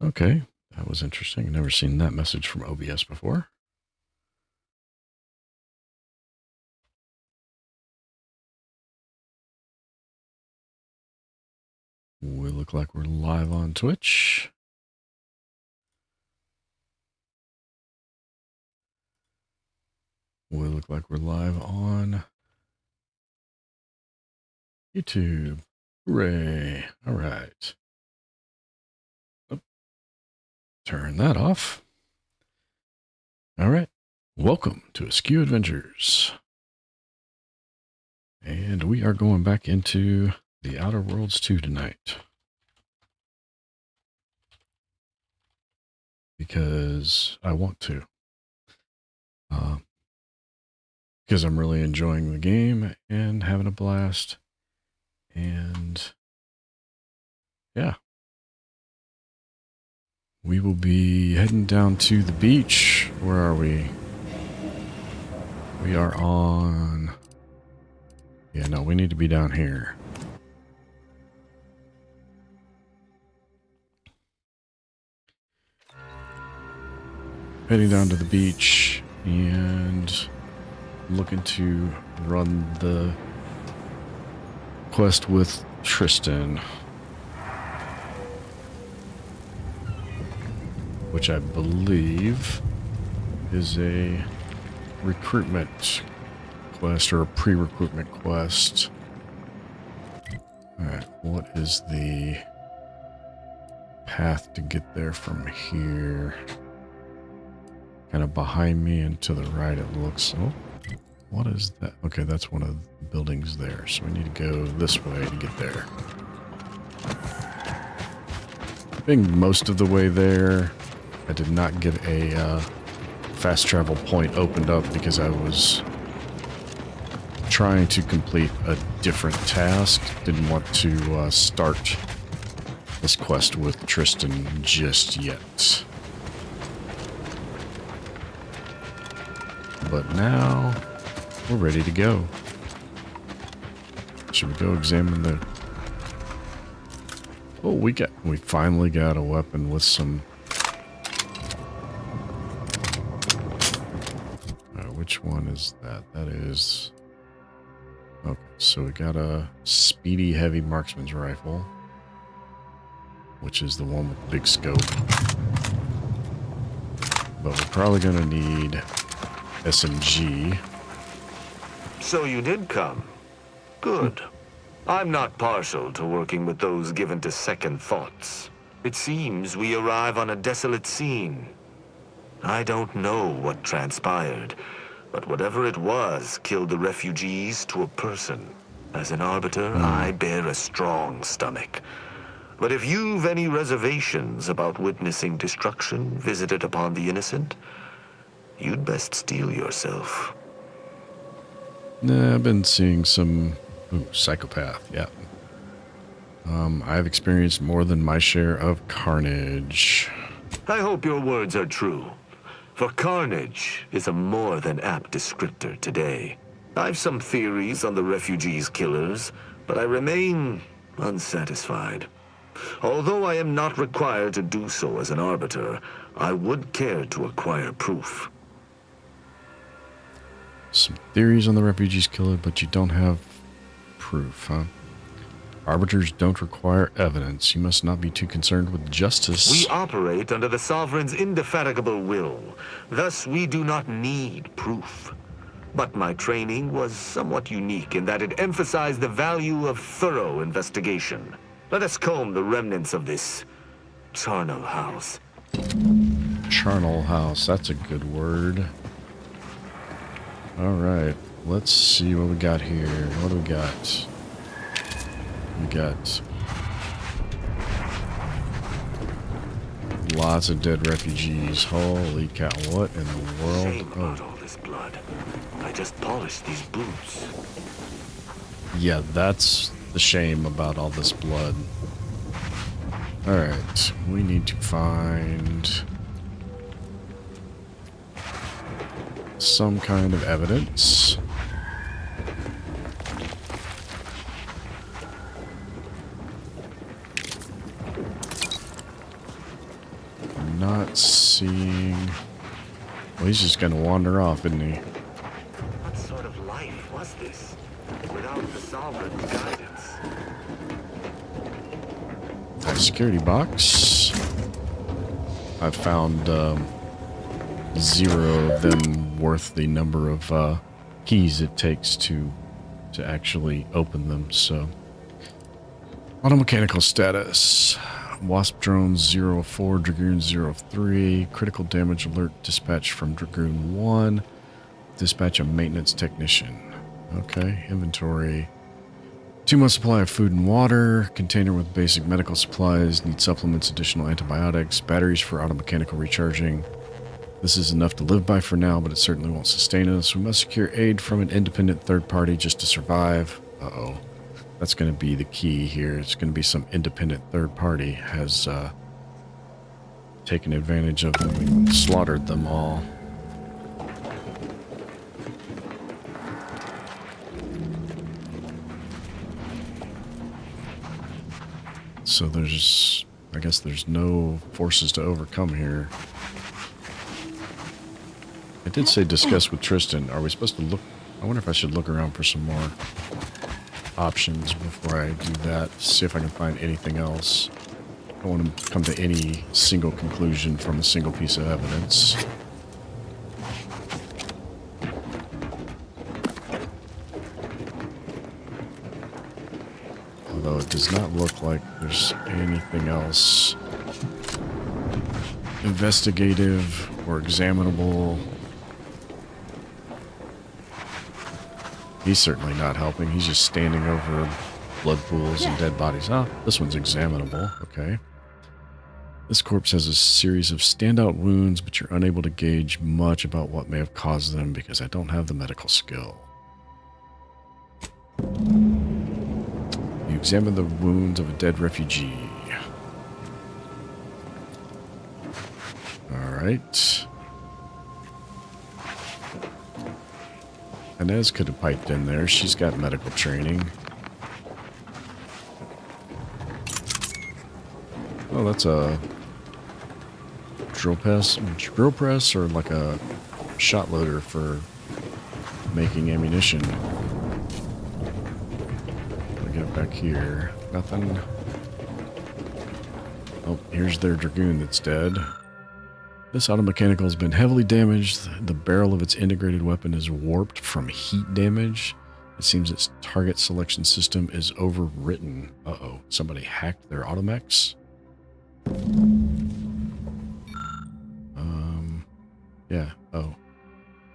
Okay, that was interesting. Never seen that message from OBS before. We look like we're live on Twitch. We look like we're live on YouTube. Hooray. All right. Oh, turn that off. All right. Welcome to Askew Adventures. And we are going back into the Outer Worlds 2 tonight. Because I want to. Because I'm really enjoying the game and having a blast. And yeah. We will be heading down to the beach. Where are we? We are on... Yeah, no, we need to be down here. Heading down to the beach and looking to run the quest with Tristan. Which I believe is a recruitment quest or a pre-recruitment quest. Alright, what is the path to get there from here? Kind of behind me and to the right it looks. Oh, what is that? Okay, that's one of the buildings there. So we need to go this way to get there. Being most of the way there, I did not get a fast travel point opened up because I was trying to complete a different task. Didn't want to start this quest with Tristan just yet. But now we're ready to go. Should we go examine the... Oh, we finally got a weapon with some... Which one is that? That is... Okay, so we got a speedy heavy marksman's rifle, which is the one with the big scope. But we're probably going to need SMG. So you did come. Good. I'm not partial to working with those given to second thoughts. It seems we arrive on a desolate scene. I don't know what transpired, but whatever it was killed the refugees to a person. As an arbiter, I bear a strong stomach. But if you've any reservations about witnessing destruction visited upon the innocent, you'd best steel yourself. Nah, I've been seeing some... Ooh, psychopath, yeah. I've experienced more than my share of carnage. I hope your words are true. For carnage is a more than apt descriptor today. I've some theories on the refugees' killers, but I remain unsatisfied. Although I am not required to do so as an arbiter, I would care to acquire proof. Some theories on the refugees killer, but you don't have proof, huh? Arbiters don't require evidence. You must not be too concerned with justice. We operate under the Sovereign's indefatigable will. Thus, we do not need proof. But my training was somewhat unique in that it emphasized the value of thorough investigation. Let us comb the remnants of this charnel house. Charnel house, that's a good word. Alright, let's see what we got here. What do we got? We got lots of dead refugees. Holy cow, what in the world? Shame about all this blood. I just polished these boots. Yeah, that's the shame about all this blood. Alright, we need to find some kind of evidence. he's just going to wander off, isn't he? What sort of life was this without the Sovereign's guidance? Security box. I found 0 of them worth the number of keys it takes to actually open them. So, automechanical status: Wasp drone 04, Dragoon 03, critical damage alert dispatch from Dragoon 1, dispatch a maintenance technician. Okay, inventory. 2-month supply of food and water, container with basic medical supplies, need supplements, additional antibiotics, batteries for automechanical recharging. This is enough to live by for now, but it certainly won't sustain us. We must secure aid from an independent third party just to survive. Uh-oh. That's going to be the key here. It's going to be some independent third party has taken advantage of them and slaughtered them all. So there's, I guess there's no forces to overcome here. I did say discuss with Tristan. Are we supposed to look? I wonder if I should look around for some more options before I do that. See if I can find anything else. I don't want to come to any single conclusion from a single piece of evidence. Although it does not look like there's anything else investigative or examinable. He's certainly not helping. He's just standing over blood pools and dead bodies. Ah, this one's examinable. Okay. This corpse has a series of standout wounds, but you're unable to gauge much about what may have caused them because I don't have the medical skill. You examine the wounds of a dead refugee. Alright. Inez could have piped in there. She's got medical training. Oh, that's a drill press or like a shot loader for making ammunition. I'll get it back here. Nothing. Oh, here's their Dragoon that's dead. This automechanical has been heavily damaged. The barrel of its integrated weapon is warped from heat damage. It seems its target selection system is overwritten. Uh-oh. Somebody hacked their automechs? Yeah. Oh.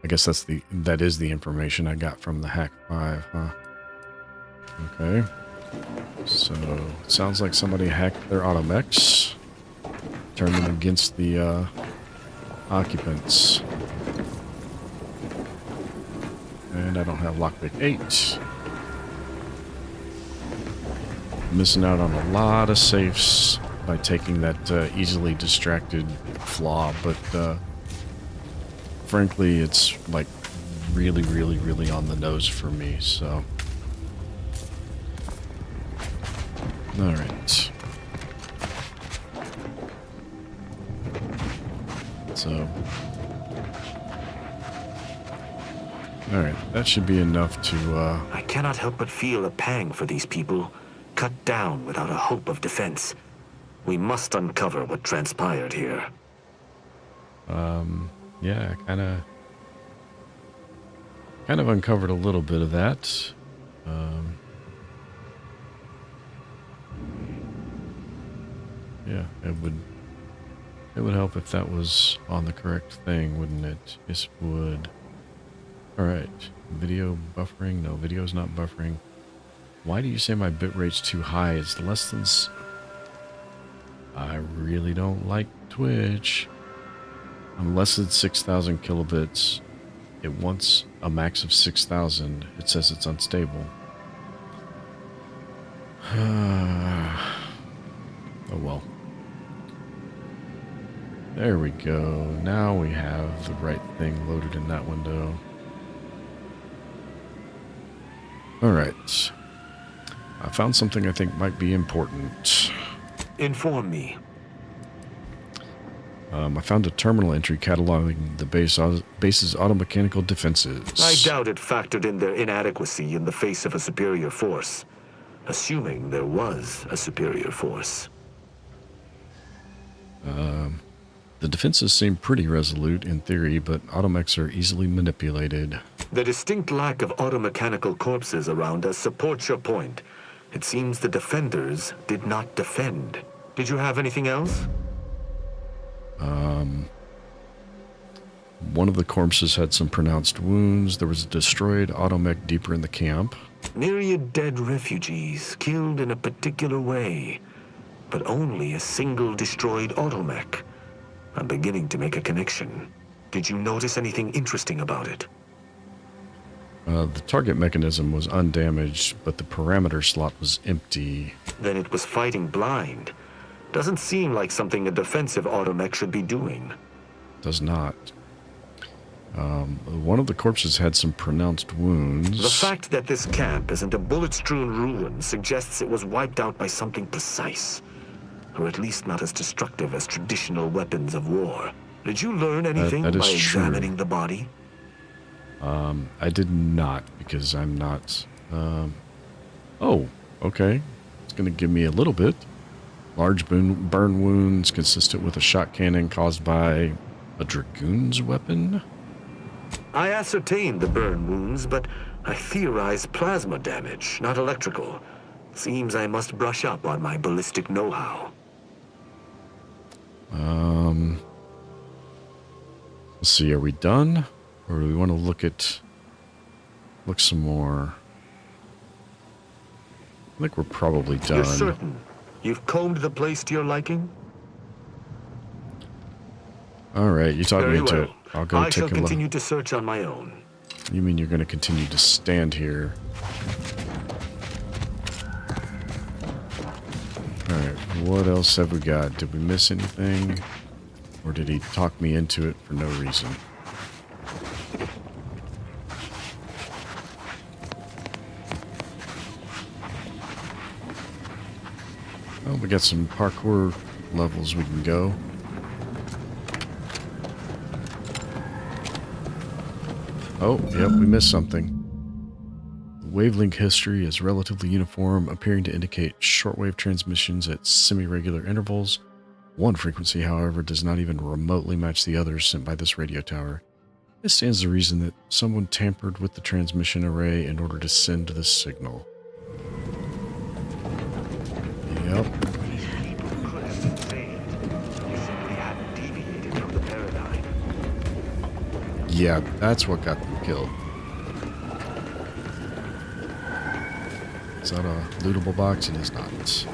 I guess that is the information I got from the Hack 5, huh? Okay. So, it sounds like somebody hacked their automechs. Turned them against the, occupants. And I don't have lockpick 8. Missing out on a lot of safes by taking that easily distracted flaw, but frankly it's like really on the nose for me, so. Alright. So, alright, that should be enough to, I cannot help but feel a pang for these people, cut down without a hope of defense. We must uncover what transpired here. yeah, kind of uncovered a little bit of that. Yeah, it would help if that was on the correct thing, wouldn't it? Yes, it would. Alright. Video buffering? No, video's not buffering. Why do you say my bitrate's too high? It's less than... I really don't like Twitch. I'm less than 6,000 kilobits. It wants a max of 6,000. It says it's unstable. Oh well. There we go. Now we have the right thing loaded in that window. Alright. I found something I think might be important. Inform me. I found a terminal entry cataloging the base's automechanical defenses. I doubt it factored in their inadequacy in the face of a superior force. Assuming there was a superior force. The defenses seem pretty resolute in theory, but automechs are easily manipulated. The distinct lack of automechanical corpses around us supports your point. It seems the defenders did not defend. Did you have anything else? One of the corpses had some pronounced wounds. There was a destroyed automech deeper in the camp. Myriad dead refugees, killed in a particular way, but only a single destroyed automech. I'm beginning to make a connection. Did you notice anything interesting about it? The target mechanism was undamaged, but the parameter slot was empty. Then it was fighting blind. Doesn't seem like something a defensive automech should be doing. Does not. One of the corpses had some pronounced wounds. The fact that this camp isn't a bullet-strewn ruin suggests it was wiped out by something precise. Or at least not as destructive as traditional weapons of war. Did you learn anything that is by true. examining the body? I did not, because I'm not... Oh, okay. It's going to give me a little bit. Large burn wounds consistent with a shot cannon caused by a dragoon's weapon. I ascertained the burn wounds, but I theorized plasma damage, not electrical. Seems I must brush up on my ballistic know-how. Let's see, are we done? Or do we want to look some more? I think we're probably done. You're certain? You've combed the place to your liking? Alright, you talked me Very into well. it. I'll go I take shall a look. continue to search on my own. You mean you're going to continue to stand here? Alright, what else have we got? Did we miss anything? Or did he talk me into it for no reason? Oh, we got some parkour levels we can go. Oh, yep, we missed something. The wavelength history is relatively uniform, appearing to indicate shortwave transmissions at semi-regular intervals. One frequency, however, does not even remotely match the others sent by this radio tower. This stands to reason that someone tampered with the transmission array in order to send this signal. Yep. These people could have been saved. They simply hadn't deviated from the paradigm. Yeah, that's what got them killed. Is that a lootable box? It is not. Okay.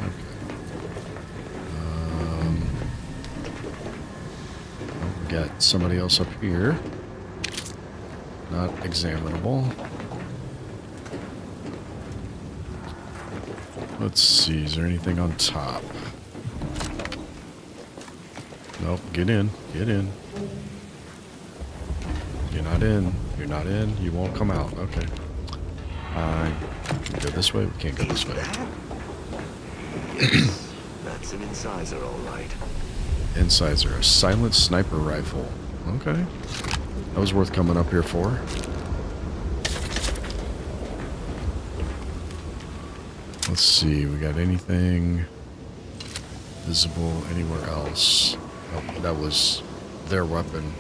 We got somebody else up here. Not examinable. Let's see, is there anything on top? Nope, get in, get in. You're not in, you're not in, you won't come out, okay. Can we go this way? We can't go this way. Yes, that's an incisor, all right. Incisor, a silent sniper rifle. Okay. That was worth coming up here for. Let's see, we got anything visible anywhere else? Oh, that was their weapon.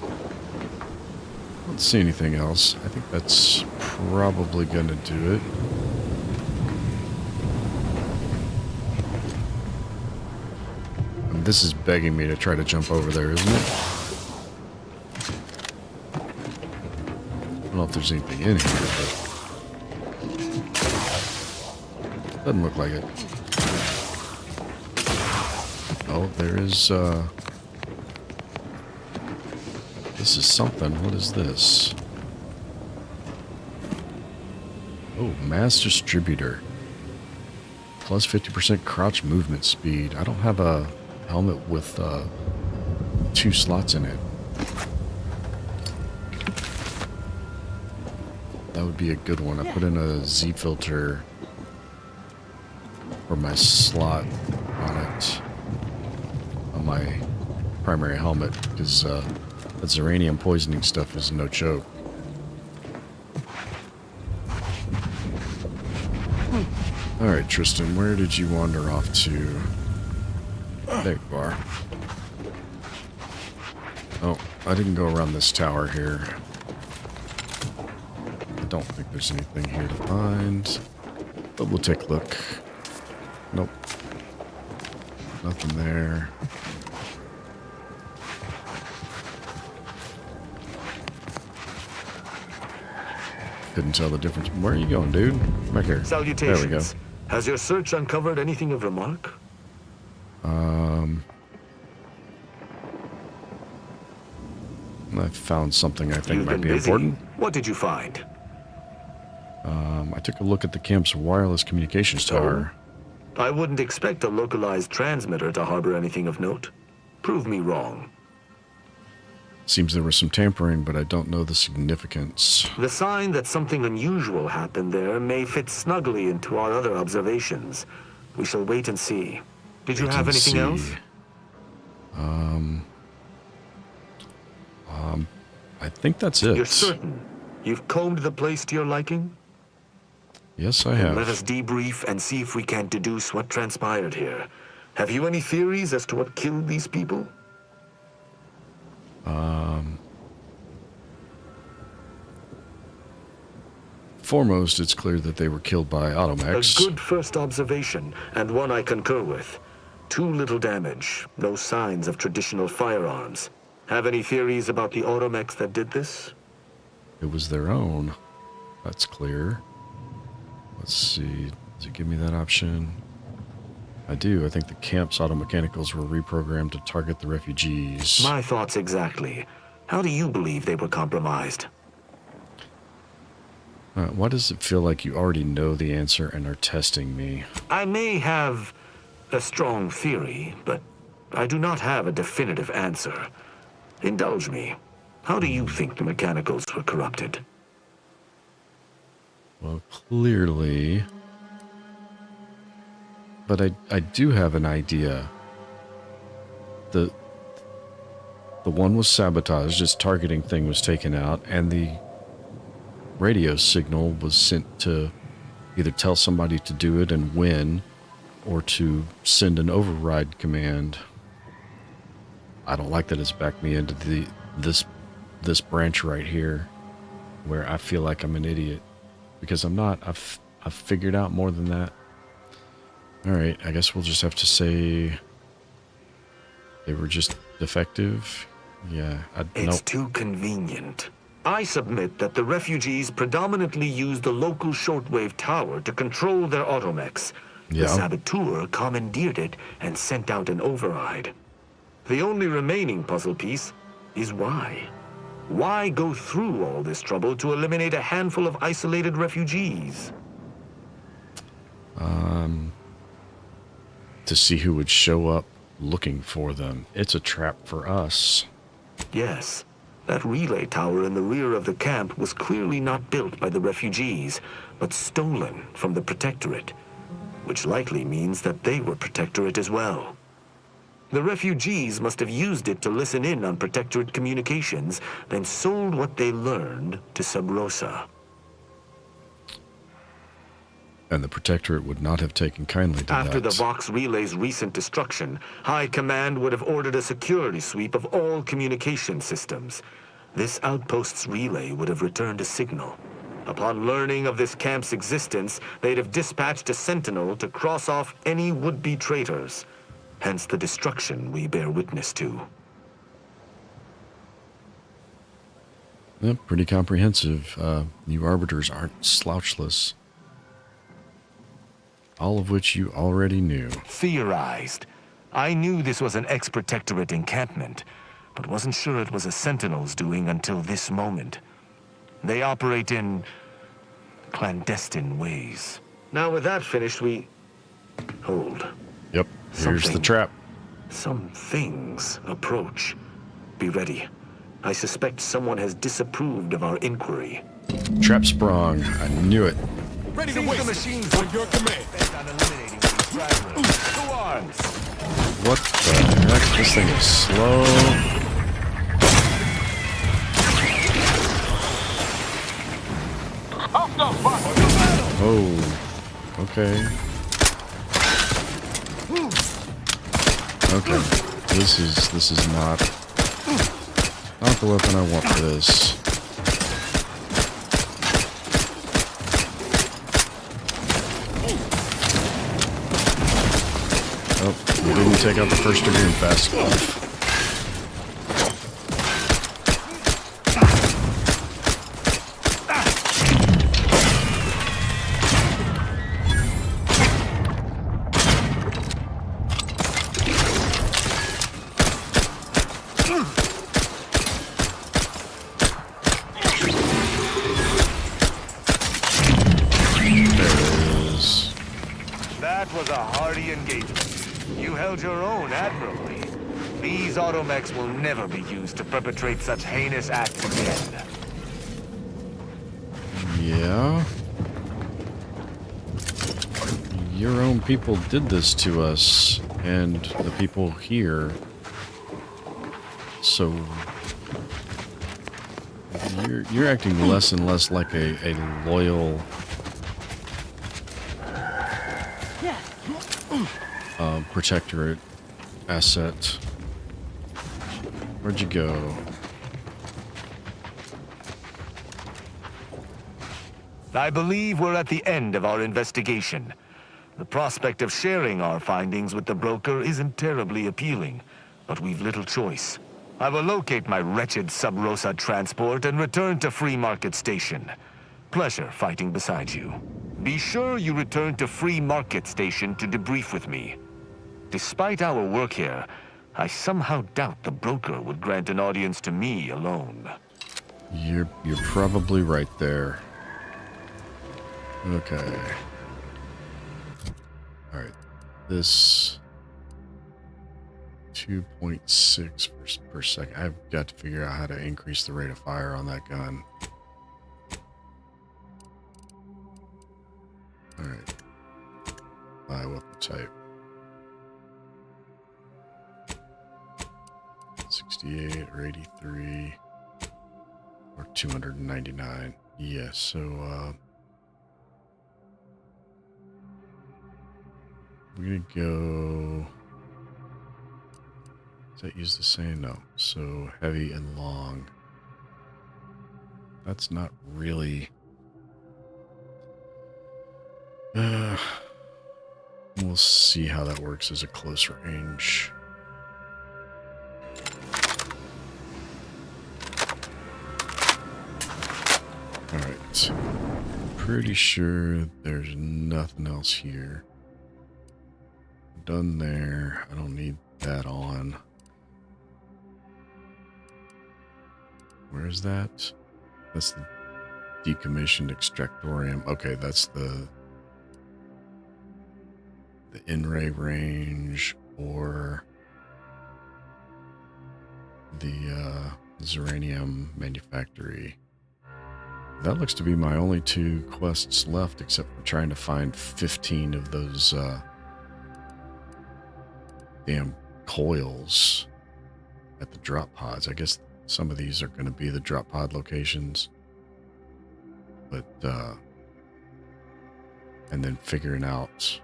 I don't see anything else. I think that's probably going to do it. I mean, this is begging me to try to jump over there, isn't it? I don't know if there's anything in here, but doesn't look like it. Oh, there is, this is something. What is this? Oh, mass distributor. Plus 50% crouch movement speed. I don't have a helmet with 2 slots in it. That would be a good one. I put in a Z filter for my slot on it, on my primary helmet, because that Zeranium poisoning stuff is no joke. Alright, Tristan, where did you wander off to? There you are. Oh, I didn't go around this tower here. I don't think there's anything here to find. But we'll take a look. Nope. Nothing there. Couldn't tell the difference. Where are you going, dude? Back here. Salutations. There we go. Has your search uncovered anything of remark? I found something I think You've might been be busy. important. What did you find? I took a look at the camp's wireless communications tower. I wouldn't expect a localized transmitter to harbor anything of note. Prove me wrong. Seems there was some tampering, but I don't know the significance. The sign that something unusual happened there may fit snugly into our other observations. We shall wait and see. Did you have anything else? I think that's it. You're certain? You've combed the place to your liking? Yes, I Let have. us debrief and see if we can deduce what transpired here. Have you any theories as to what killed these people? Foremost, it's clear that they were killed by automechs. A good first observation, and one I concur with. Too little damage, no signs of traditional firearms. Have any theories about the automechs that did this? It was their own. That's clear. Let's see. Does it give me that option? I do. I think the camp's automechanicals were reprogrammed to target the refugees. My thoughts exactly. How do you believe they were compromised? Why does it feel like you already know the answer and are testing me? I may have a strong theory, but I do not have a definitive answer. Indulge me. How do you think the mechanicals were corrupted? Well, clearly... But I do have an idea. The one was sabotaged, its targeting thing was taken out, and the radio signal was sent to either tell somebody to do it and win, or to send an override command. I don't like that it's backed me into this branch right here, where I feel like I'm an idiot, because I'm not. I've figured out more than that. All right, I guess we'll just have to say they were just defective. Yeah, It's nope. too convenient. I submit that the refugees predominantly used the local shortwave tower to control their automechs. Yeah. The saboteur commandeered it and sent out an override. The only remaining puzzle piece is why. Why go through all this trouble to eliminate a handful of isolated refugees? To see who would show up looking for them. It's a trap for us. Yes. That relay tower in the rear of the camp was clearly not built by the refugees, but stolen from the Protectorate, which likely means that they were Protectorate as well. The refugees must have used it to listen in on Protectorate communications, then sold what they learned to Sub Rosa. And the Protectorate would not have taken kindly to After that. the Vox Relay's recent destruction, High Command would have ordered a security sweep of all communication systems. This outpost's relay would have returned a signal. Upon learning of this camp's existence, they'd have dispatched a sentinel to cross off any would-be traitors. Hence the destruction we bear witness to. Yep, pretty comprehensive. You arbiters aren't slouchless. All of which you already knew. Theorized. I knew this was an ex-Protectorate encampment, but wasn't sure it was a Sentinel's doing until this moment. They operate in clandestine ways. Now with that finished, we... Hold. Yep, here's the Something. trap. Some things approach. Be ready. I suspect someone has disapproved of our inquiry. Trap sprung. I knew it. Ready to Seize waste the it. machines On your command. bent on eliminating these straggler. To arms. What the heck? This thing is slow. Oh, okay. Okay, this is not the weapon I want for this. Oh, we didn't take out the first dragoon fast enough. These automechs will never be used to perpetrate such heinous acts again. Yeah? Your own people did this to us, and the people here. So you're acting less and less like a loyal protectorate asset. Where'd you go? I believe we're at the end of our investigation. The prospect of sharing our findings with the broker isn't terribly appealing, but we've little choice. I will locate my wretched Sub Rosa transport and return to Free Market Station. Pleasure fighting beside you. Be sure you return to Free Market Station to debrief with me. Despite our work here, I somehow doubt the broker would grant an audience to me alone. You're probably right there. Okay. Alright. This 2.6 per second. I've got to figure out how to increase the rate of fire on that gun. Alright. Buy weapon type. 68 or 83 or 299. Yeah, so we're gonna go. Does that use the same? No. So heavy and long. That's not really. We'll see how that works as a close range. Alright, pretty sure there's nothing else here. Done there. I don't need that on. Where's that? That's the decommissioned extractorium. Okay, that's the in-ray range or the Zeranium manufactory. That looks to be my only two quests left, except for trying to find 15 of those damn coils at the drop pods. I guess some of these are going to be the drop pod locations. But, and then figuring out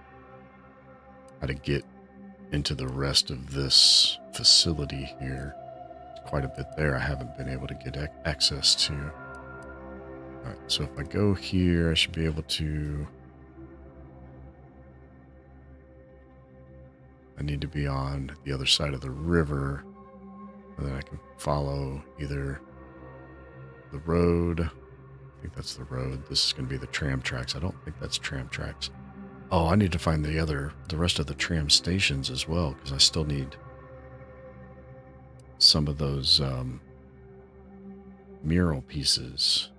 how to get into the rest of this facility here. Quite a bit there I haven't been able to get access to. Alright, so if I go here, I should be able to... I need to be on the other side of the river, and then I can follow either the road. I think that's the road. This is going to be the tram tracks. I don't think that's tram tracks. Oh, I need to find the rest of the tram stations as well, because I still need some of those mural pieces.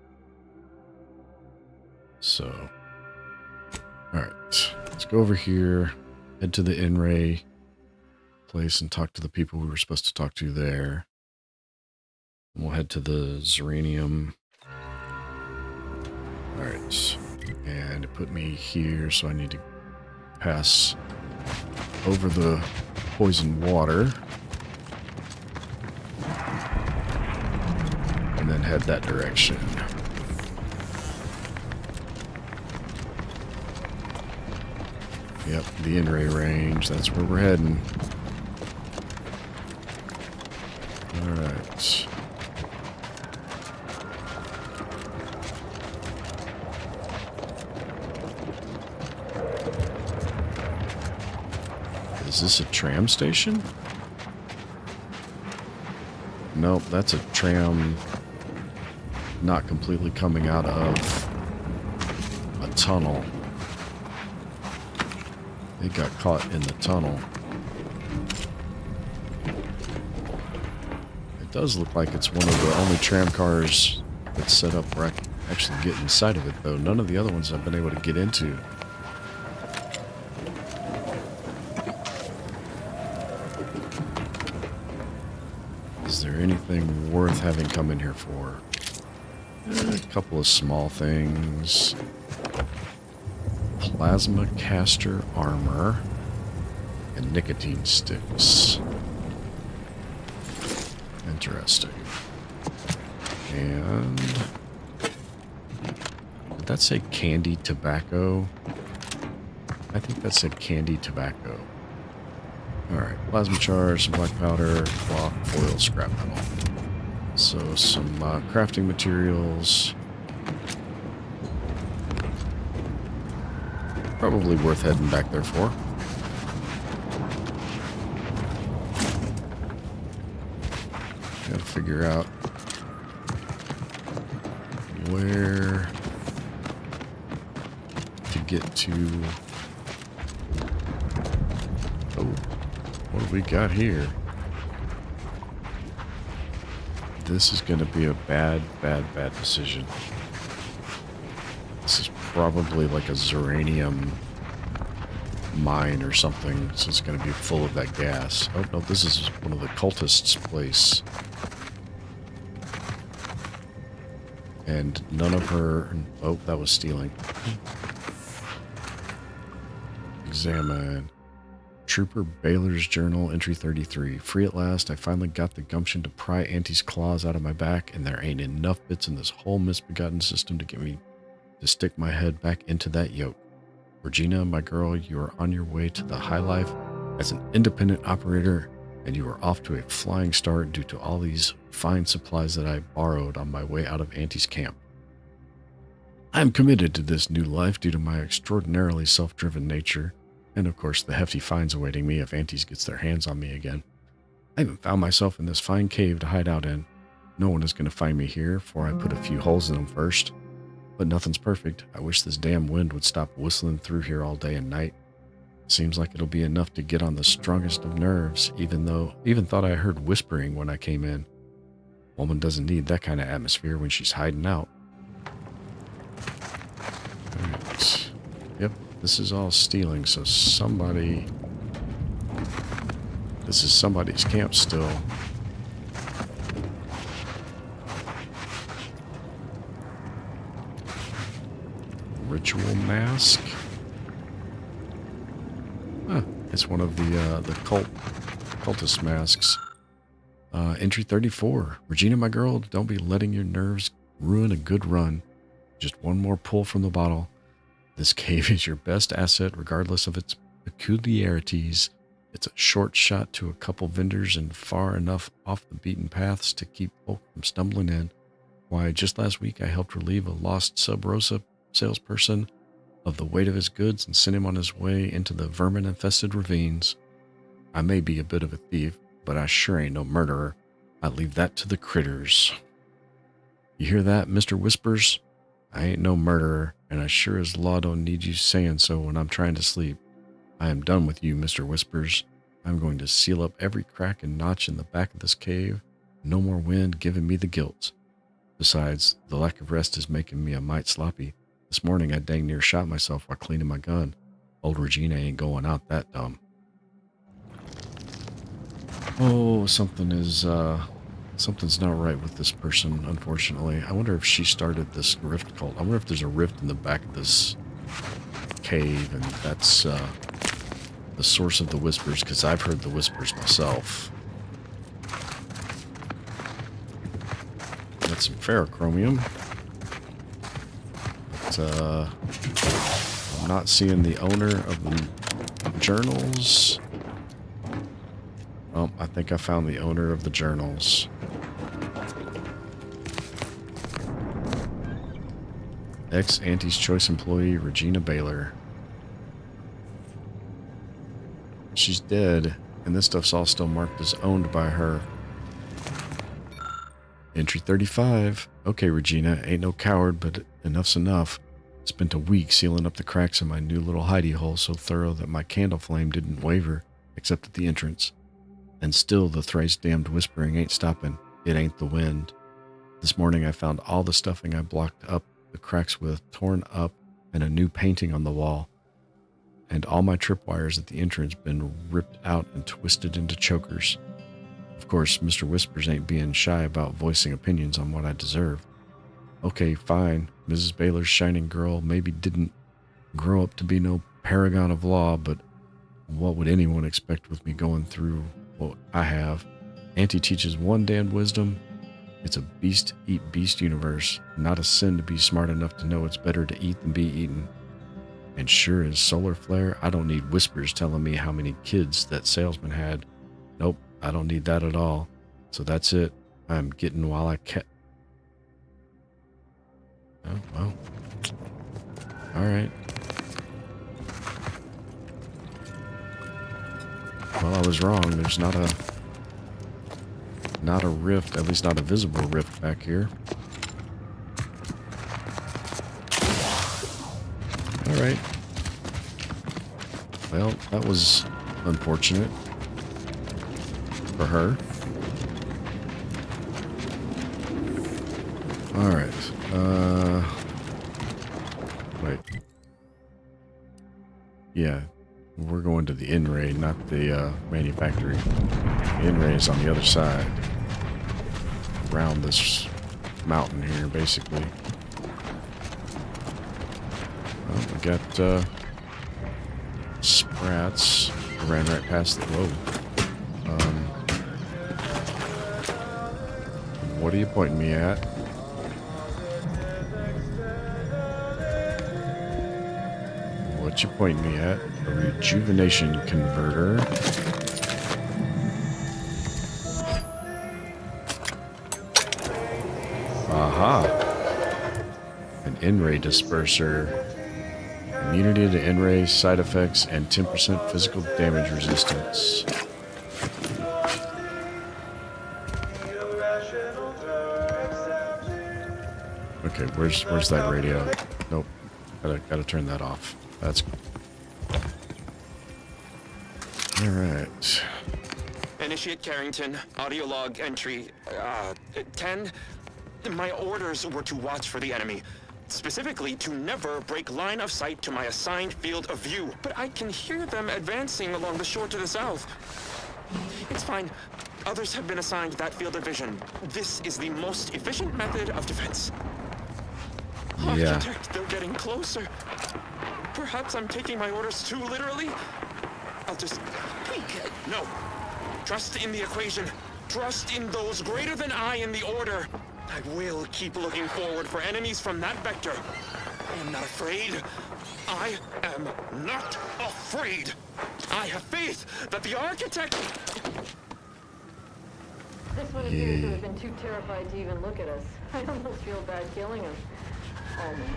So, all right, let's go over here, head to the in-ray place and talk to the people we were supposed to talk to there. And we'll head to the Zeranium. All right, and it put me here, so I need to pass over the poison water. And then head that direction. Yep, the in-ray range. That's where we're heading. Alright. Is this a tram station? Nope, that's a tram not completely coming out of a tunnel. It got caught in the tunnel. It does look like it's one of the only tram cars that's set up where I can actually get inside of it, though. None of the other ones I've been able to get into. Is there anything worth having come in here for? A couple of small things. Plasma caster armor and nicotine sticks. Interesting. And did that say candy tobacco? I think that said candy tobacco. Alright, plasma charge, some black powder, cloth, foil, scrap metal. So some crafting materials. Probably worth heading back there for. Gotta figure out where to get to. Oh, what do we got here? This is going to be a bad decision. This is probably like a Zeranium mine or something, so it's going to be full of that gas. Oh, no, this is one of the cultists' place. And none of her... Oh, that was stealing. Examine. Trooper Baylor's Journal, entry 33. Free at last, I finally got the gumption to pry Auntie's claws out of my back, and there ain't enough bits in this whole misbegotten system to get me to stick my head back into that yoke. Regina, my girl, you are on your way to the high life as an independent operator, and you are off to a flying start due to all these fine supplies that I borrowed on my way out of Auntie's camp. I am committed to this new life due to my extraordinarily self-driven nature, and of course the hefty fines awaiting me if Auntie's gets their hands on me again. I even found myself in this fine cave to hide out in. No one is going to find me here, for I put a few holes in them first. But nothing's perfect. I wish this damn wind would stop whistling through here all day and night. Seems like it'll be enough to get on the strongest of nerves, even thought I heard whispering when I came in. Woman doesn't need that kind of atmosphere when she's hiding out. Alright. Yep, this is all stealing, so somebody... This is somebody's camp still. Ritual mask. Huh, it's one of the cultist masks. Entry 34. Regina, my girl, don't be letting your nerves ruin a good run. Just one more pull from the bottle. This cave is your best asset, regardless of its peculiarities. It's a short shot to a couple vendors and far enough off the beaten paths to keep folk from stumbling in. Why, just last week I helped relieve a lost Sub Rosa salesperson of the weight of his goods and sent him on his way into the vermin-infested ravines. I may be a bit of a thief, but I sure ain't no murderer. I leave that to the critters. You hear that, Mr. Whispers? I ain't no murderer, and I sure as law don't need you saying so when I'm trying to sleep. I am done with you, Mr. Whispers. I'm going to seal up every crack and notch in the back of this cave. No more wind giving me the guilt. Besides, the lack of rest is making me a mite sloppy. This morning I dang near shot myself while cleaning my gun. Old Regina ain't going out that dumb. Oh, something's not right with this person, unfortunately. I wonder if she started this rift cult. I wonder if there's a rift in the back of this cave, and that's the source of the whispers, because I've heard the whispers myself. Got some ferrochromium. But, I'm not seeing the owner of the journals. Oh, I think I found the owner of the journals. Ex-Auntie's Choice employee, Regina Baylor. She's dead, and this stuff's all still marked as owned by her. Entry 35. Okay, Regina, ain't no coward, but enough's enough. Spent a week sealing up the cracks in my new little hidey hole so thorough that my candle flame didn't waver, except at the entrance. And still the thrice damned whispering ain't stopping. It ain't the wind. This morning I found all the stuffing I blocked up the cracks with torn up and a new painting on the wall. And all my tripwires at the entrance been ripped out and twisted into chokers. Of course, Mr. Whispers ain't being shy about voicing opinions on what I deserve. Okay, fine. Mrs. Baylor's shining girl maybe didn't grow up to be no paragon of law, but what would anyone expect with me going through what I have? Auntie teaches one damned wisdom. It's a beast eat beast universe. Not a sin to be smart enough to know it's better to eat than be eaten. And sure as solar flare, I don't need whispers telling me how many kids that salesman had. Nope, I don't need that at all. So that's it. I'm getting while I can. Oh, well. Alright. Well, I was wrong. There's not a rift, at least not a visible rift back here. Alright. Well, that was unfortunate for her. Alright. Wait. Yeah. We're going to the in-ray, not the manufactory. The in-ray is on the other side. Around this mountain here, basically. Well, we got sprats. Ran right past the... Whoa. What are you pointing me at? What you pointing me at? A rejuvenation converter. Aha! An N-ray disperser. Immunity to N-ray side effects and 10% physical damage resistance. Okay, where's that radio? Nope. Gotta turn that off. That's alright. Initiate Carrington, audio log entry 10. My orders were to watch for the enemy. Specifically, to never break line of sight to my assigned field of view. But I can hear them advancing along the shore to the south. It's fine. Others have been assigned that field of vision. This is the most efficient method of defense. Yeah. Architect, they're getting closer. Perhaps I'm taking my orders too literally. I'll just tweak it. No. Trust in the equation. Trust in those greater than I in the order. I will keep looking forward for enemies from that vector. I am not afraid. I am not afraid. I have faith that the architect... This one appears to have been too terrified to even look at us. I almost feel bad killing him. Almost.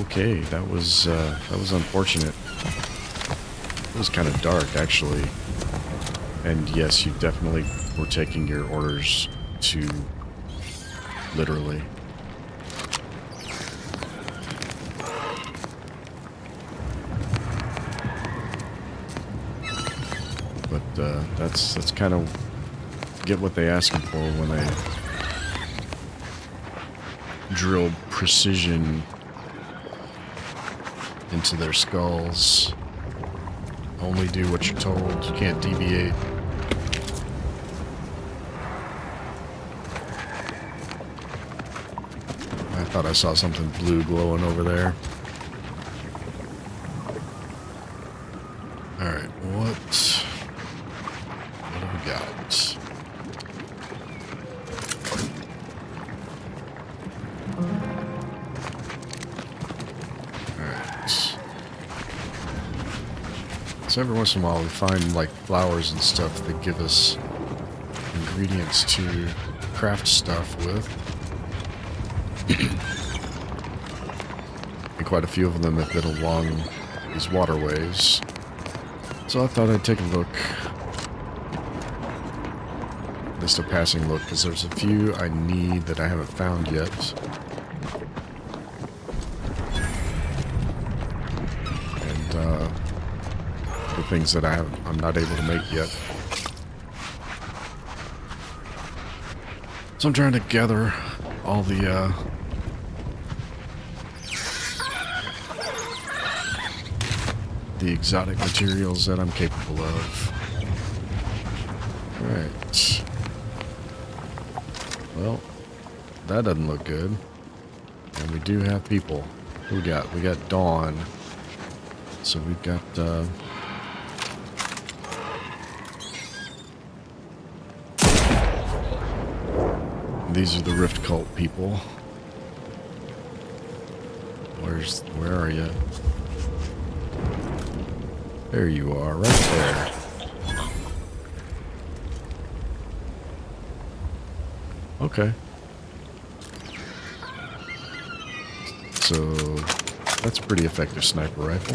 Okay, that was unfortunate. It was kind of dark, actually. And yes, you definitely were taking your orders too literally. But that's kind of get what they ask for when they drill precision into their skulls. Only do what you're told. You can't deviate. thought I saw something blue glowing over there. Alright, what do we got? Alright. So every once in a while we find like flowers and stuff that give us ingredients to craft stuff with. And quite a few of them have been along these waterways. So I thought I'd take a look. Just a passing look, because there's a few I need that I haven't found yet. And the things that I'm not able to make yet. So I'm trying to gather all the exotic materials that I'm capable of. Alright. Well, that doesn't look good. And we do have people. Who we got? We got Dawn. So we've got these are the Rift Cult people. Where are you? There you are, right there. Okay. So, that's a pretty effective sniper rifle.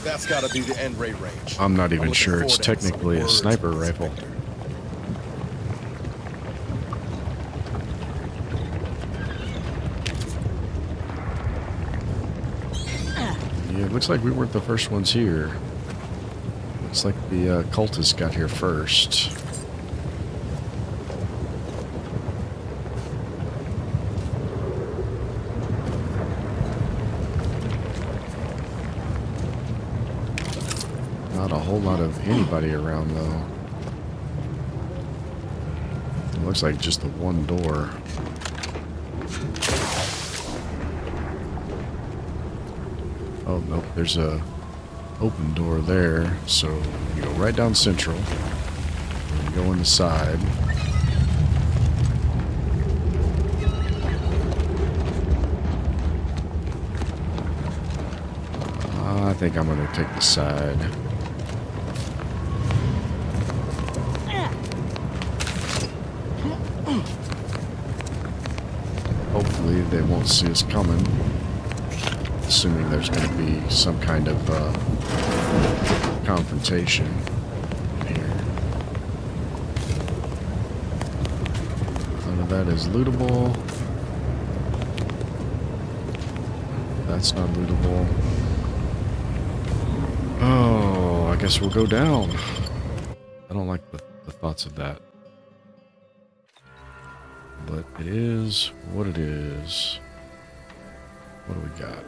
That's gotta be the end rate range. I'm not even sure it's technically a sniper rifle. Yeah, it looks like we weren't the first ones here. Looks like the cultists got here first. Not a whole lot of anybody around, though. It looks like just the one door. Oh, nope, there's a open door there, so you go right down Central, and you go in the side. I think I'm going to take the side. Hopefully they won't see us coming. Assuming there's going to be some kind of confrontation here. None of that is lootable. That's not lootable. Oh, I guess we'll go down. I don't like the thoughts of that. But it is what it is. What do we got?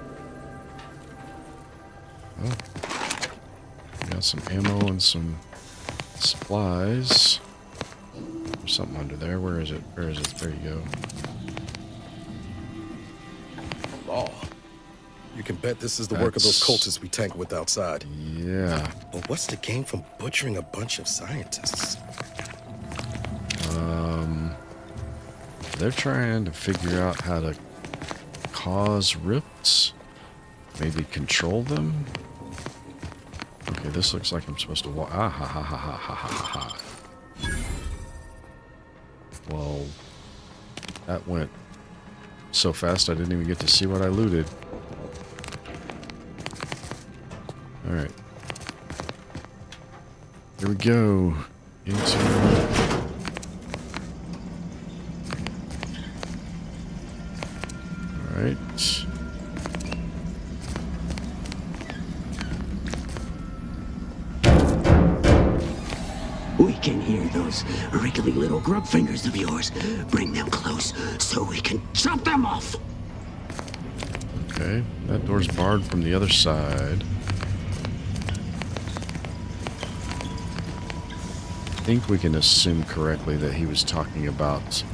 Oh, we got some ammo and some supplies. There's something under there. Where is it? Where is it? There you go. Oh, you can bet this is the work of those cultists we tank with outside. Yeah. But what's the gain from butchering a bunch of scientists? They're trying to figure out how to cause rifts. Maybe control them. Okay, this looks like I'm supposed to walk. Ah, ha, ha, ha, ha, ha, ha, ha. Well, that went so fast I didn't even get to see what I looted. Alright. Here we go. Into... Alright. We can hear those wriggly little grub fingers of yours. Bring them close so we can chop them off. Okay, that door's barred from the other side. I think we can assume correctly that he was talking about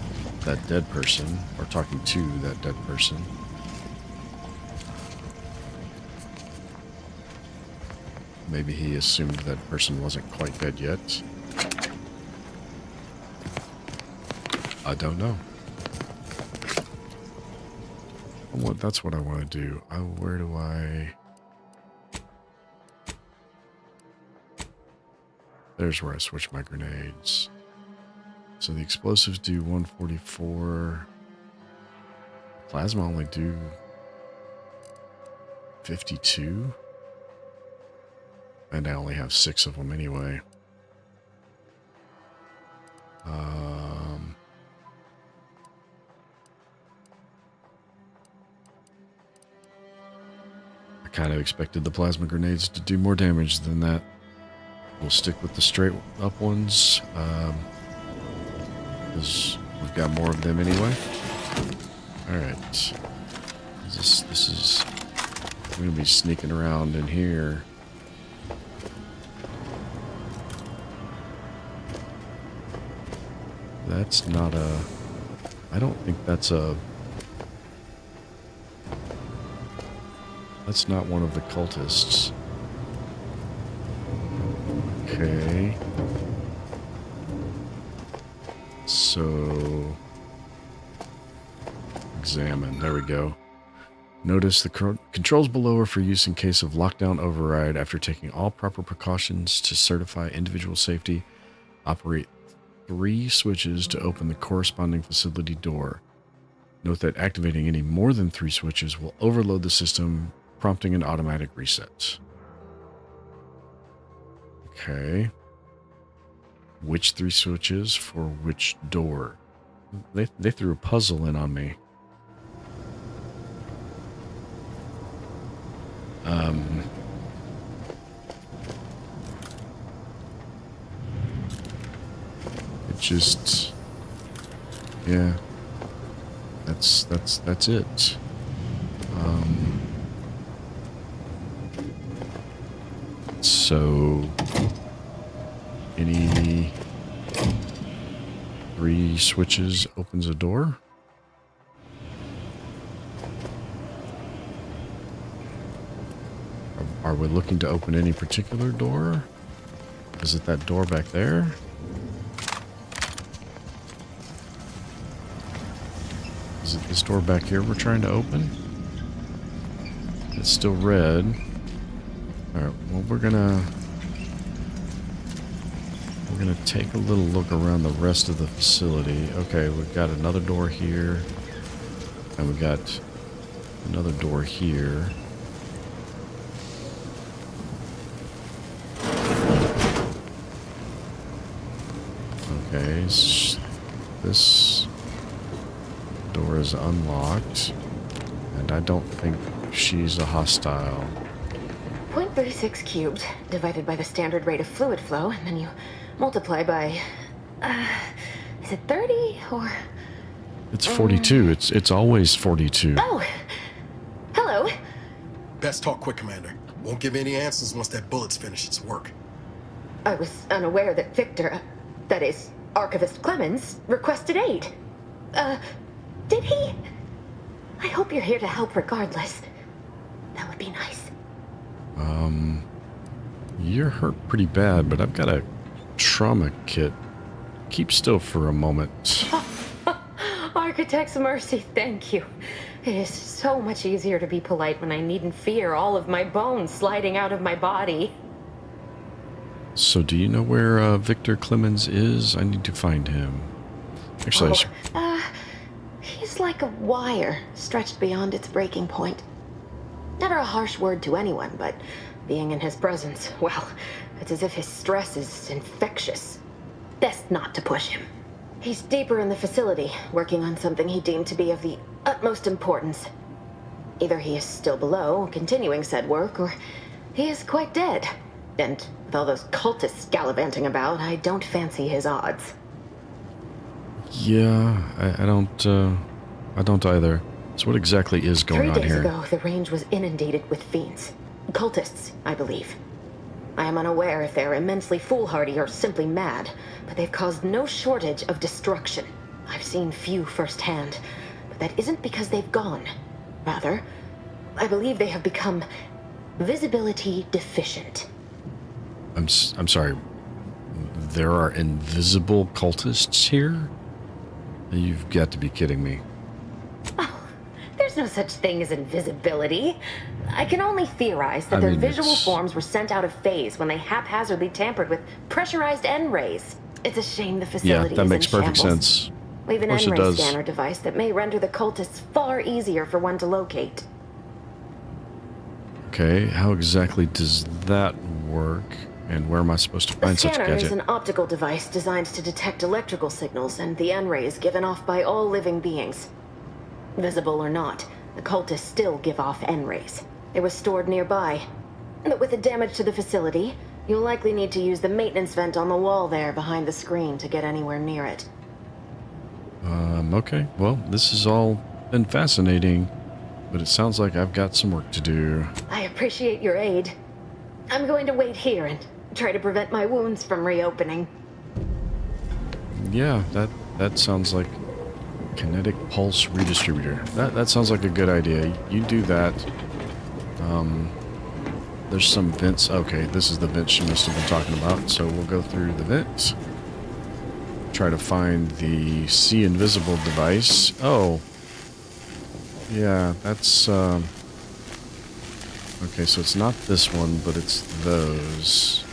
that dead person, or talking to that dead person. Maybe he assumed that person wasn't quite dead yet. I don't know. That's what I want to do. Where do I... There's where I switch my grenades. So the explosives do 144. Plasma only do 52. And I only have 6 of them anyway. I kind of expected the plasma grenades to do more damage than that. We'll stick with the straight up ones. Because we've got more of them anyway. Alright. This is... I'm going to be sneaking around in here. That's not a... I don't think that's a... That's not one of the cultists. Okay. So... Examine. There we go. Notice the controls below are for use in case of lockdown override. After taking all proper precautions to certify individual safety, operate 3 switches to open the corresponding facility door. Note that activating any more than 3 switches will overload the system, prompting an automatic reset. Okay. Which 3 switches for which door? They threw a puzzle in on me. It just, yeah, that's it. So any 3 switches opens a door. Are we looking to open any particular door? Is it that door back there? Is it this door back here we're trying to open? It's still red. Alright, well we're gonna take a little look around the rest of the facility. Okay, we've got another door here. And we got another door here. Okay, this door is unlocked, and I don't think she's a hostile. 0.36 cubed divided by the standard rate of fluid flow, and then you multiply by, is it 30 or? It's 42. It's always 42. Oh, hello. Best talk quick, Commander. Won't give any answers once that bullet's finished its work. I was unaware that Victor, that is, Archivist Clemens, requested aid. Did he? I hope you're here to help regardless. That would be nice. You're hurt pretty bad, but I've got a trauma kit. Keep still for a moment. Architect's mercy, thank you. It is so much easier to be polite when I needn't fear all of my bones sliding out of my body. So do you know where Victor Clemens is? I need to find him. Actually, He's like a wire stretched beyond its breaking point. Never a harsh word to anyone, but being in his presence, well, it's as if his stress is infectious. Best not to push him. He's deeper in the facility, working on something he deemed to be of the utmost importance. Either he is still below, continuing said work, or he is quite dead. And with all those cultists gallivanting about, I don't fancy his odds. yeah, I don't either. So what exactly is going on 3 days here? ago, the range was inundated with fiends. Cultists, I believe. I am unaware if they're immensely foolhardy or simply mad, but they've caused no shortage of destruction. I've seen few firsthand, but that isn't because they've gone. Rather, I believe they have become visibility deficient. I'm sorry. There are invisible cultists here? You've got to be kidding me. Oh, there's no such thing as invisibility. I can only theorize that their visual forms were sent out of phase when they haphazardly tampered with pressurized N-rays. It's a shame the facility that is makes in perfect shambles. sense. We have an Of course it N-ray does. scanner device that may render the cultists far easier for one to locate. Okay, how exactly does that work? And where am I supposed to find The such a scanner is gadget? an optical device designed to detect electrical signals and the N-rays given off by all living beings. Visible or not, the cultists still give off N-rays. It was stored nearby. But with the damage to the facility, you'll likely need to use the maintenance vent on the wall there behind the screen to get anywhere near it. Okay. Well, this has all been fascinating, but it sounds like I've got some work to do. I appreciate your aid. I'm going to wait here and try to prevent my wounds from reopening. Yeah, that sounds like kinetic pulse redistributor. That sounds like a good idea. You do that. There's some vents. Okay, this is the vent she must have been talking about. So we'll go through the vents. Try to find the see invisible device. Oh. Yeah, that's okay, so it's not this one, but it's those.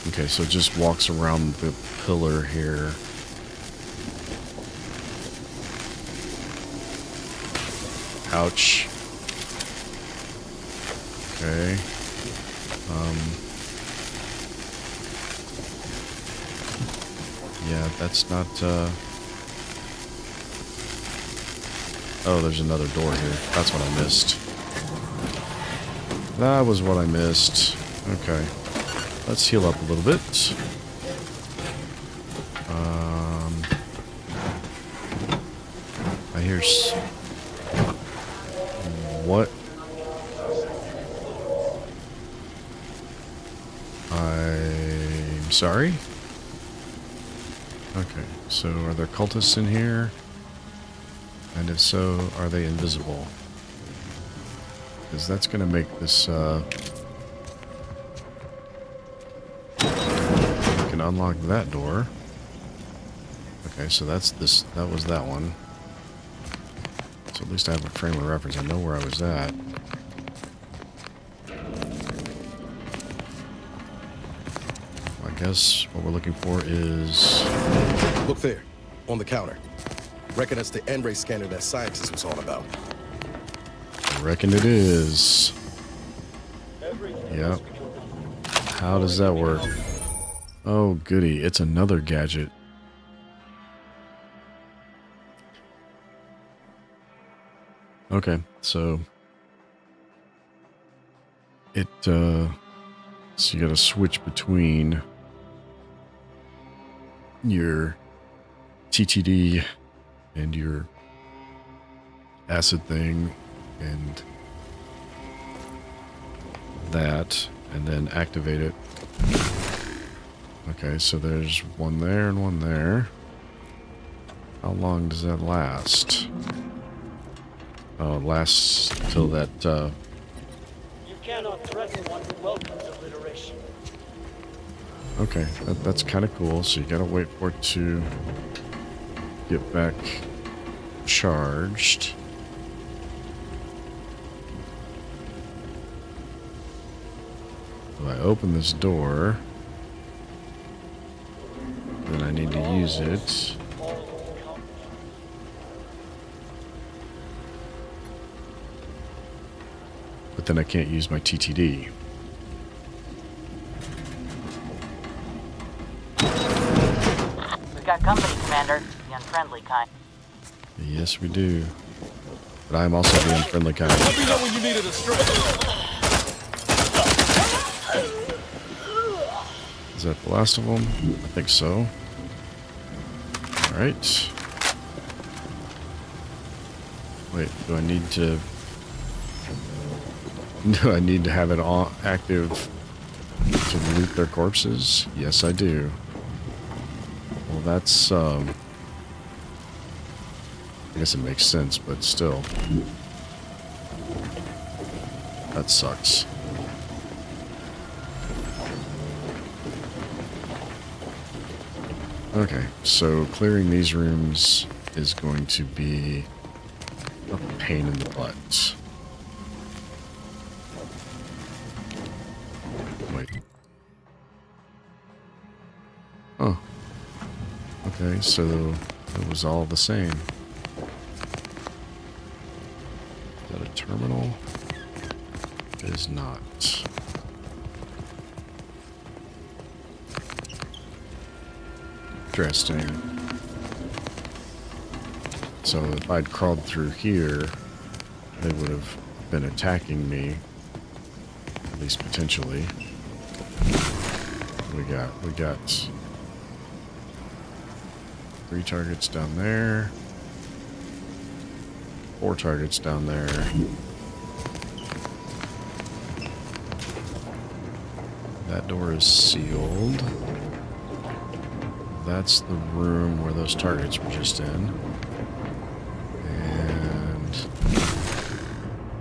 Okay, so it just walks around the pillar here. Ouch. Okay. Yeah, that's not, Oh, there's another door here. That's what I missed. That was what I missed. Okay. Let's heal up a little bit. I hear what? I'm sorry? Okay, so are there cultists in here? And if so, are they invisible? Because that's going to make this, we can unlock that door. Okay, so that's this, that was that one. So at least I have a frame of reference. I know where I was at. I guess what we're looking for is... Look there, on the counter. Reckon that's the N-ray scanner that scientist was on about. I reckon it is. Yep. How does that work? Oh, goody. It's another gadget. Okay, so... so you gotta switch between your TTD and your acid thing and that, and then activate it. Okay, so there's one there and one there. How long does that last? Oh, it lasts till that, You cannot threaten one's welcomes obliteration. Okay, that's kind of cool. So you gotta wait for it to get back charged. If I open this door, then I need to use it. But then I can't use my TTD. We've got company, Commander. The unfriendly kind. Yes, we do. But I'm also the unfriendly kind. Let me know when you needed a strength. Is that the last of them? I think so. Alright. Wait, do I need to... Do I need to have it on active to loot their corpses? Yes, I do. Well, that's, I guess it makes sense, but still. That sucks. Okay, so clearing these rooms is going to be a pain in the butt. Wait. Oh. Okay, so it was all the same. Is that a terminal? It is not. Interesting. So if I'd crawled through here, they would have been attacking me, at least potentially. We got 3 targets down there, 4 targets down there. That door is sealed. That's the room where those targets were just in. And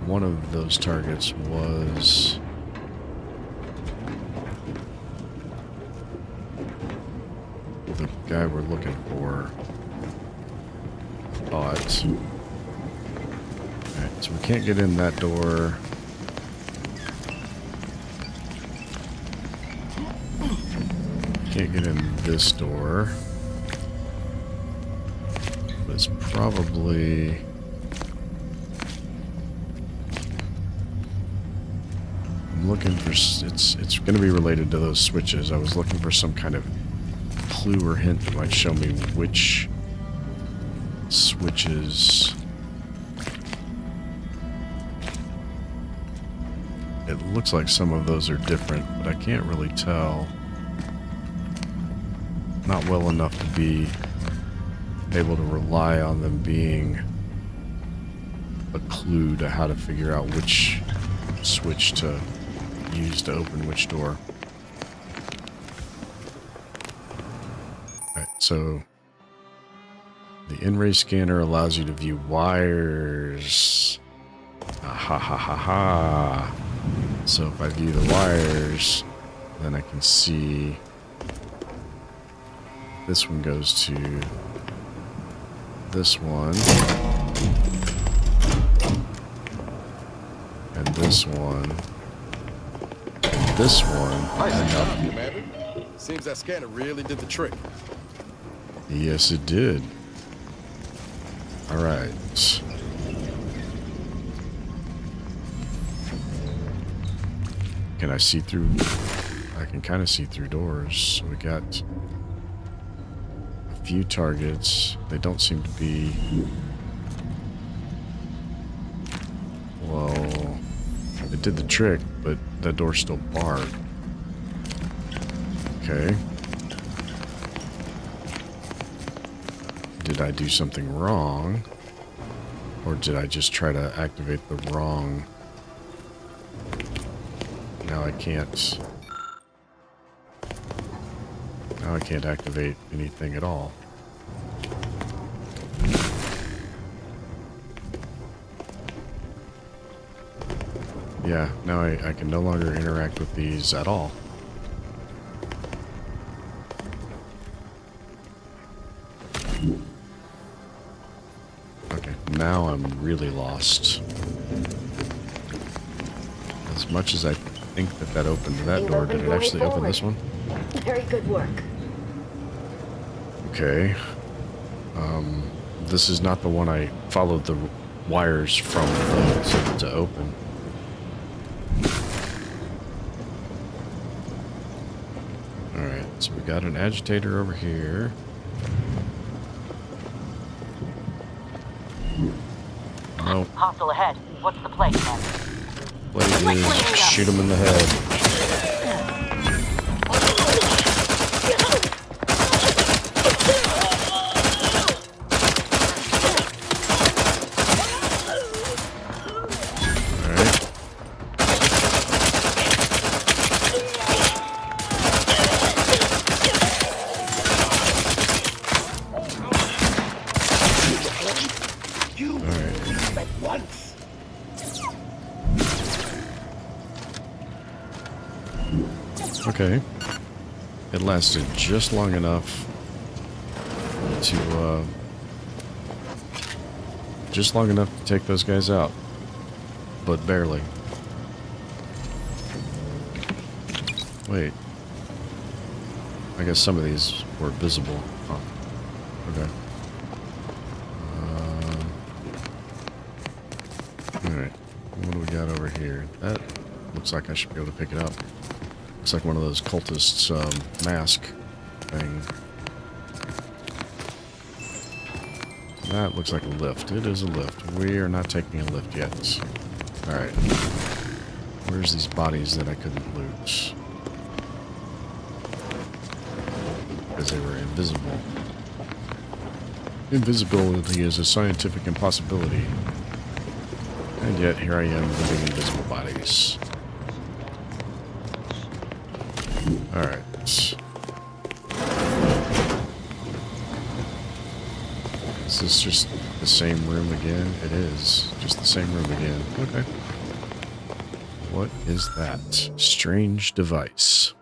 one of those targets was the guy we're looking for. Thought. Alright, so we can't get in that door. Can't get in this door. But it's probably... I'm looking for... It's going to be related to those switches. I was looking for some kind of clue or hint that might show me which switches... It looks like some of those are different, but I can't really tell. Not well enough to be able to rely on them being a clue to how to figure out which switch to use to open which door. Alright, so the in-ray scanner allows you to view wires. Ah, ha ha ha ha. So if I view the wires, then I can see this one goes to this one, and this one, and this one. Nice job, Commander. Seems that scanner really did the trick. Yes, it did. All right. Can I see through? I can kind of see through doors. So we got a few targets. They don't seem to be... Well, it did the trick, but that door's still barred. Okay. Did I do something wrong? Or did I just try to activate the wrong... Now I can't activate anything at all. Yeah, now I can no longer interact with these at all. Okay, now I'm really lost. As much as I think that opened that door, did it actually open this one? Very good work. Okay. This is not the one I followed the wires from to open. Alright, so we got an agitator over here. Nope. Hostile ahead. What's the play, man? Blazes, shoot him in the head. Okay. It lasted just long enough to, take those guys out. But barely. Wait. I guess some of these were visible. Oh. Okay. Alright. What do we got over here? That looks like I should be able to pick it up. Looks like one of those cultists' mask thing. That looks like a lift. It is a lift. We are not taking a lift yet. Alright. Where's these bodies that I couldn't loot? Because they were invisible. Invisibility is a scientific impossibility. And yet, here I am looting invisible bodies. Alright. Is this just the same room again? It is. Just the same room again. Okay. What is that? Strange device.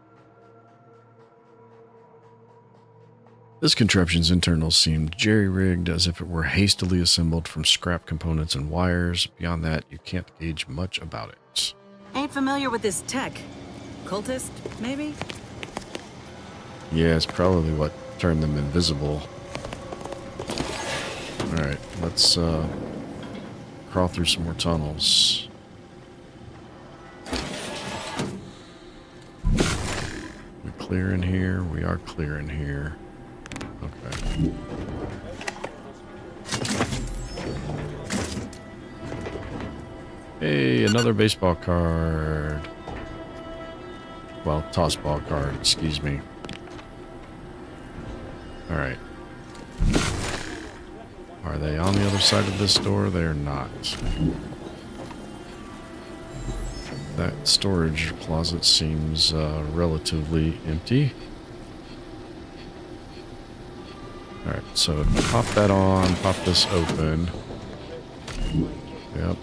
This contraption's internals seemed jerry-rigged as if it were hastily assembled from scrap components and wires. Beyond that, you can't gauge much about it. Ain't familiar with this tech. Cultist, maybe? Yeah, it's probably what turned them invisible. Alright, let's crawl through some more tunnels. We clear in here? We are clear in here. Okay. Hey, another baseball card. Well, tossball card, excuse me. Alright. Are they on the other side of this door? They are not. That storage closet seems relatively empty. Alright, so pop that on, pop this open. Yep.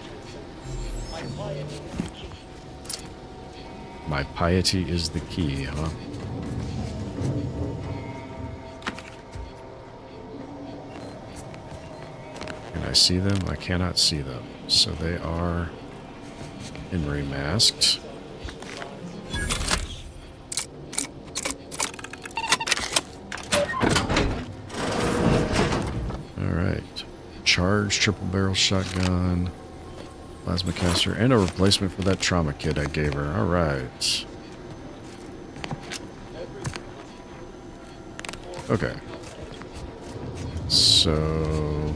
My piety is the key, huh? Can I see them? I cannot see them. So they are masked. Alright. Charged triple barrel shotgun. Plasma caster. And a replacement for that trauma kit I gave her. Alright. Okay. So...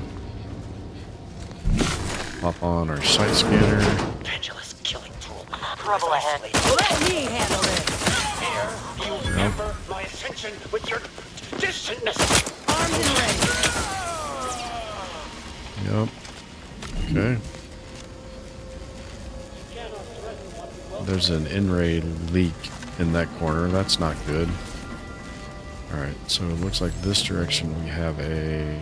pop on our sight scanner. Pendulous killing tool. Trouble ahead. Let me handle this! Here, you hamper my attention with your distantness. Armed and ready. Yep. Okay. There's an in-ray leak in that corner. That's not good. Alright, so it looks like this direction we have a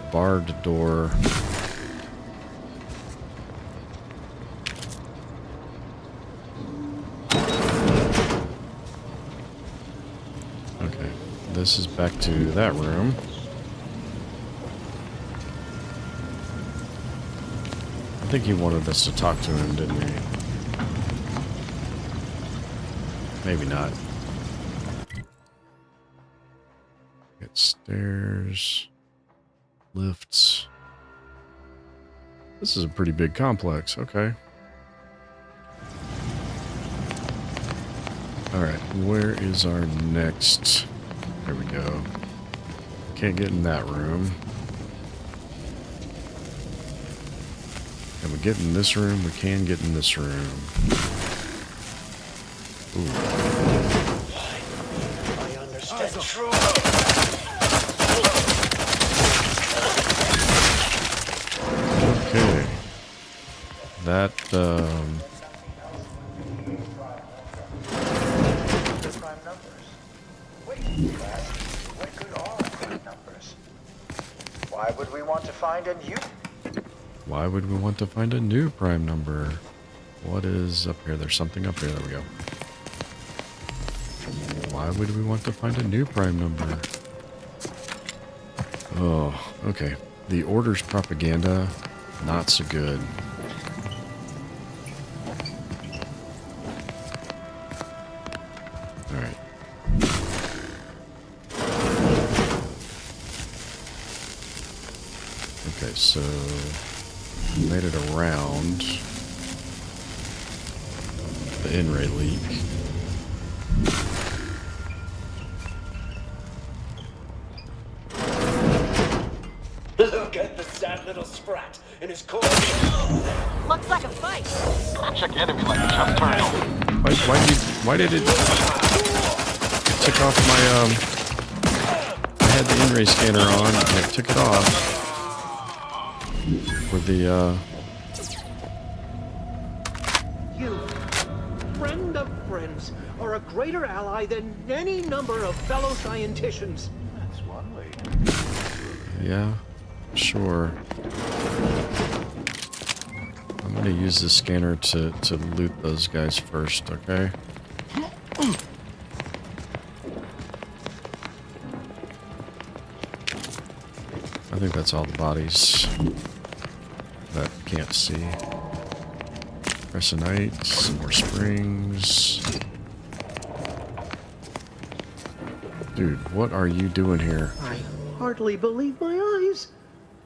barred door. Okay, this is back to that room. I think he wanted us to talk to him, didn't he? Maybe not. Get stairs, lifts. This is a pretty big complex. Okay. Alright, where is our next... There we go. Can't get in that room. Can we get in this room? We can get in this room. Ooh. I understand. True. Okay. That, Prime numbers. Wait, what good are prime numbers? Why would we want to find a new? why would we want to find a new prime number? What is up here? There's something up here. There we go. Why would we want to find a new prime number? Oh, okay. The Order's propaganda, not so good. Alright. Okay, so we made it around the in-ray leak. Look at the sad little sprat in his core. Looks like a fight. Check enemy like a chest turtle. Why did it took off my I had the in-ray scanner on and it took it off for the You, friend of friends, are a greater ally than any number of fellow scienticians. That's one way. yeah, sure. I'm gonna use the scanner to loot those guys first, okay? I think that's all the bodies that can't see. Crescenite, some more springs. Dude, what are you doing here? I hardly believe my eyes.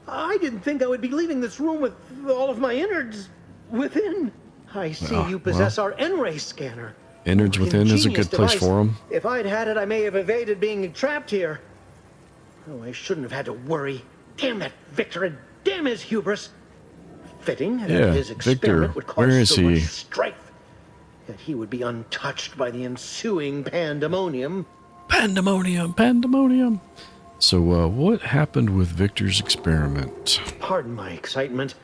I didn't think I would be leaving this room with all of my innards within. I see you possess our N-ray scanner. Innards within is a good place for them. If I'd had it, I may have evaded being trapped here. Oh, I shouldn't have had to worry. Damn that Victor and damn his hubris. Fitting that his experiment would cause so much strife. That he would be untouched by the ensuing pandemonium. Pandemonium. So, what happened with Victor's experiment? Pardon my excitement.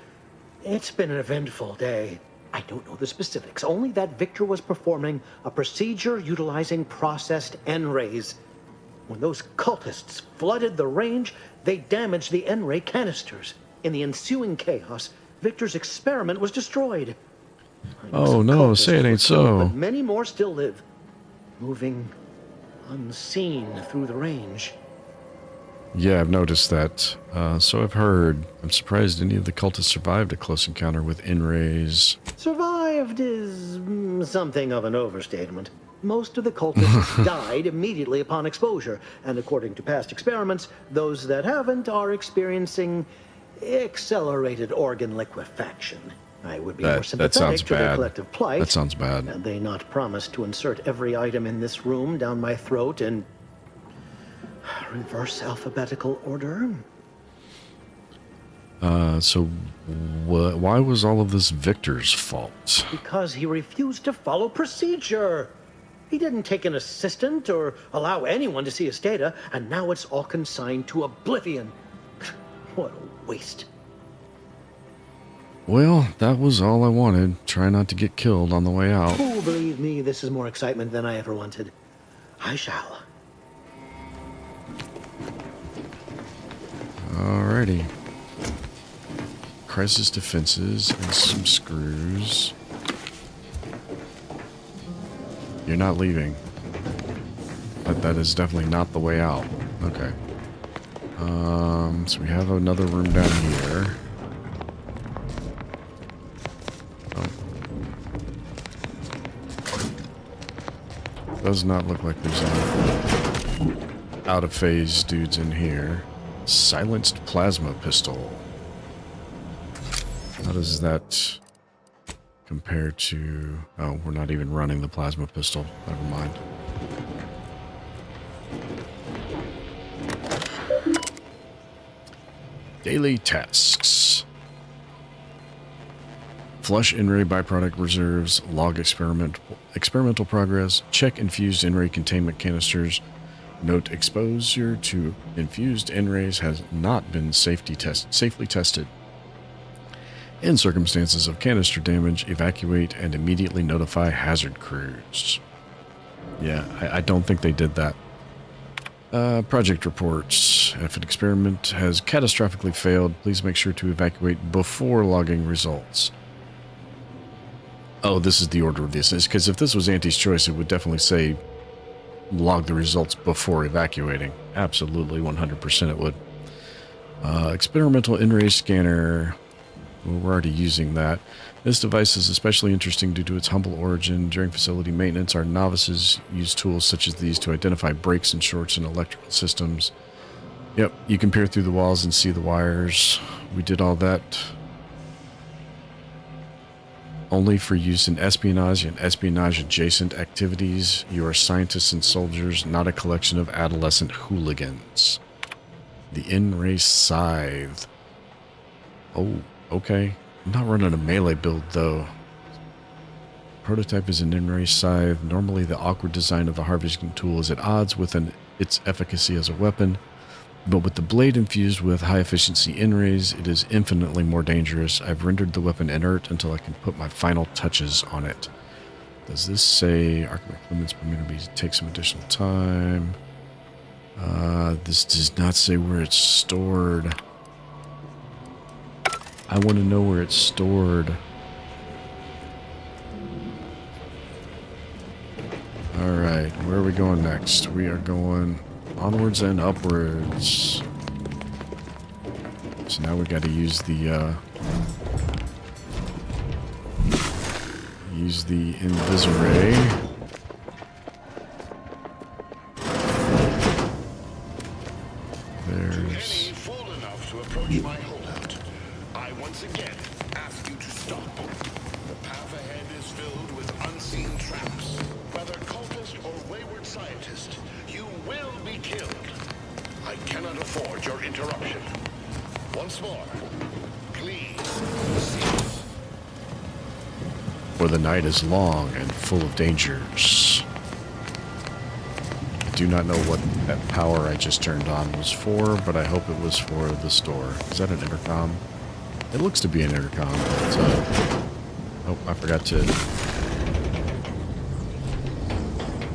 It's been an eventful day. I don't know the specifics, only that Victor was performing a procedure utilizing processed N-rays. When those cultists flooded the range, they damaged the N-ray canisters. In the ensuing chaos, Victor's experiment was destroyed. Oh no, say it ain't so. But many more still live, moving unseen through the range. Yeah, I've noticed that. So I've heard. I'm surprised any of the cultists survived a close encounter with N-rays. Survived is something of an overstatement. Most of the cultists died immediately upon exposure, and according to past experiments, those that haven't are experiencing accelerated organ liquefaction. I would be more sympathetic to their collective plight. That sounds bad. Had they not promised to insert every item in this room down my throat in reverse alphabetical order. So why was all of this Victor's fault? Because he refused to follow procedure. He didn't take an assistant or allow anyone to see his data, and now it's all consigned to oblivion. What a waste. Well, that was all I wanted. Try not to get killed on the way out. Oh, believe me, this is more excitement than I ever wanted. I shall. Alrighty. Crisis defenses and some screws. You're not leaving. But that is definitely not the way out. Okay. So we have another room down here. Oh. Does not look like there's any out of phase dudes in here. Silenced plasma pistol. How does that compare to... Oh, we're not even running the plasma pistol. Never mind. Daily tasks. Flush N-ray byproduct reserves. Log experimental progress. Check infused N-ray containment canisters. Note exposure to infused N-rays has not been safely tested. In circumstances of canister damage, evacuate and immediately notify hazard crews. Yeah, I don't think they did that. Project reports. If an experiment has catastrophically failed, please make sure to evacuate before logging results. Oh, this is the order of business, because if this was Auntie's Choice, it would definitely say log the results before evacuating. Absolutely, 100% it would. Experimental in-ray scanner. Well, we're already using that. This device is especially interesting due to its humble origin. During facility maintenance, our novices use tools such as these to identify breaks and shorts in electrical systems. Yep, you can peer through the walls and see the wires. We did all that only for use in espionage and espionage-adjacent activities. You are scientists and soldiers, not a collection of adolescent hooligans. The in-race scythe. Oh, okay. I'm not running a melee build, though. Prototype is an in-race scythe. Normally, the awkward design of the harvesting tool is at odds with its efficacy as a weapon. But with the blade infused with high-efficiency in-rays, it is infinitely more dangerous. I've rendered the weapon inert until I can put my final touches on it. Does this say Archimate limits permitted me to take some additional time? This does not say where it's stored. I want to know where it's stored. Alright, where are we going next? We are going onwards and upwards. So now we got to use the Invisiray. There's full enough to approach my holdout. I once again ask you to stop. The path ahead is filled with unseen traps. Whether cultist or wayward scientist, you will be killed. I cannot afford your interruption. Once more, please cease. For the night is long and full of dangers. I do not know what that power I just turned on was for, but I hope it was for the store. Is that an intercom? It looks to be an intercom, but oh, I forgot to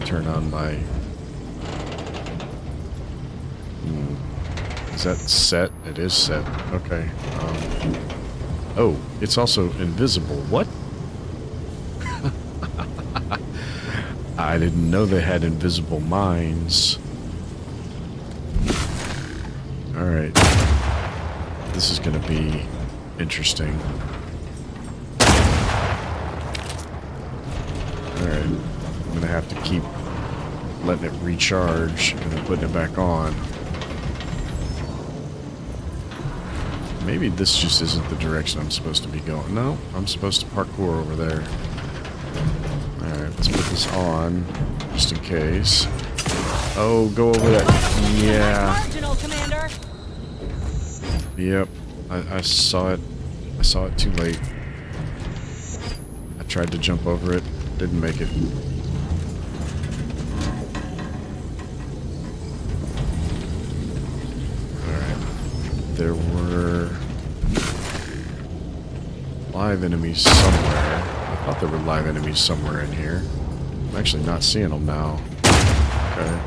turn on my... Is that set? It is set. Okay. Oh, it's also invisible. What? I didn't know they had invisible mines. Alright. This is going to be interesting. Alright. I'm going to have to keep letting it recharge and then putting it back on. Maybe this just isn't the direction I'm supposed to be going. No, I'm supposed to parkour over there. Alright, let's put this on, just in case. Oh, go over that. Yeah. Yep, I saw it. I saw it too late. I tried to jump over it, didn't make it. Alright. There were live enemies somewhere. I thought there were live enemies somewhere in here. I'm actually not seeing them now. Okay.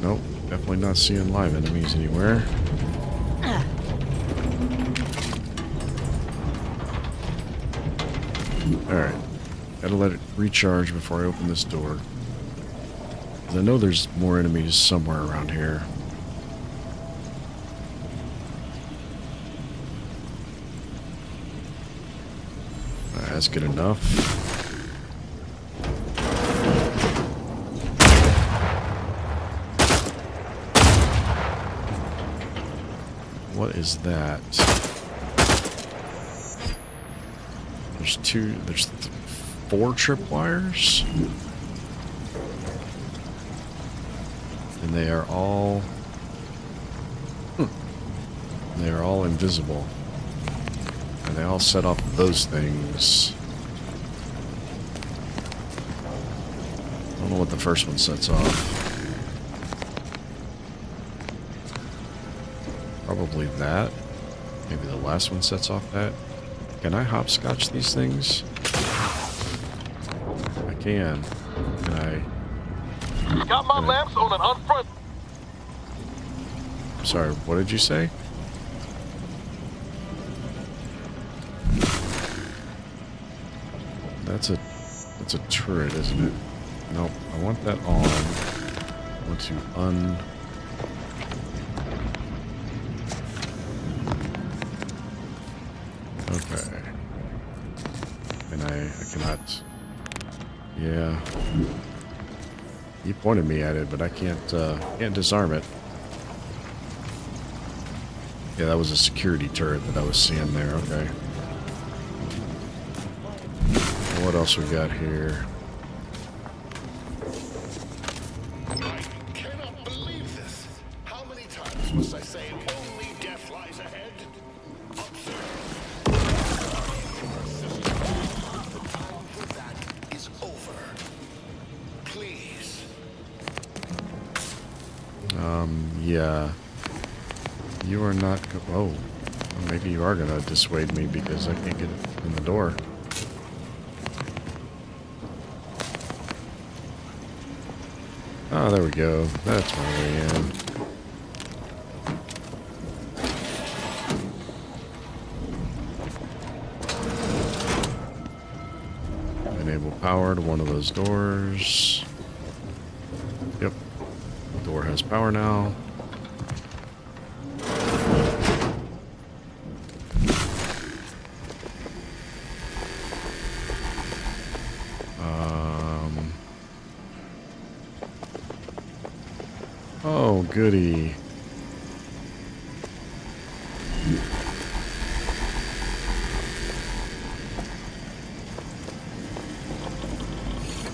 Nope, definitely not seeing live enemies anywhere. Alright. Gotta let it recharge before I open this door. Because I know there's more enemies somewhere around here. That's good enough. What is that? There's 4 tripwires. And they are all invisible. And they all set off those things. I don't know what the first one sets off. Probably that. Maybe the last one sets off that. Can I hopscotch these things? I can. Can I? Got my lamps on an unfront. Sorry, what did you say? It's a turret, isn't it? Nope. I want that on. I want to Okay. And I cannot... Yeah. He pointed me at it, but I can't disarm it. Yeah, that was a security turret that I was seeing there. Okay. What else we got here? I cannot believe this. How many times must I say only death lies ahead? The time for that is over. Please. Yeah. You are not... Oh. Maybe you are going to dissuade me because I can't get it in the door. Oh, there we go. That's my way in. Enable power to one of those doors. Yep. The door has power now. Oh, goody.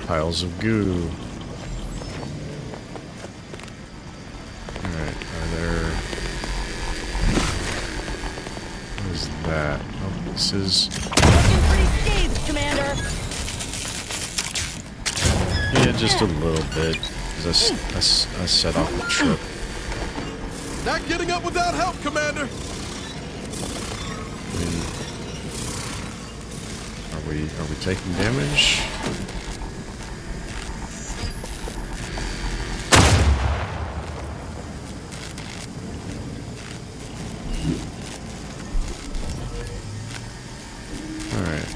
Piles of goo. Alright, are there... What is that? Oh, this is... Looking pretty scathed, Commander! Yeah, just a little bit. Because I set off a trip. Not getting up without help, Commander! I mean, are we taking damage? Alright.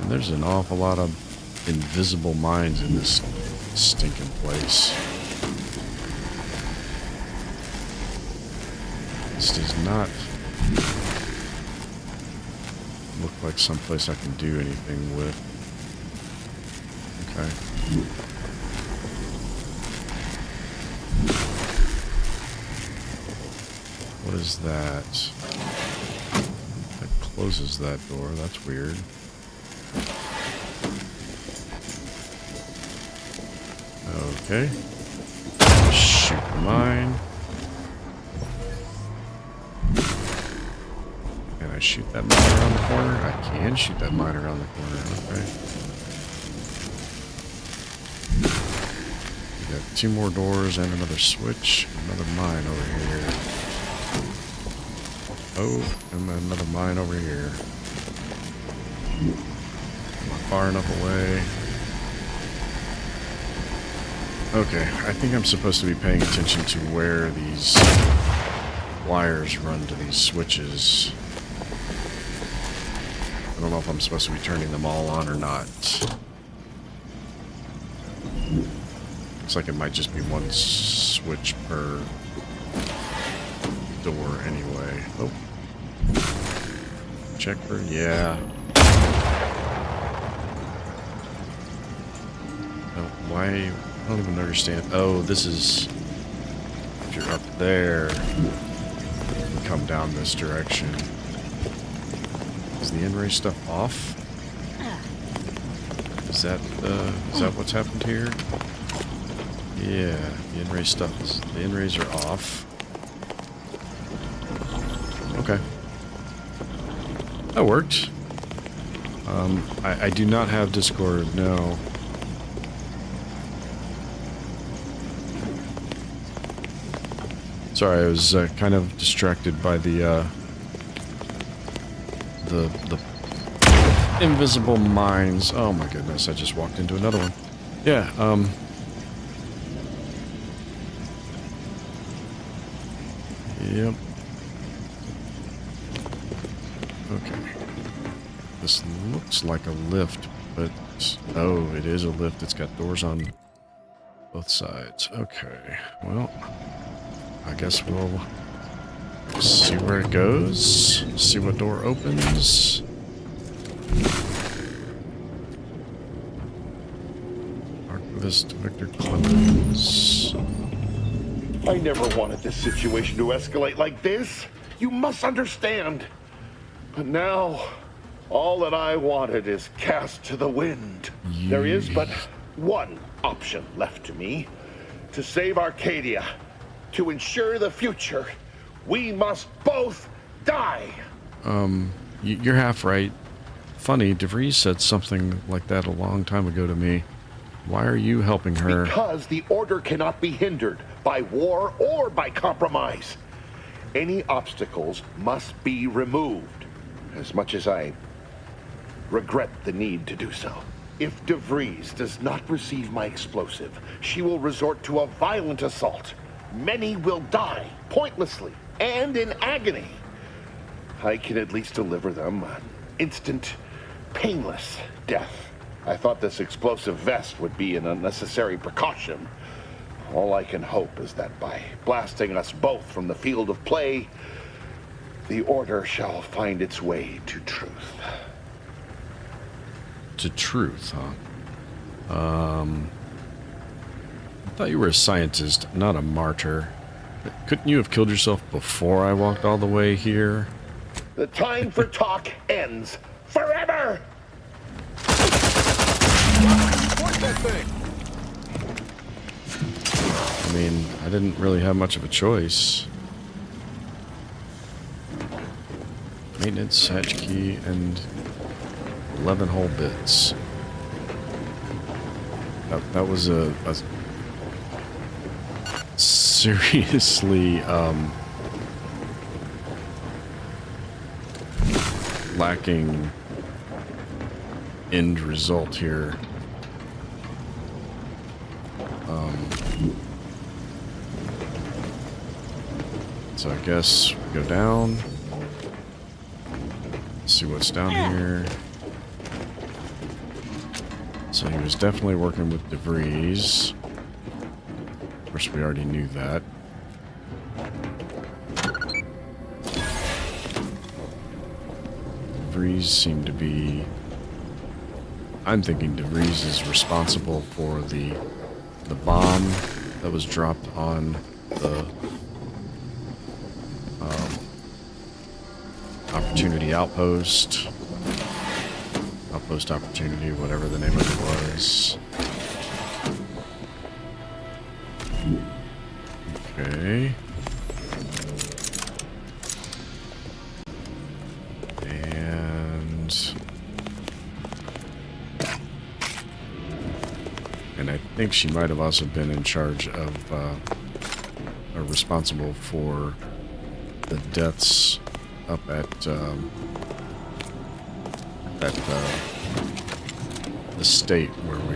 And there's an awful lot of invisible mines in this stinking place. This does not look like someplace I can do anything with. Okay. What is that? That closes that door. That's weird. Okay. Shoot the mine. Can I shoot that mine around the corner? I can shoot that mine around the corner. Okay. We got 2 more doors and another switch. Another mine over here. Oh, and another mine over here. Am I far enough away? Okay, I think I'm supposed to be paying attention to where these wires run to these switches. I don't know if I'm supposed to be turning them all on or not. Looks like it might just be one switch per door anyway. Oh. Check for... yeah. Oh, why... I don't even understand. Oh, this is... if you're up there, you come down this direction. Is the in-ray stuff off? Is that what's happened here? Yeah, the in-ray stuff is... the in-rays are off. Okay. That worked. I do not have Discord, no. Sorry, I was kind of distracted by the invisible mines. Oh my goodness, I just walked into another one. Yeah, Yep. Okay. This looks like a lift, but oh, it is a lift. It's got doors on both sides. Okay, well, I guess we'll see where it goes. See what door opens. Archivist Victor Clemens. I never wanted this situation to escalate like this. You must understand. But now, all that I wanted is cast to the wind. There is but one option left to me. To save Arcadia, to ensure the future, we must both die. You're half right. Funny, DeVries said something like that a long time ago to me. Why are you helping her? Because the order cannot be hindered by war or by compromise. Any obstacles must be removed, as much as I regret the need to do so. If DeVries does not receive my explosive, she will resort to a violent assault. Many will die, pointlessly, and in agony. I can at least deliver them an instant, painless death. I thought this explosive vest would be an unnecessary precaution. All I can hope is that by blasting us both from the field of play, the order shall find its way to truth. To truth, huh? I thought you were a scientist, not a martyr. Couldn't you have killed yourself before I walked all the way here? The time for talk ends forever! What's that thing? I mean, I didn't really have much of a choice. Maintenance, hatch key, and 11 whole bits. That was a seriously lacking end result here. So I guess we go down. See what's down here. So he was definitely working with DeVries. Of course, we already knew that. DeVries seemed to be... I'm thinking DeVries is responsible for the bomb that was dropped on the Opportunity Outpost. Outpost Opportunity, whatever the name of it was. Okay. And I think she might have also been in charge of, or responsible for the deaths up at, the state where we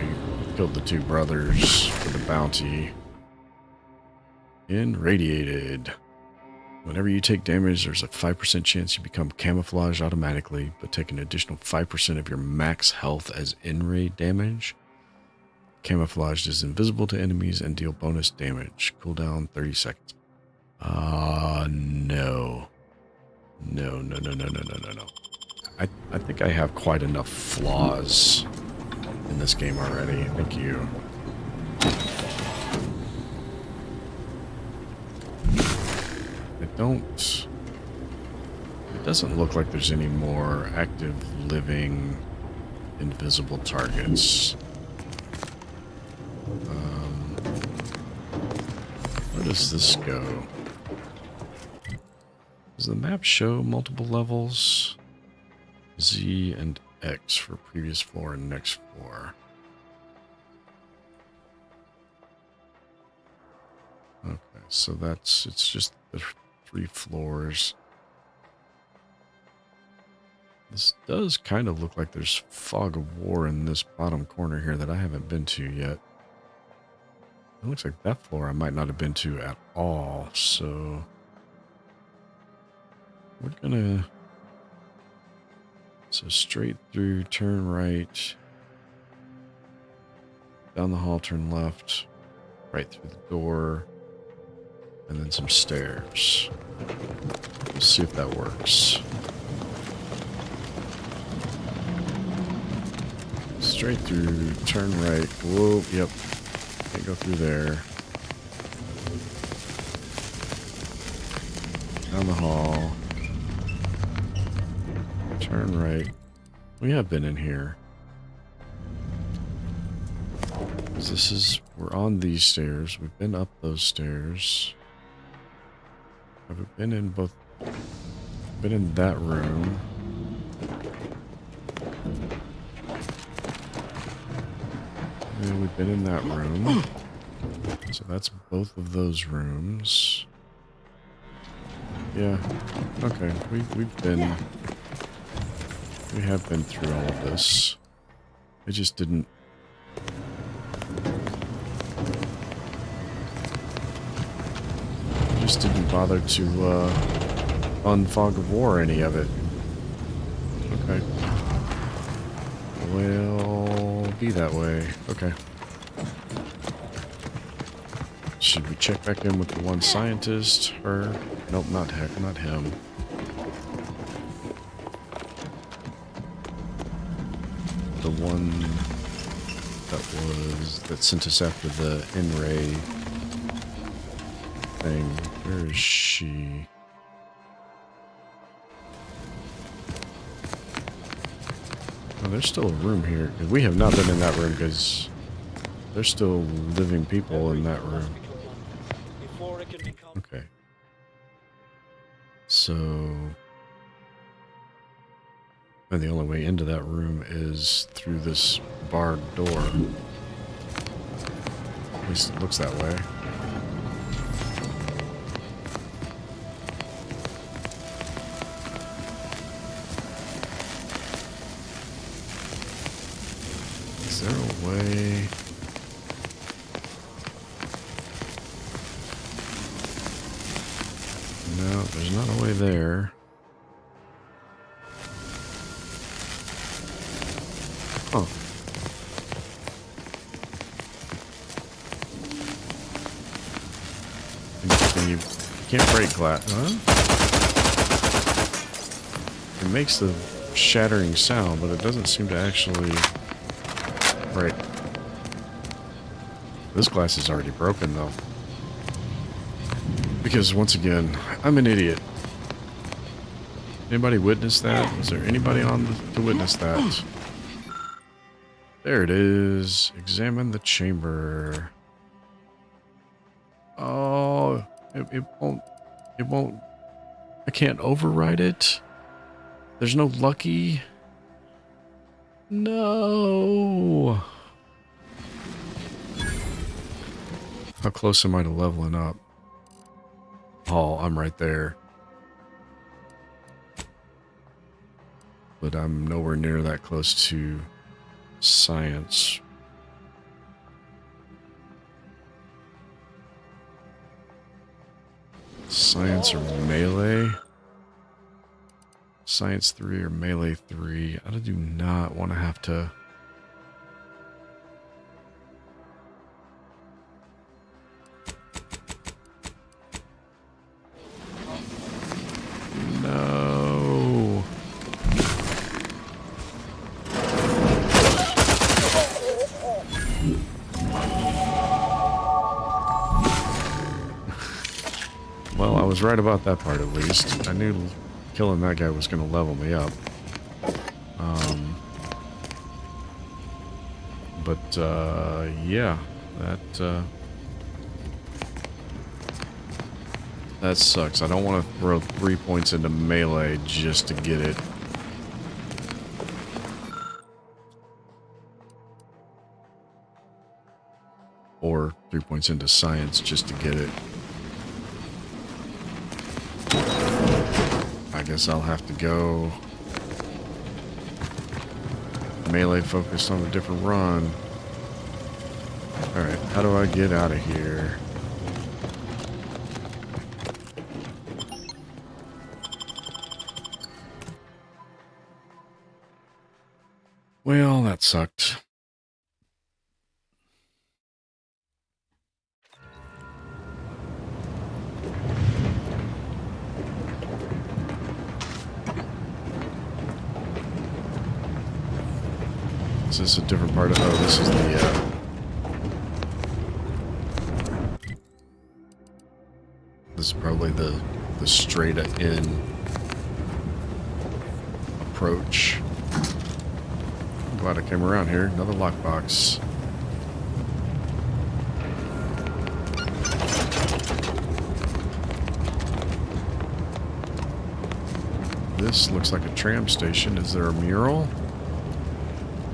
killed the two brothers for the bounty. Irradiated. Whenever you take damage, there's a 5% chance you become camouflaged automatically, but take an additional 5% of your max health as in-raid damage. Camouflaged is invisible to enemies and deal bonus damage. Cooldown 30 seconds. No. No. I think I have quite enough flaws in this game already. Thank you. It doesn't look like there's any more active, living, invisible targets. Where does this go? Does the map show multiple levels? Z and X for previous floor and next floor. Okay, so it's just the 3 floors. This does kind of look like there's fog of war in this bottom corner here that I haven't been to yet. It looks like that floor I might not have been to at all, so we're gonna So straight through, turn right. Down the hall, turn left. Right through the door. And then some stairs. Let's see if that works. Straight through, turn right. Whoa, yep. Can't go through there. Down the hall. Turn right. We have been in here. This is, we're on these stairs. We've been up those stairs. Have we been in both? Been in that room. And we've been in that room. So that's both of those rooms. Yeah. Okay. We have been through all of this. It just didn't. Just didn't bother to unfog of war any of it. Okay. Will be that way. Okay. Should we check back in with the one scientist? Her? Nope, not him. The one that sent us after the N-ray thing. Where is she? Oh, there's still a room here. We have not been in that room because there's still living people in that room. Okay. So, and the only way into that room is through this barred door. At least it looks that way. Is there a way? No, there's not a way there. Huh. And you can't break glass, huh? It makes the shattering sound, but it doesn't seem to actually... Right. This glass is already broken, though. Because, once again, I'm an idiot. Anybody witness that? Was there anybody on to witness that? There it is. Examine the chamber. Oh, it won't. I can't override it. There's no lucky. No. How close am I to leveling up? Oh, I'm right there. But I'm nowhere near that close to science. Science or melee? Science 3 or melee 3. I do not want to have to... No. Well, I was right about that part at least. I knew killing that guy was going to level me up. Yeah, that sucks. I don't want to throw 3 points into melee just to get it. Or 3 points into science just to get it. I guess I'll have to go melee focused on a different run. Alright, how do I get out of here? Well, that sucked. Is this a different part of... Oh, this is the... This is probably the straight in approach. I'm glad I came around here. Another lockbox. This looks like a tram station. Is there a mural?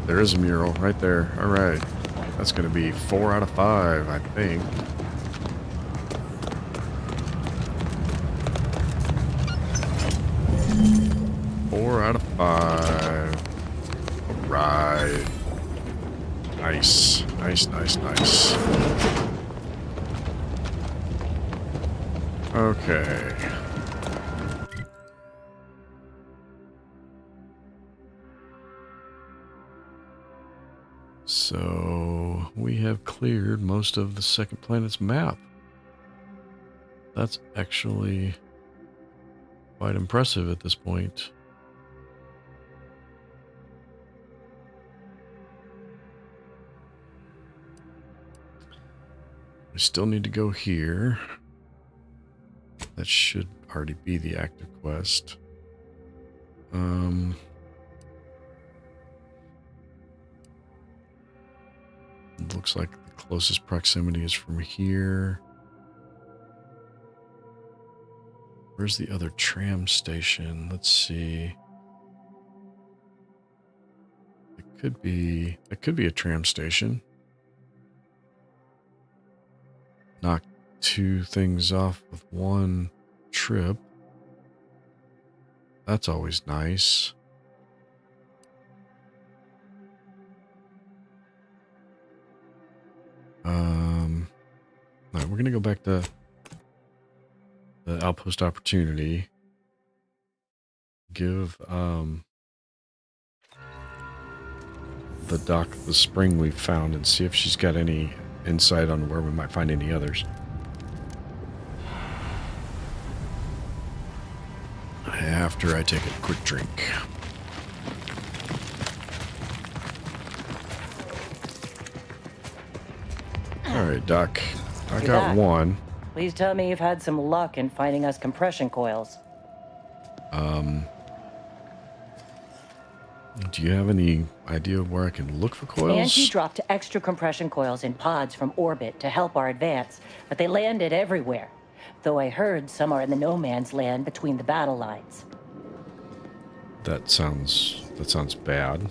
There is a mural right there. All right. That's going to be 4 out of 5, I think. Out of 5. All right. Nice. Nice, nice, nice. Okay. So we have cleared most of the second planet's map. That's actually quite impressive at this point. We still need to go here. That should already be the active quest. Looks like the closest proximity is from here. Where's the other tram station? Let's see. It could be a tram station. Knock 2 things off with 1 trip. That's always nice. All right, we're gonna go back to the outpost opportunity. Give the doc the spring we found and see if she's got any insight on where we might find any others. After I take a quick drink. Alright, Doc. I Hey, got Doc. 1. Please tell me you've had some luck in finding us compression coils. Do you have any idea where I can look for coils? Angie dropped extra compression coils in pods from orbit to help our advance, but they landed everywhere. Though I heard some are in the no man's land between the battle lines. That sounds bad.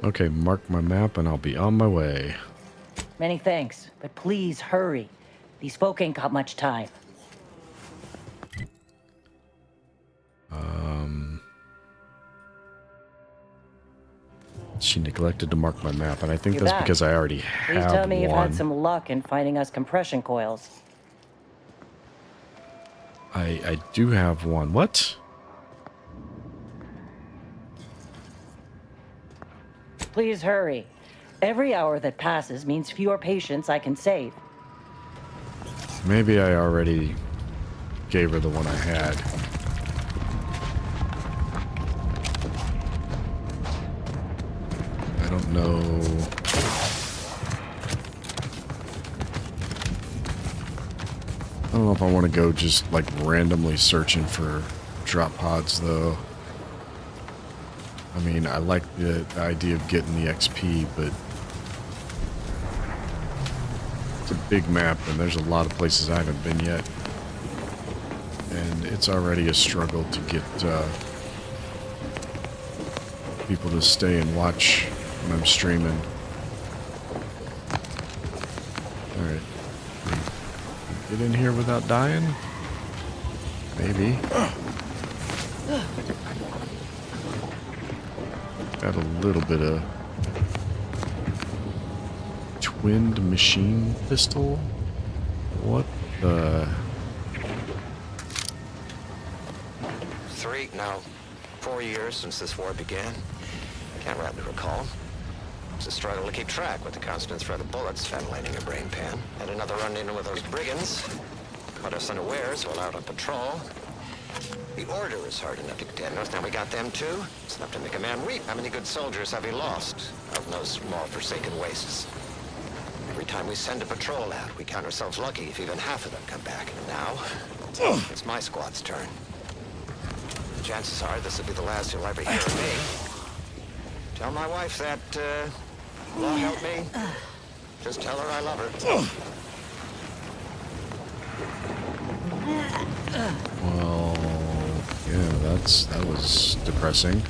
Okay, mark my map and I'll be on my way. Many thanks, but please hurry. These folk ain't got much time. She neglected to mark my map, and I think You're that's back. because I already have Please tell me you've one. had some luck in finding us compression coils. I do have one. What? Please hurry. Every hour that passes means fewer patients I can save. Maybe I already gave her the one I had. I don't know. I don't know if I want to go just like randomly searching for drop pods though. I mean, I like the idea of getting the XP, but it's a big map and there's a lot of places I haven't been yet. And it's already a struggle to get people to stay and watch when I'm streaming. Alright. Get in here without dying? Maybe. Got a little bit of twinned machine pistol. What the... now 4 years since this war began. Can't rightly recall. It's a struggle to keep track with the constant threat of bullets ventilating your brain pan. Had another run-in with those brigands. Caught us unawares while out on patrol. The Order is hard enough to contend with. Now we got them too. It's enough to make a man weep. How many good soldiers have we lost out in those small forsaken wastes? Every time we send a patrol out, we count ourselves lucky if even half of them come back. And now, it's my squad's turn. Chances are this will be the last you'll ever hear of me. Tell my wife that, Lord help me. Just tell her I love her. Well, yeah, that was depressing.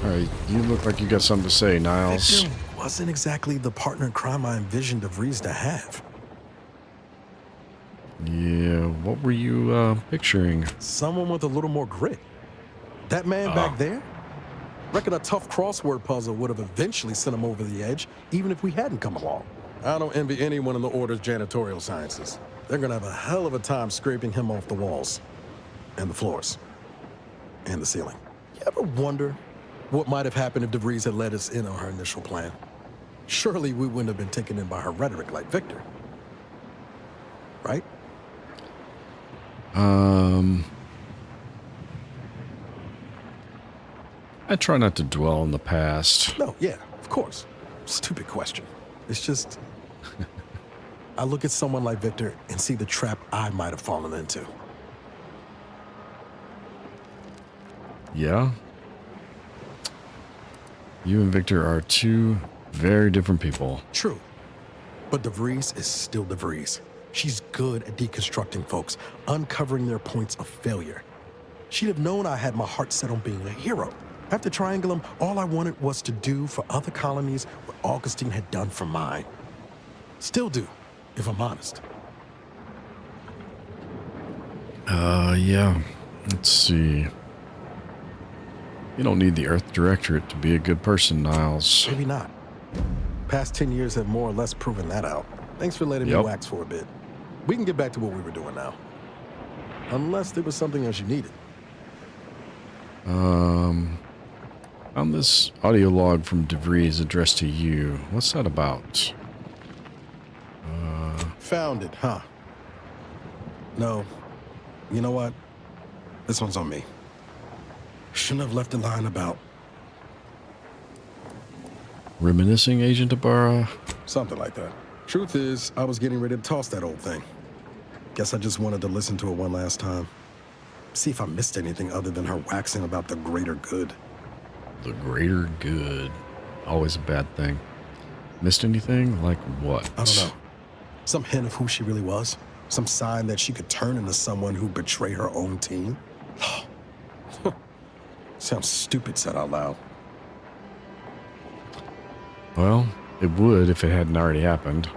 All right, you look like you got something to say, Niles. Victor wasn't exactly the partner in crime I envisioned DeVries to have. Yeah, what were you picturing? Someone with a little more grit. That man back there? Reckon a tough crossword puzzle would have eventually sent him over the edge, even if we hadn't come along. I don't envy anyone in the Order's janitorial sciences. They're gonna have a hell of a time scraping him off the walls, and the floors, and the ceiling. You ever wonder what might have happened if DeVries had let us in on her initial plan? Surely we wouldn't have been taken in by her rhetoric like Victor. Right? I try not to dwell on the past. No, yeah, of course. Stupid question. It's just, I look at someone like Victor and see the trap I might have fallen into. Yeah? You and Victor are two very different people. True. But DeVries is still DeVries. She's good at deconstructing folks, uncovering their points of failure. She'd have known I had my heart set on being a hero. After Triangulum, all I wanted was to do for other colonies what Augustine had done for mine. Still do, if I'm honest. Yeah. Let's see. You don't need the Earth Directorate to be a good person, Niles. Maybe not. Past 10 years have more or less proven that out. Thanks for letting me wax for a bit. We can get back to what we were doing now. Unless there was something else you needed. Found this audio log from DeVries addressed to you. What's that about? Found it, huh? No. You know what? This one's on me. Shouldn't have left a line about... Reminiscing, Agent Ibarra? Something like that. Truth is, I was getting ready to toss that old thing. Guess I just wanted to listen to it one last time. See if I missed anything other than her waxing about the greater good. The greater good. Always a bad thing. Missed anything? Like what? I don't know. Some hint of who she really was? Some sign that she could turn into someone who'd betray her own team? Sounds stupid said out loud. Well, it would if it hadn't already happened.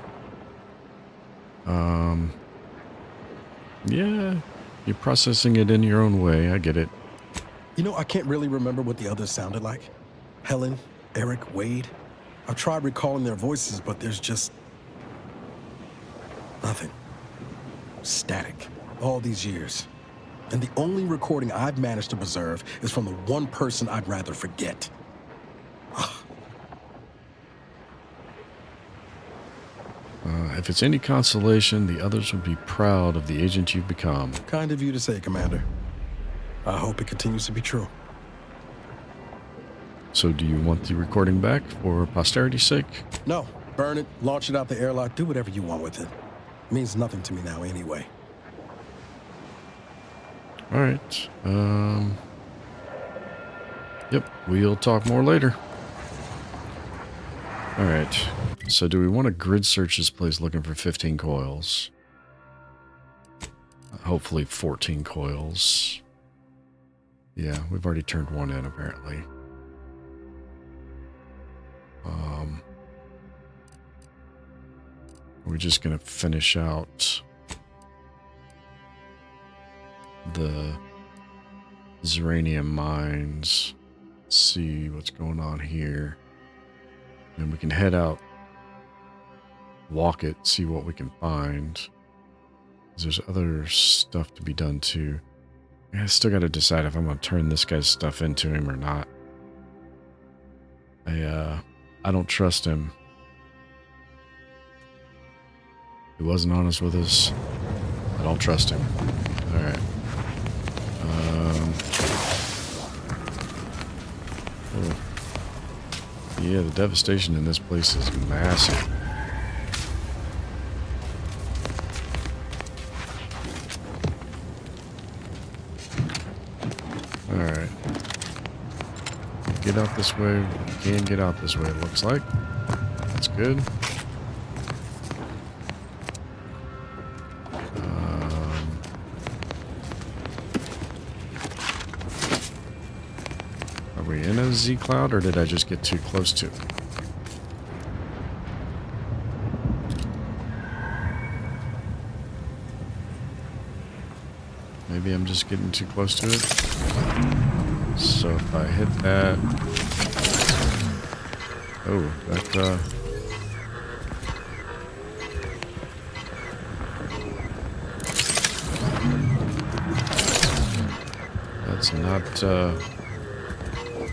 Yeah, you're processing it in your own way. I get it. You know, I can't really remember what the others sounded like. Helen, Eric, Wade. I've tried recalling their voices, but there's just... nothing. Static. All these years. And the only recording I've managed to preserve is from the one person I'd rather forget. If it's any consolation, the others would be proud of the agent you've become. Kind of you to say, Commander. I hope it continues to be true. So do you want the recording back for posterity's sake? No. Burn it, launch it out the airlock, do whatever you want with it. It means nothing to me now anyway. All right. Yep, we'll talk more later. All right. So do we want to grid search this place looking for 15 coils? Hopefully 14 coils. Yeah, we've already turned one in apparently. We're just going to finish out the Zeranium mines. See what's going on here. And we can head out, walk it, see what we can find. There's other stuff to be done too. I still got to decide if I'm going to turn this guy's stuff into him or not. I don't trust him. He wasn't honest with us. I don't trust him. All right. Oh. Yeah, the devastation in this place is massive. Alright. Get out this way. We can get out this way, it looks like. That's good. Are we in a Z cloud, or did I just get too close to it? Maybe I'm just getting too close to it. So if I hit that... Oh, that, that's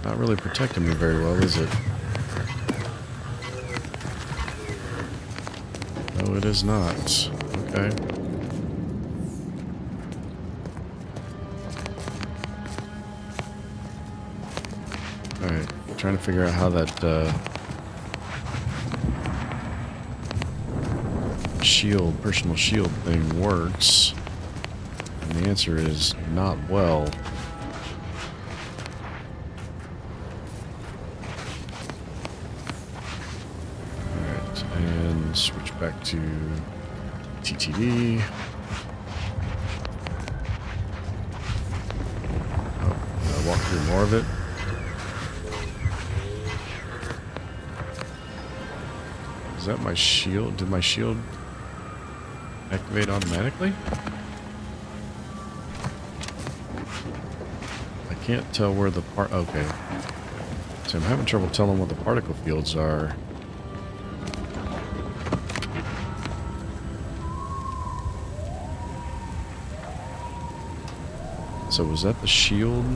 not really protecting me very well, is it? No, it is not. Okay. Alright, trying to figure out how that shield, personal shield thing works. And the answer is not well. Alright, and switch back to TTD. Oh, can I walk through more of it? Is that my shield? Did my shield activate automatically? I can't tell where the okay. So I'm having trouble telling what the particle fields are. So was that the shield?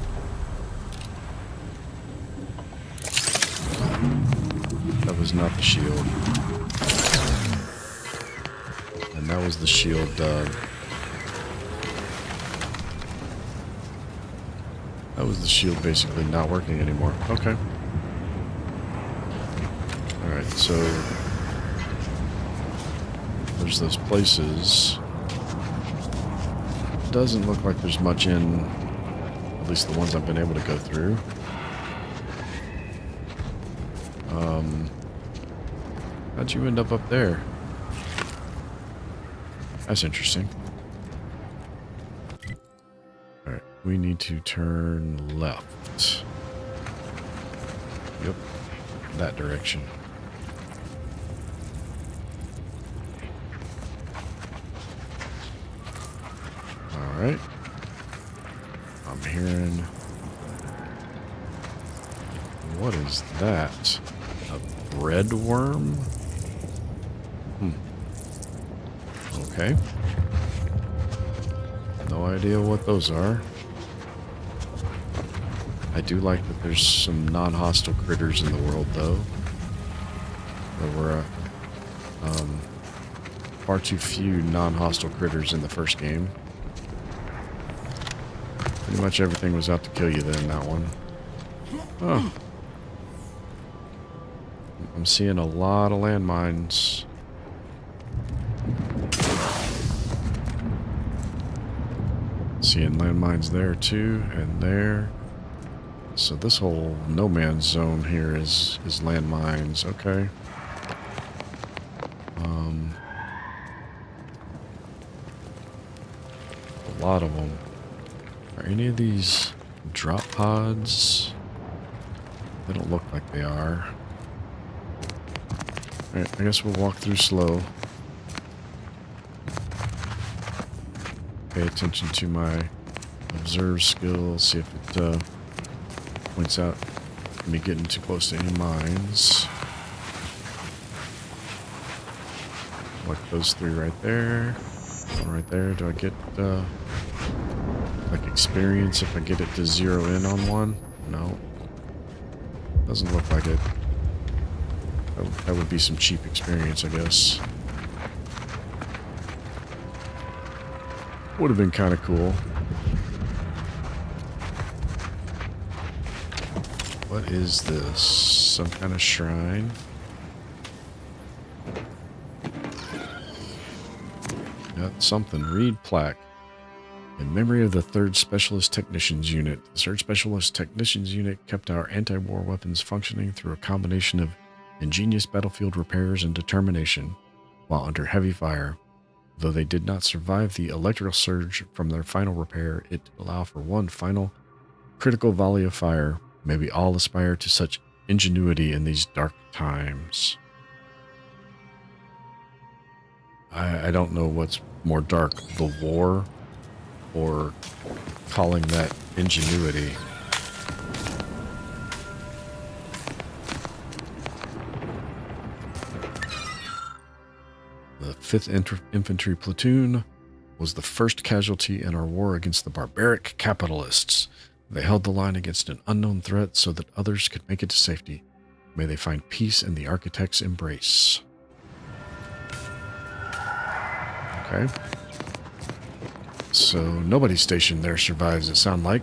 That was not the shield. And that was the shield, that was the shield basically not working anymore. Okay. Alright, so there's those places. Doesn't look like there's much in, at least the ones I've been able to go through. How'd you end up there? That's interesting. Alright, we need to turn left. Yep, that direction. Alright. I'm hearing... What is that? A bread worm? Okay. No idea what those are. I do like that there's some non-hostile critters in the world, though. There were far too few non-hostile critters in the first game. Pretty much everything was out to kill you then, that one. Oh. I'm seeing a lot of landmines. Seeing landmines there too, and there. So this whole no man's zone here is landmines. Okay. A lot of them. Are any of these drop pods? They don't look like they are. Alright, I guess we'll walk through slow. Pay attention to my observe skill, see if it points out me getting too close to any mines. Like those three right there. one right there. Do I get, like, experience if I get it to zero in on one? No. Doesn't look like it. That would be some cheap experience, I guess. Would have been kind of cool. What is this? Some kind of shrine? Got something. Read plaque. In memory of the 3rd Specialist Technicians Unit, the 3rd Specialist Technicians Unit kept our anti-war weapons functioning through a combination of ingenious battlefield repairs and determination while under heavy fire. Though they did not survive the electrical surge from their final repair, it did allow for one final critical volley of fire. May we all aspire to such ingenuity in these dark times. I don't know what's more dark, the war or calling that ingenuity. The 5th Infantry Platoon was the first casualty in our war against the barbaric capitalists. They held the line against an unknown threat so that others could make it to safety. May they find peace in the Architect's embrace. Okay. So nobody stationed there survives, it sounds like.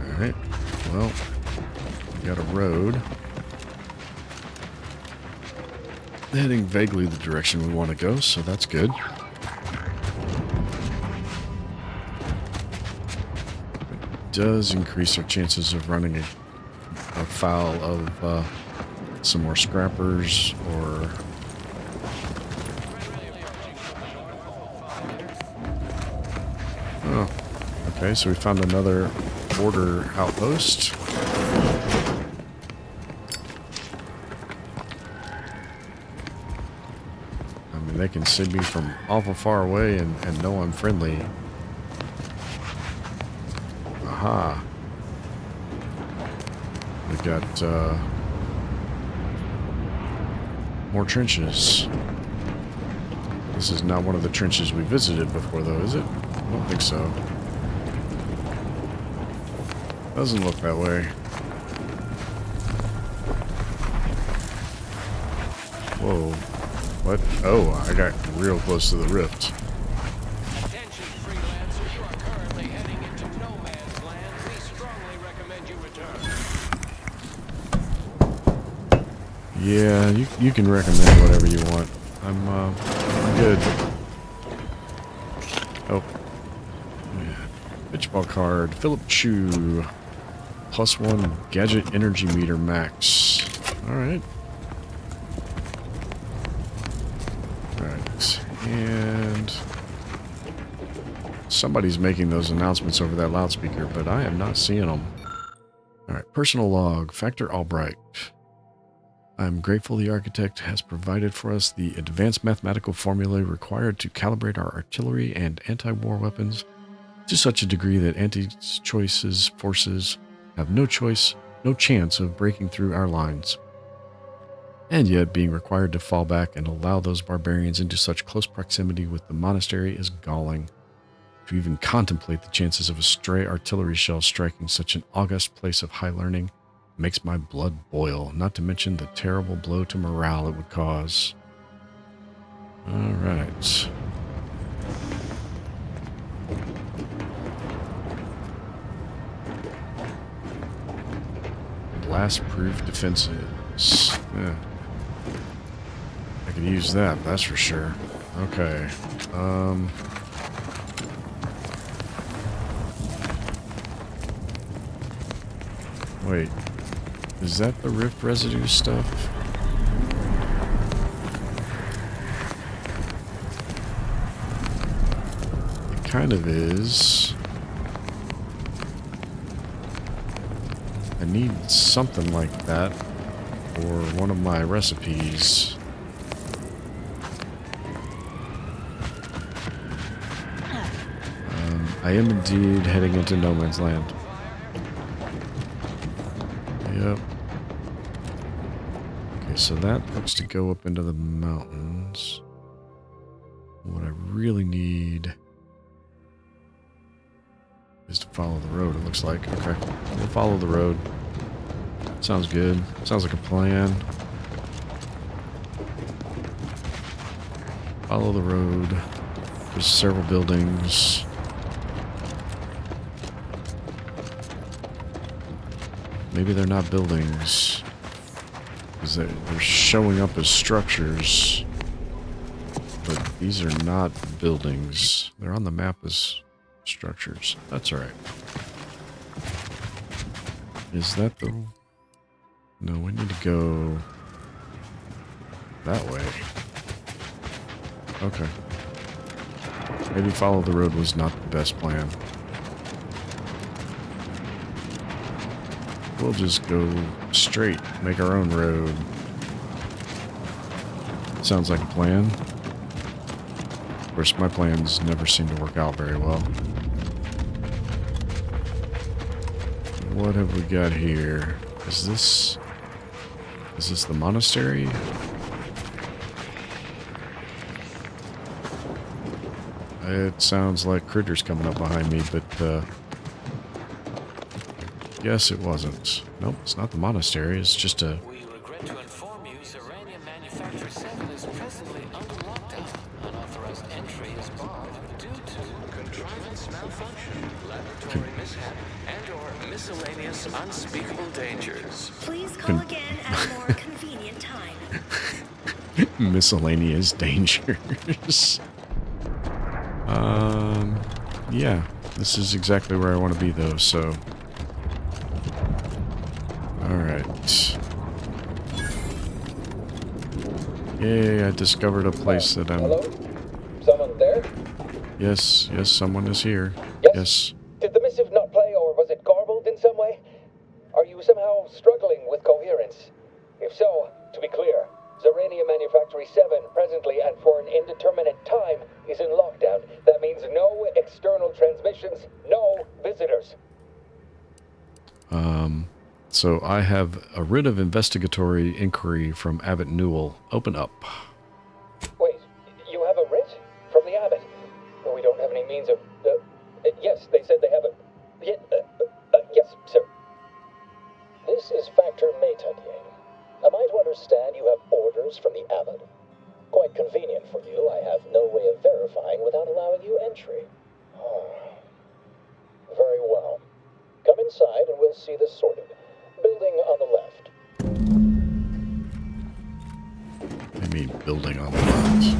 Alright. Well, we got a road. Heading vaguely the direction we want to go, so that's good. It does increase our chances of running afoul of some more scrappers or... Oh, okay, so we found another border outpost. They can see me from awful far away and know I'm friendly. Aha. We got more trenches. This is not one of the trenches we visited before, though, is it? I don't think so. Doesn't look that way. Whoa. What? Oh, I got real close to the rift. Attention, freelancers. You are currently heading into no man's land. We strongly recommend you return. Yeah, you can recommend whatever you want. I'm good. Oh. Yeah. Pitchball card. Philip Chu. +1 gadget energy meter max. Alright. And somebody's making those announcements over that loudspeaker, but I am not seeing them. Alright, personal log. Factor Albright. I'm grateful the architect has provided for us the advanced mathematical formulae required to calibrate our artillery and anti-war weapons to such a degree that anti-choice's forces have no chance of breaking through our lines. And yet, being required to fall back and allow those barbarians into such close proximity with the monastery is galling. To even contemplate the chances of a stray artillery shell striking such an august place of high learning makes my blood boil, not to mention the terrible blow to morale it would cause. Alright. Blast-proof defenses. Yeah. I could use that, that's for sure. Okay. Wait. Is that the rift residue stuff? It kind of is. I need something like that for one of my recipes. I am indeed heading into no man's land. Yep. Okay, so that looks to go up into the mountains. What I really need is to follow the road, it looks like. Okay, we'll follow the road. Sounds good. Sounds like a plan. Follow the road. There's several buildings. Maybe they're not buildings. Because they're showing up as structures. But these are not buildings. They're on the map as structures. That's alright. Is that the... No, we need to go that way. Okay. Maybe follow the road was not the best plan. We'll just go straight, make our own road. Sounds like a plan. Of course, my plans never seem to work out very well. What have we got here? Is this the monastery? It sounds like critters coming up behind me, but guess it wasn't. Nope, it's not the monastery. It's just a... We regret to inform you, Zeranium Manufacturer 7 is presently under lockdown. Unauthorized entry is barred due to contrivance malfunction, laboratory mishap, and/or miscellaneous unspeakable dangers. Please call again at a more convenient time. Miscellaneous dangers. Yeah, this is exactly where I want to be, though, so... Alright. Yay, I discovered a place that I'm... Hello? Someone there? Yes, someone is here. Yes. Did the missive not play, or was it garbled in some way? Are you somehow struggling with coherence? If so, to be clear, Zeranium Manufacturer 7 presently and for an indeterminate time is in lockdown. That means no external transmissions, no visitors. So I have a writ of investigatory inquiry from Abbot Newell. Open up. Wait, you have a writ? From the Abbot? We don't have any means of... yes, they said they have a... yes, sir. This is Factor Maytunier. Am I to understand you have orders from the Abbot? Quite convenient for you. I have no way of verifying without allowing you entry. Very well. Come inside and we'll see this sorted. Building on the left. I mean, building on the left.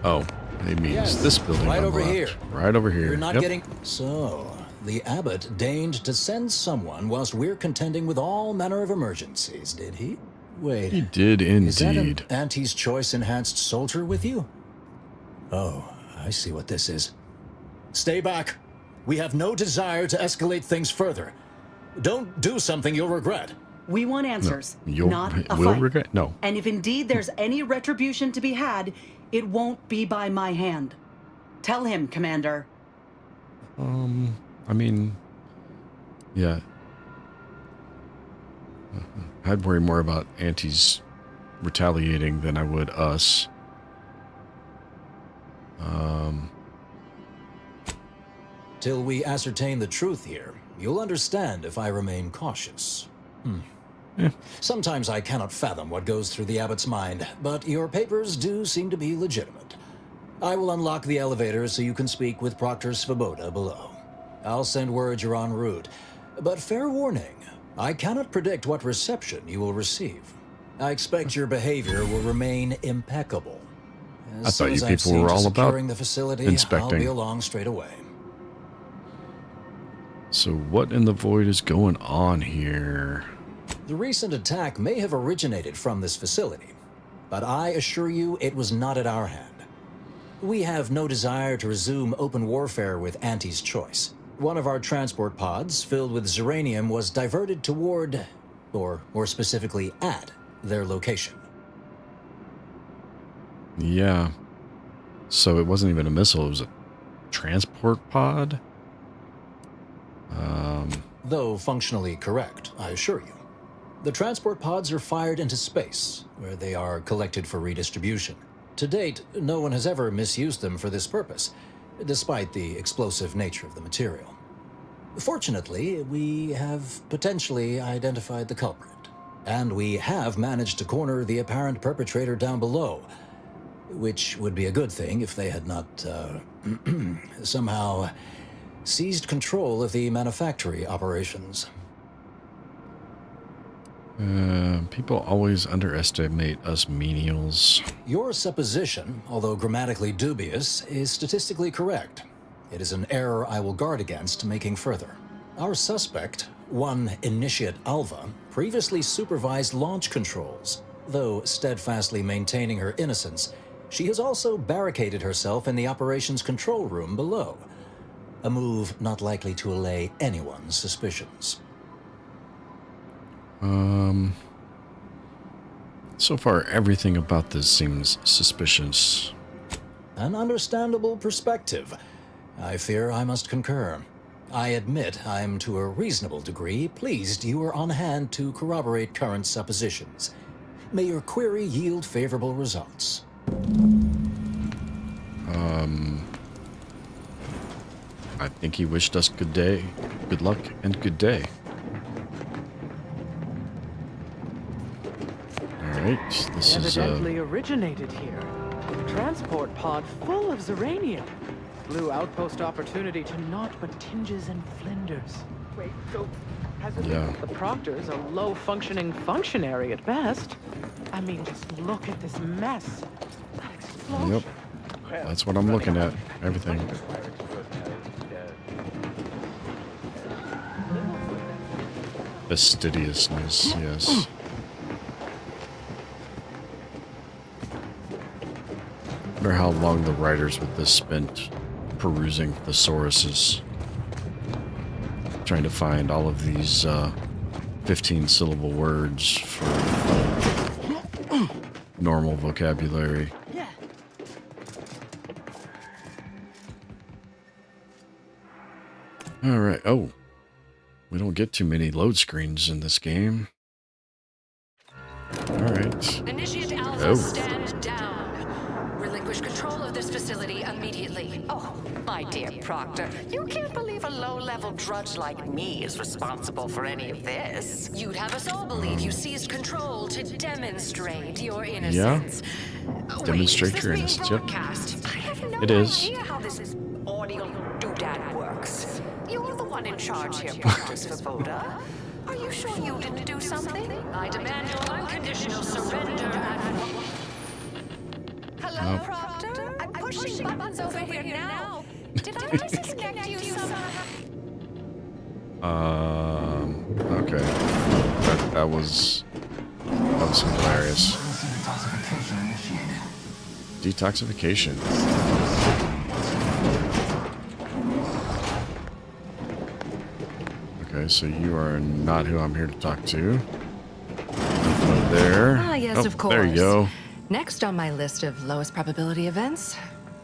Oh, it means this building right on the over left. here. Right over here. You're not Yep. getting... So, the Abbot deigned to send someone whilst we're contending with all manner of emergencies, did he? Wait. He did Is that indeed. an Auntie's Choice enhanced soldier with you? Oh, I see what this is. Stay back. We have no desire to escalate things further. Don't do something you'll regret. We want answers, You'll not a will fight. regret. No. And if indeed there's any retribution to be had, it won't be by my hand. Tell him, Commander. I mean, yeah. I'd worry more about Auntie's retaliating than I would us. Till we ascertain the truth here, you'll understand if I remain cautious. Sometimes I cannot fathom what goes through the Abbot's mind, but your papers do seem to be legitimate. I will unlock the elevator so you can speak with Proctor Svoboda below. I'll send word you're en route, but fair warning, I cannot predict what reception you will receive. I expect your behavior will remain impeccable. I thought you people were all about the facility, inspecting. I'll be along straight away. So what in the void is going on here? The recent attack may have originated from this facility, but I assure you it was not at our hand. We have no desire to resume open warfare with Auntie's Choice. One of our transport pods, filled with Zeranium, was diverted toward, or more specifically at, their location. Yeah. So it wasn't even a missile, it was a transport pod? Though functionally correct, I assure you. The transport pods are fired into space, where they are collected for redistribution. To date, no one has ever misused them for this purpose, despite the explosive nature of the material. Fortunately, we have potentially identified the culprit, and we have managed to corner the apparent perpetrator down below, which would be a good thing if they had not, somehow seized control of the manufactory operations. People always underestimate us menials. Your supposition, although grammatically dubious, is statistically correct. It is an error I will guard against making further. Our suspect, one Initiate Alva, previously supervised launch controls. Though steadfastly maintaining her innocence, she has also barricaded herself in the operations control room below. A move not likely to allay anyone's suspicions. So far, everything about this seems suspicious. An understandable perspective. I fear I must concur. I admit I'm to a reasonable degree pleased you are on hand to corroborate current suppositions. May your query yield favorable results. I think he wished us good day, good luck, and good day. Alright, this is evidently originated here. Transport pod full of Zeranium. Blue outpost opportunity to naught but tinges and flinders. Wait, so has it been the Proctor's a low-functioning functionary at best? I mean, just look at this mess. That explosion. Yep, that's what I'm looking at. Everything. Fastidiousness, yes. Wonder how long the writers with this spent perusing thesauruses, trying to find all of these 15-syllable words for normal vocabulary. All right. Oh, we don't get too many load screens in this game. All right. Initiate Alpha, stand down. Relinquish control of this facility immediately. Oh, my dear Proctor, you can't believe a low-level drudge like me is responsible for any of this. You'd have us all believe you seized control to demonstrate your innocence. Yeah. Demonstrate your innocence. Yep. I have no It is. idea how this audio doodad works. You're the one in charge here, Proctor Svoboda. Are you sure you didn't do something? I demand your unconditional surrender and... Hello, Proctor? I'm pushing buttons over here now. Did I disconnect you somehow? Okay. That was hilarious. Detoxification. Okay, so you are not who I'm here to talk to. There. Ah, yes, of course. There you go. Next on my list of lowest probability events,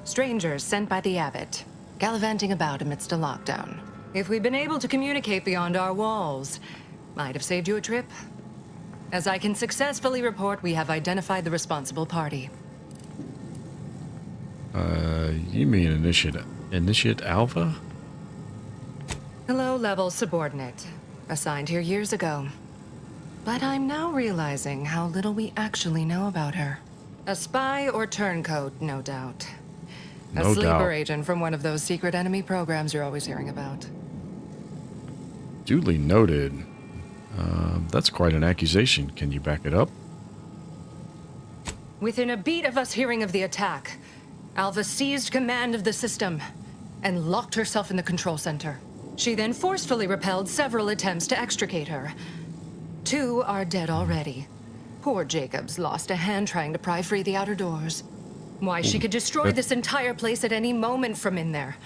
strangers sent by the Abbot, gallivanting about amidst a lockdown. If we'd been able to communicate beyond our walls, might have saved you a trip. As I can successfully report, we have identified the responsible party. You mean Initiate Alpha? Low-level subordinate, assigned here years ago. But I'm now realizing how little we actually know about her. A spy or turncoat, no doubt. A sleeper agent from one of those secret enemy programs you're always hearing about. Duly noted. That's quite an accusation. Can you back it up? Within a beat of us hearing of the attack, Alva seized command of the system and locked herself in the control center. She then forcefully repelled several attempts to extricate her. 2 are dead already. Poor Jacobs lost a hand trying to pry free the outer doors. Why, she could destroy this entire place at any moment from in there.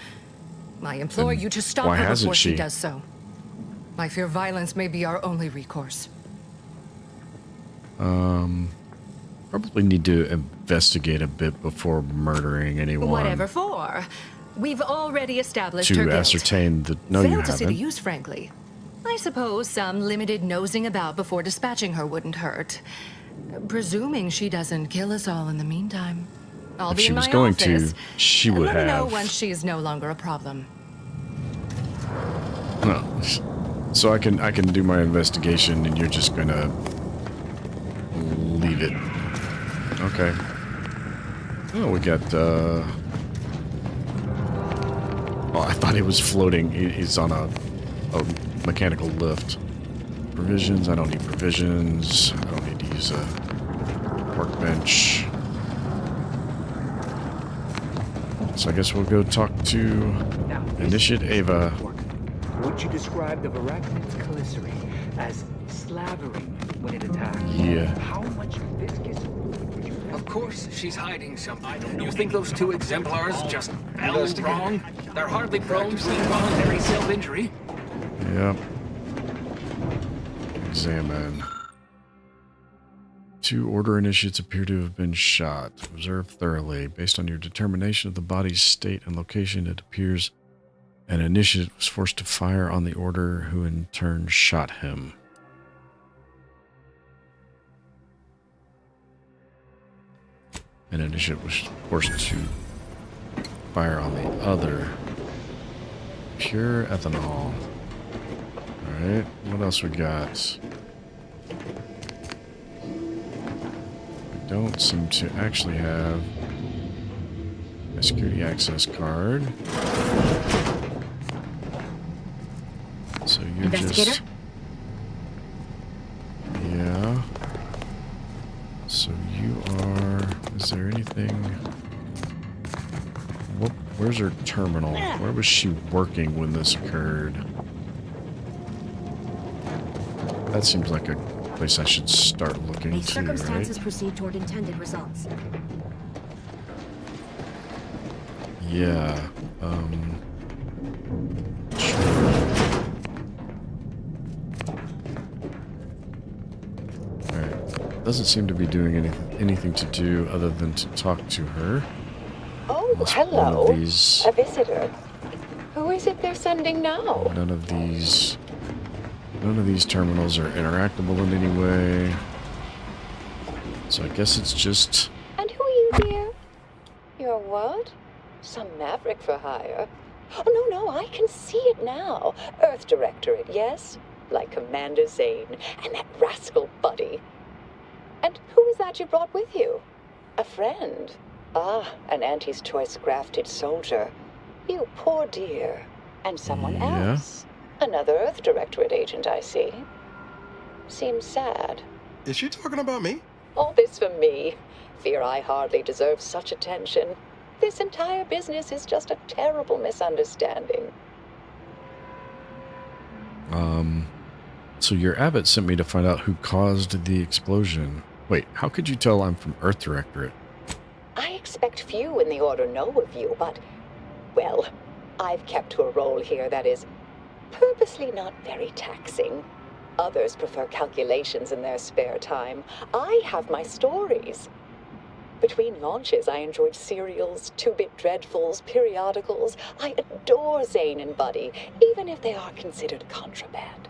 I implore you to stop her before she does so. I fear violence may be our only recourse. Probably need to investigate a bit before murdering anyone. Whatever for. We've already established her to guilt. ascertain that no, you Failed to see the haven't. use, frankly. I suppose some limited nosing about before dispatching her wouldn't hurt. Presuming she doesn't kill us all in the meantime. I'll If be she in was my going office. to, she would Let me know have. once she is no longer a problem. No. So I can do my investigation, and you're just gonna leave it. Okay. Oh, we got. Oh, I thought he was floating. He's on a mechanical lift. Provisions. I don't need provisions. I don't need to use a workbench. So I guess we'll go talk to Initiate Ava. Would you describe the Varachid's Calicity as slavering when it attacked? Yeah. How much viscous fluid would you... Of course, she's hiding something. You think those two exemplars just fell wrong? They're hardly prone to involuntary self-injury. Yep. Examine. 2 order initiates appear to have been shot. Observe thoroughly. Based on your determination of the body's state and location, it appears an initiate was forced to fire on the order, who in turn shot him. An initiate was forced to fire on the other. Pure ethanol. Alright, what else we got? We don't seem to actually have a security access card. So you're Investigator? just... Yeah. So you are... Is there anything... Where's her terminal? Where was she working when this occurred? That seems like a place I should start looking May to, circumstances right? proceed toward intended results. Yeah. Alright. Doesn't seem to be doing anything to do other than to talk to her. Oh, Unless hello. one of these, A visitor. Who is it they're sending now? none of these terminals are interactable in any way. So I guess it's just... And who are you here? You're what? Some maverick for hire? Oh, no, I can see it now. Earth Directorate, yes? Like Commander Zane and that rascal Buddy. And who is that you brought with you? A friend? Ah, an Auntie's Choice grafted soldier. You poor dear. And someone Yeah. else. Another Earth Directorate agent, I see. Seems sad. Is she talking about me? All this for me. Fear I hardly deserve such attention. This entire business is just a terrible misunderstanding. So your abbot sent me to find out who caused the explosion. Wait, how could you tell I'm from Earth Directorate? I expect few in the Order know of you, but, well, I've kept to a role here that is purposely not very taxing. Others prefer calculations in their spare time. I have my stories. Between launches, I enjoyed serials, 2-bit dreadfuls, periodicals. I adore Zane and Buddy, even if they are considered contraband.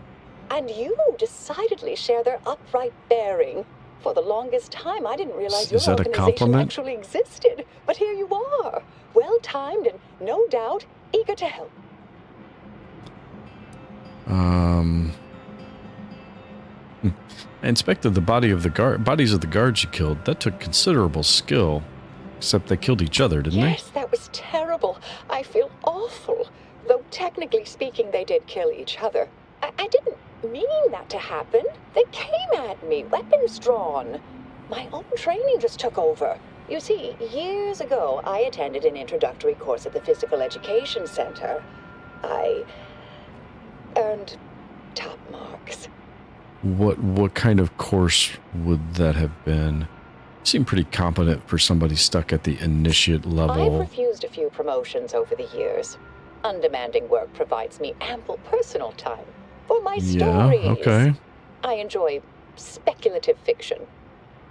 And you decidedly share their upright bearing. For the longest time, I didn't realize your Is that a organization compliment? actually existed. But here you are, well-timed and, no doubt, eager to help. I inspected the bodies of the guards you killed. That took considerable skill. Except they killed each other, didn't Yes, that was terrible. I feel awful. Though technically speaking, they did kill each other. I didn't mean that to happen. They came at me, weapons drawn. My own training just took over. You see, years ago, I attended an introductory course at the Physical Education Center. I earned top marks. What kind of course would that have been? You seem pretty competent for somebody stuck at the initiate I've level. refused a few promotions over the years. Undemanding work provides me ample personal time for my Yeah, stories. okay. I enjoy speculative fiction.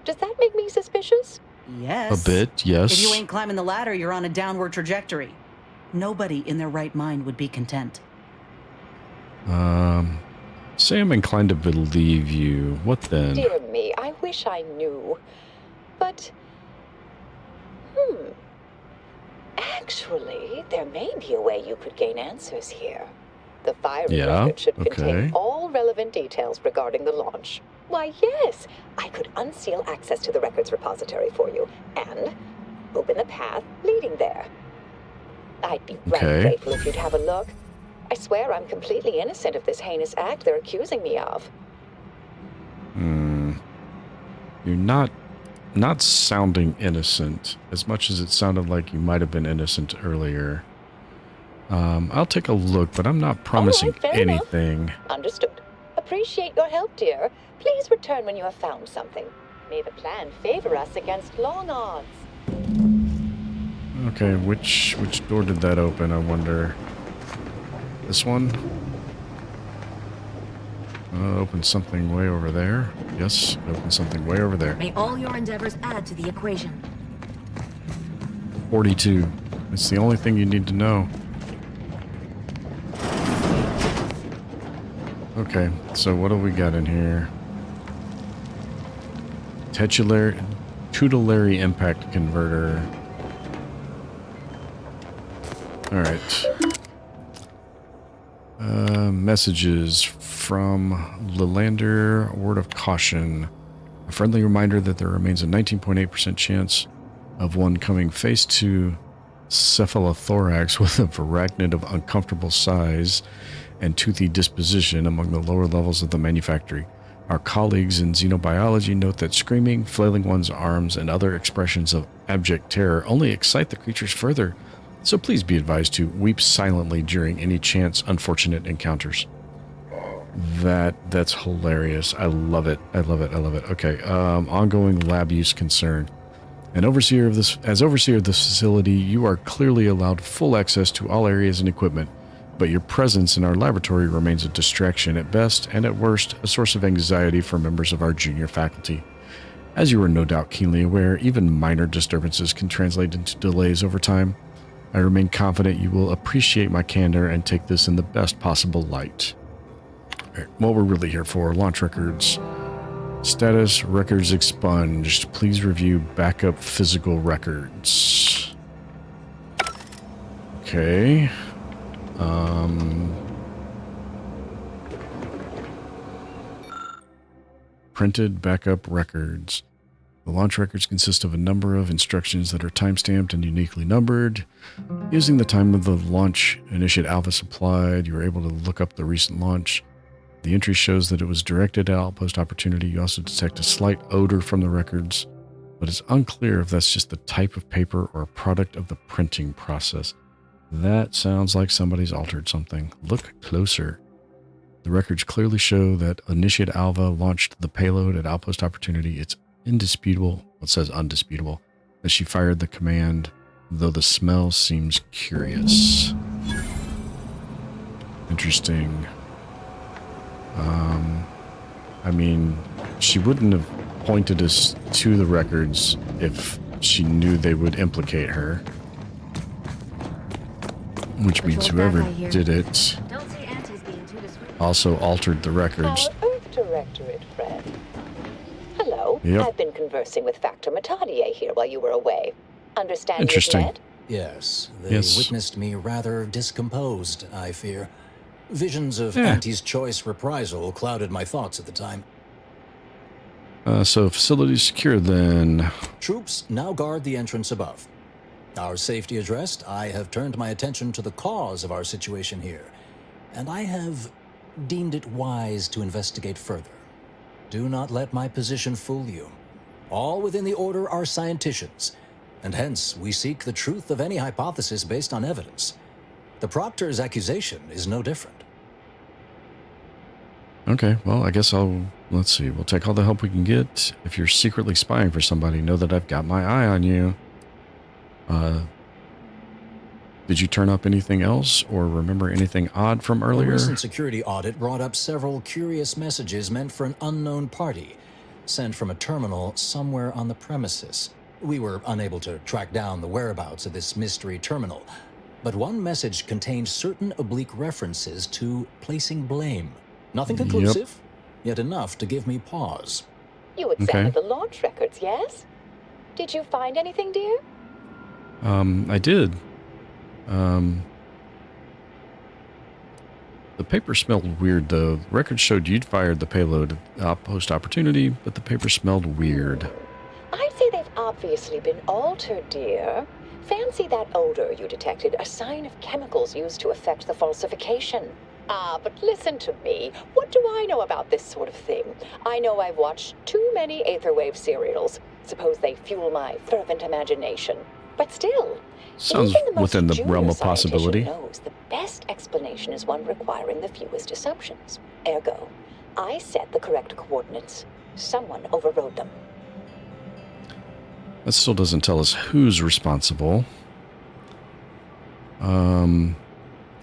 Does that make me suspicious? Yes. A bit, yes. If you ain't climbing the ladder, you're on a downward trajectory. Nobody in their right mind would be content. Say I'm inclined to believe you. What then? Dear me, I wish I knew. But, actually, there may be a way you could gain answers here. The firing record should contain all relevant details regarding the launch. Why, yes, I could unseal access to the records repository for you and open the path leading there. I'd be right grateful if you'd have a look. I swear I'm completely innocent of this heinous act they're accusing me of. You're not sounding innocent as much as it sounded like you might have been innocent earlier. I'll take a look, but I'm not promising anything. Enough. Understood. Appreciate your help, dear. Please return when you have found something. May the plan favor us against long odds. Okay, which door did that open, I wonder? This one? Open something way over there. Yes, open something way over there. May all your endeavors add to the equation. 42. It's the only thing you need to know. Okay, so what do we got in here? Tutelary impact converter. Alright. Messages from Lilander, word of caution. A friendly reminder that there remains a 19.8% chance of one coming face to cephalothorax with a arachnid of uncomfortable size and toothy disposition among the lower levels of the manufactory. Our colleagues in xenobiology note that screaming, flailing one's arms, and other expressions of abject terror only excite the creatures further, so please be advised to weep silently during any chance unfortunate encounters. That's hilarious. I love it. I love it. I love it. Okay, ongoing lab use concern. As overseer of this facility, you are clearly allowed full access to all areas and equipment, but your presence in our laboratory remains a distraction at best, and at worst, a source of anxiety for members of our junior faculty. As you are no doubt keenly aware, even minor disturbances can translate into delays over time. I remain confident you will appreciate my candor and take this in the best possible light. All right, what we're really here for, launch records. Status, records expunged. Please review backup physical records. Okay. Printed backup records. The launch records consist of a number of instructions that are time-stamped and uniquely numbered. Using the time of the launch initiate alpha supplied, you were able to look up the recent launch. The entry shows that it was directed at Outpost Opportunity. You also detect a slight odor from the records, but it's unclear if that's just the type of paper or a product of the printing process. That sounds like somebody's altered something. Look closer. The records clearly show that Initiate Alpha launched the payload at Outpost Opportunity. It's indisputable, it says undisputable, that she fired the command, though the smell seems curious. Interesting. I mean, she wouldn't have pointed us to the records if she knew they would implicate her. Which means whoever did it also altered the records. Our Earth Directorate friend. Hello. Yep. I've been conversing with Factor Matadier here while you were away. Understand Interesting. you fled? Yes, they witnessed me rather discomposed, I fear. Visions of Auntie's choice reprisal clouded my thoughts at the time. So facility's secure then. Troops now guard the entrance above. Our safety addressed, I have turned my attention to the cause of our situation here, and I have deemed it wise to investigate further. Do not let my position fool you. All within the Order are scienticians, and hence we seek the truth of any hypothesis based on evidence. The Proctor's accusation is no different. Okay, well, I guess let's see, we'll take all the help we can get. If you're secretly spying for somebody, know that I've got my eye on you. Did you turn up anything else or remember anything odd from earlier? A recent security audit brought up several curious messages meant for an unknown party, sent from a terminal somewhere on the premises. We were unable to track down the whereabouts of this mystery terminal. but one message contained certain oblique references to placing blame. Nothing conclusive, yet enough to give me pause. You examined the launch records, yes? Did you find anything, dear? I did. The paper smelled weird, though. The record showed you'd fired the payload post-opportunity, but the paper smelled weird. I'd say they've obviously been altered, dear. Fancy that odor you detected, a sign of chemicals used to effect the falsification. Ah, but listen to me. What do I know about this sort of thing? I know I've watched too many Aetherwave serials. Suppose they fuel my fervent imagination. But still, sounds within the realm of possibility. Knows the best explanation is one requiring the fewest assumptions. Ergo, I set the correct coordinates. Someone overrode them. That still doesn't tell us who's responsible.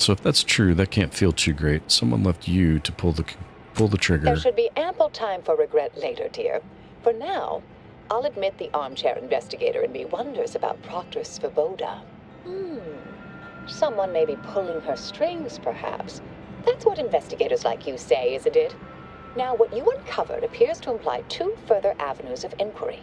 So if that's true, that can't feel too great. Someone left you to pull the trigger. There should be ample time for regret later, dear. For now, I'll admit the armchair investigator in me wonders about Proctor Svoboda. Someone may be pulling her strings, perhaps. That's what investigators like you say, isn't it? Now, what you uncovered appears to imply two further avenues of inquiry.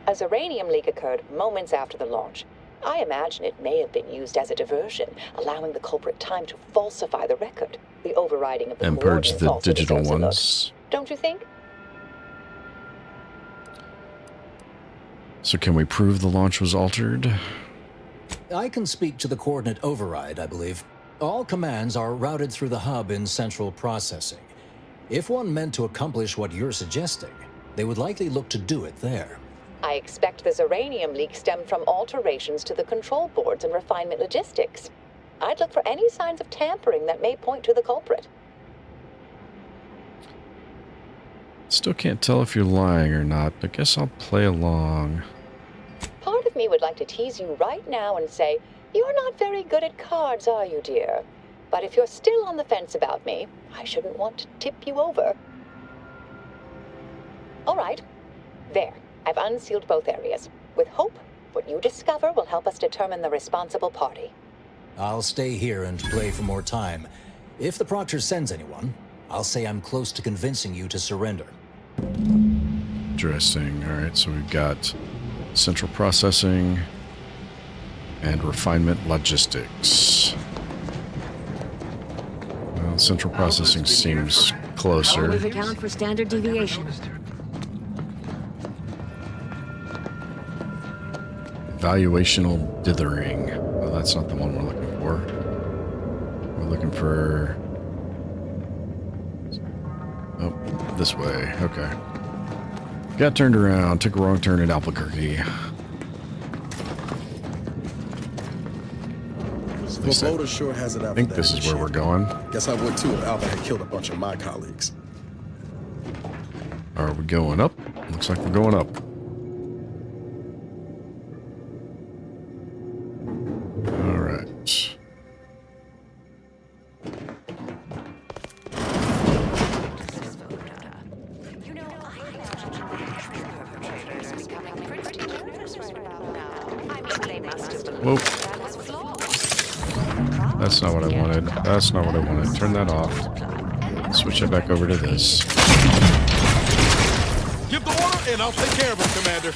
A Zeranium leak occurred moments after the launch. I imagine it may have been used as a diversion, allowing the culprit time to falsify the record. The overriding of the and purge the also digital deserves a look. ones. Don't you think? So can we prove the launch was altered? I can speak to the coordinate override, I believe. All commands are routed through the hub in central processing. If one meant to accomplish what you're suggesting, they would likely look to do it there. I expect the Zeranium leak stemmed from alterations to the control boards and refinement logistics. I'd look for any signs of tampering that may point to the culprit. Still can't tell if you're lying or not. I guess I'll play along. Part of me would like to tease you right now and say, you're not very good at cards, are you, dear? But if you're still on the fence about me, I shouldn't want to tip you over. All right. There. I've unsealed both areas. With hope, what you discover will help us determine the responsible party. I'll stay here and play for more time. If the Proctor sends anyone, I'll say I'm close to convincing you to surrender. Interesting. All right, so we've got central processing and refinement logistics. Well, central processing seems closer. Always account for standard deviation. Evaluational dithering. Well, that's not the one we're looking for. We're looking for... Oh, this way. Okay. Got turned around. Took a wrong turn at Albuquerque. Svoboda sure has it out. I think this is where we're going. Guess I would too if Alva had killed a bunch of my colleagues. Are we going up? Looks like we're going up. Whoa. That's not what I wanted. That's not what I wanted. Turn that off. Switch it back over to this. Give the order and I'll take care of him, Commander.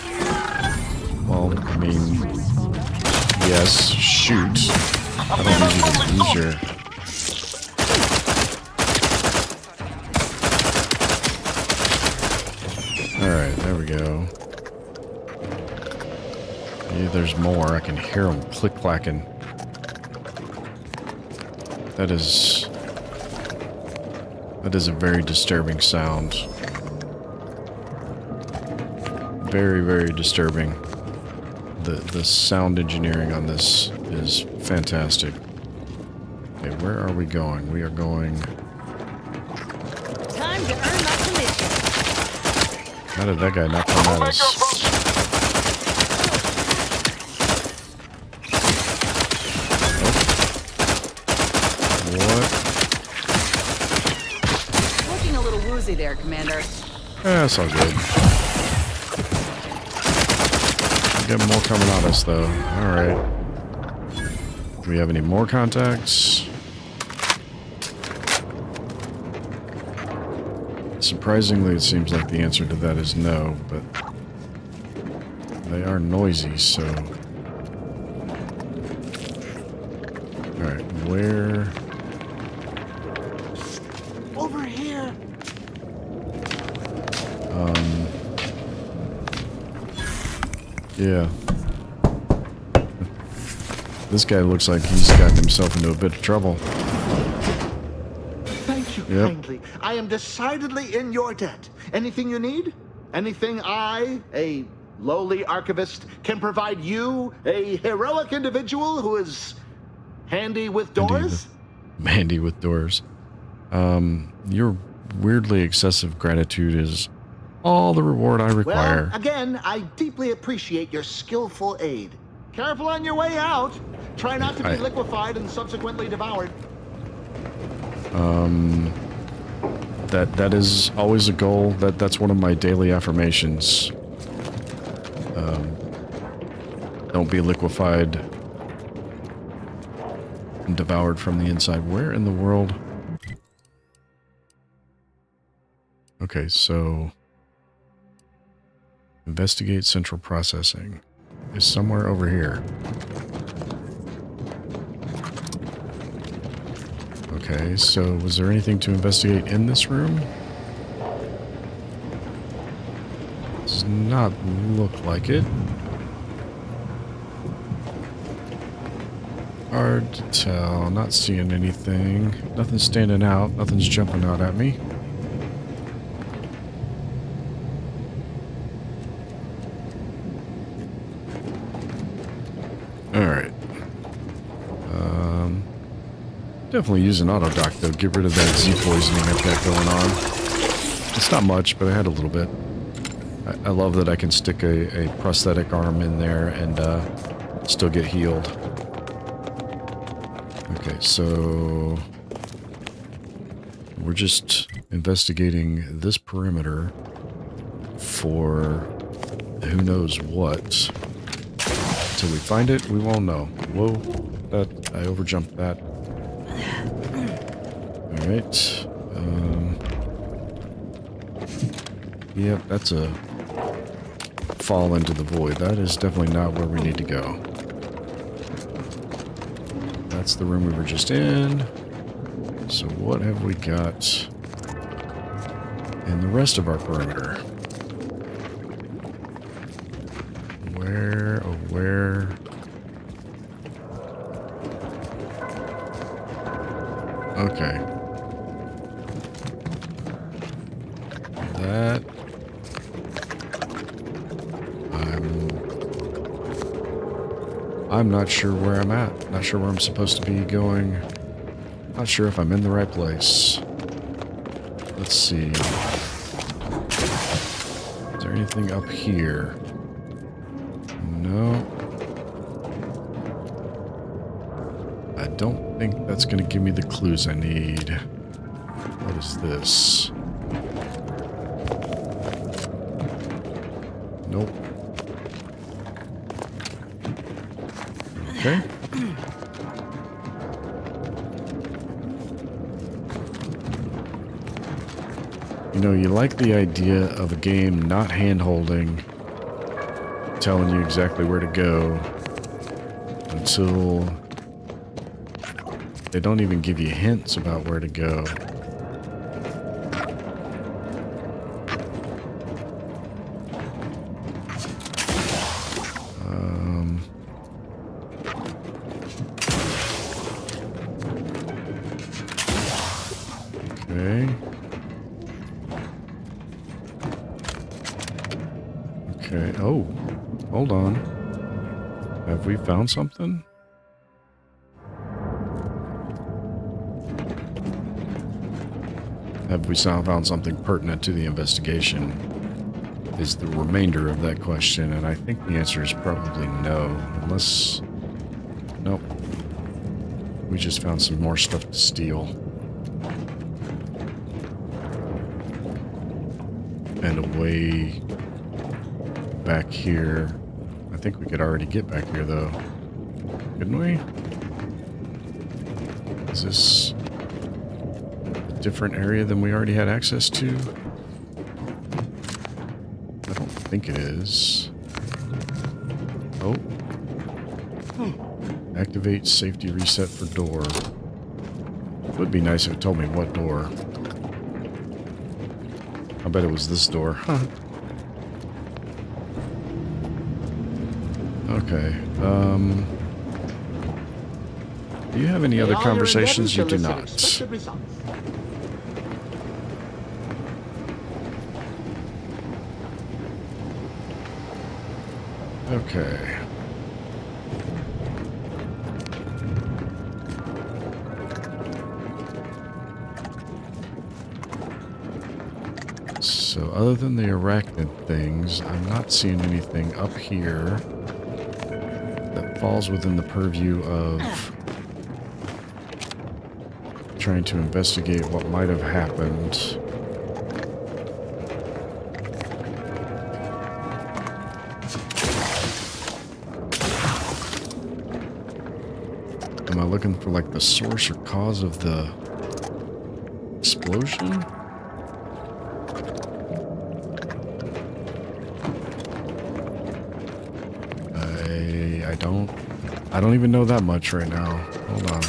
Well, I mean, yes, shoot. I don't need you to use your... Alright, there we go. Maybe there's more. I can hear them click-clacking. That is a very disturbing sound. Very, very disturbing. The sound engineering on this is fantastic. Okay, where are we going? We are going... Time to earn my commission. How did that guy not come at us? Looking a little woozy there, Commander. That's all good. Get more coming at us, though. Alright. Do we have any more contacts? Surprisingly, it seems like the answer to that is no, but they are noisy, so... Alright, where... Over here. Yeah. This guy looks like he's gotten himself into a bit of trouble. Thank you kindly. I am decidedly in your debt. Anything you need? Anything I, a lowly archivist, can provide you, a heroic individual who is handy with doors? Handy with doors. Your weirdly excessive gratitude is all the reward I require. Well, again, I deeply appreciate your skillful aid. Careful on your way out. Try not to be liquefied and subsequently devoured. That is always a goal. That's one of my daily affirmations. Don't be liquefied and devoured from the inside. Where in the world? Okay, so investigate central processing is somewhere over here. Okay, so was there anything to investigate in this room? Does not look like it. Hard to tell. Not seeing anything. Nothing's standing out. Nothing's jumping out at me. Alright. Definitely use an auto dock though. Get rid of that Z poisoning I've got going on. It's not much, but I had a little bit. I love that I can stick a prosthetic arm in there and still get healed. Okay, so we're just investigating this perimeter for who knows what. Until we find it, we won't know. Whoa, I overjumped that. Alright. Yep, that's a fall into the void. That is definitely not where we need to go. That's the room we were just in. So what have we got in the rest of our perimeter? Where, oh where? Okay. That... I'm not sure where I'm at. Not sure where I'm supposed to be going. Not sure if I'm in the right place. Let's see. Is there anything up here? No. I don't think that's going to give me the clues I need. What is this? Nope. Okay. You know, you like the idea of a game not hand-holding, telling you exactly where to go until they don't even give you hints about where to go. Okay. Okay. Oh, hold on. Have we found something? Have we found something pertinent to the investigation? Is the remainder of that question, and I think the answer is probably no, unless... Nope. We just found some more stuff to steal. And a way back here. I think we could already get back here, though. Couldn't we? Is this a different area than we already had access to? I don't think it is. Oh. Activate safety reset for door. Would be nice if it told me what door. I bet it was this door. Okay. Do you have any other conversations? You do not. Okay. So other than the arachnid things, I'm not seeing anything up here that falls within the purview of trying to investigate what might have happened. Am I looking for like the source or cause of the explosion? I don't even know that much right now. Hold on.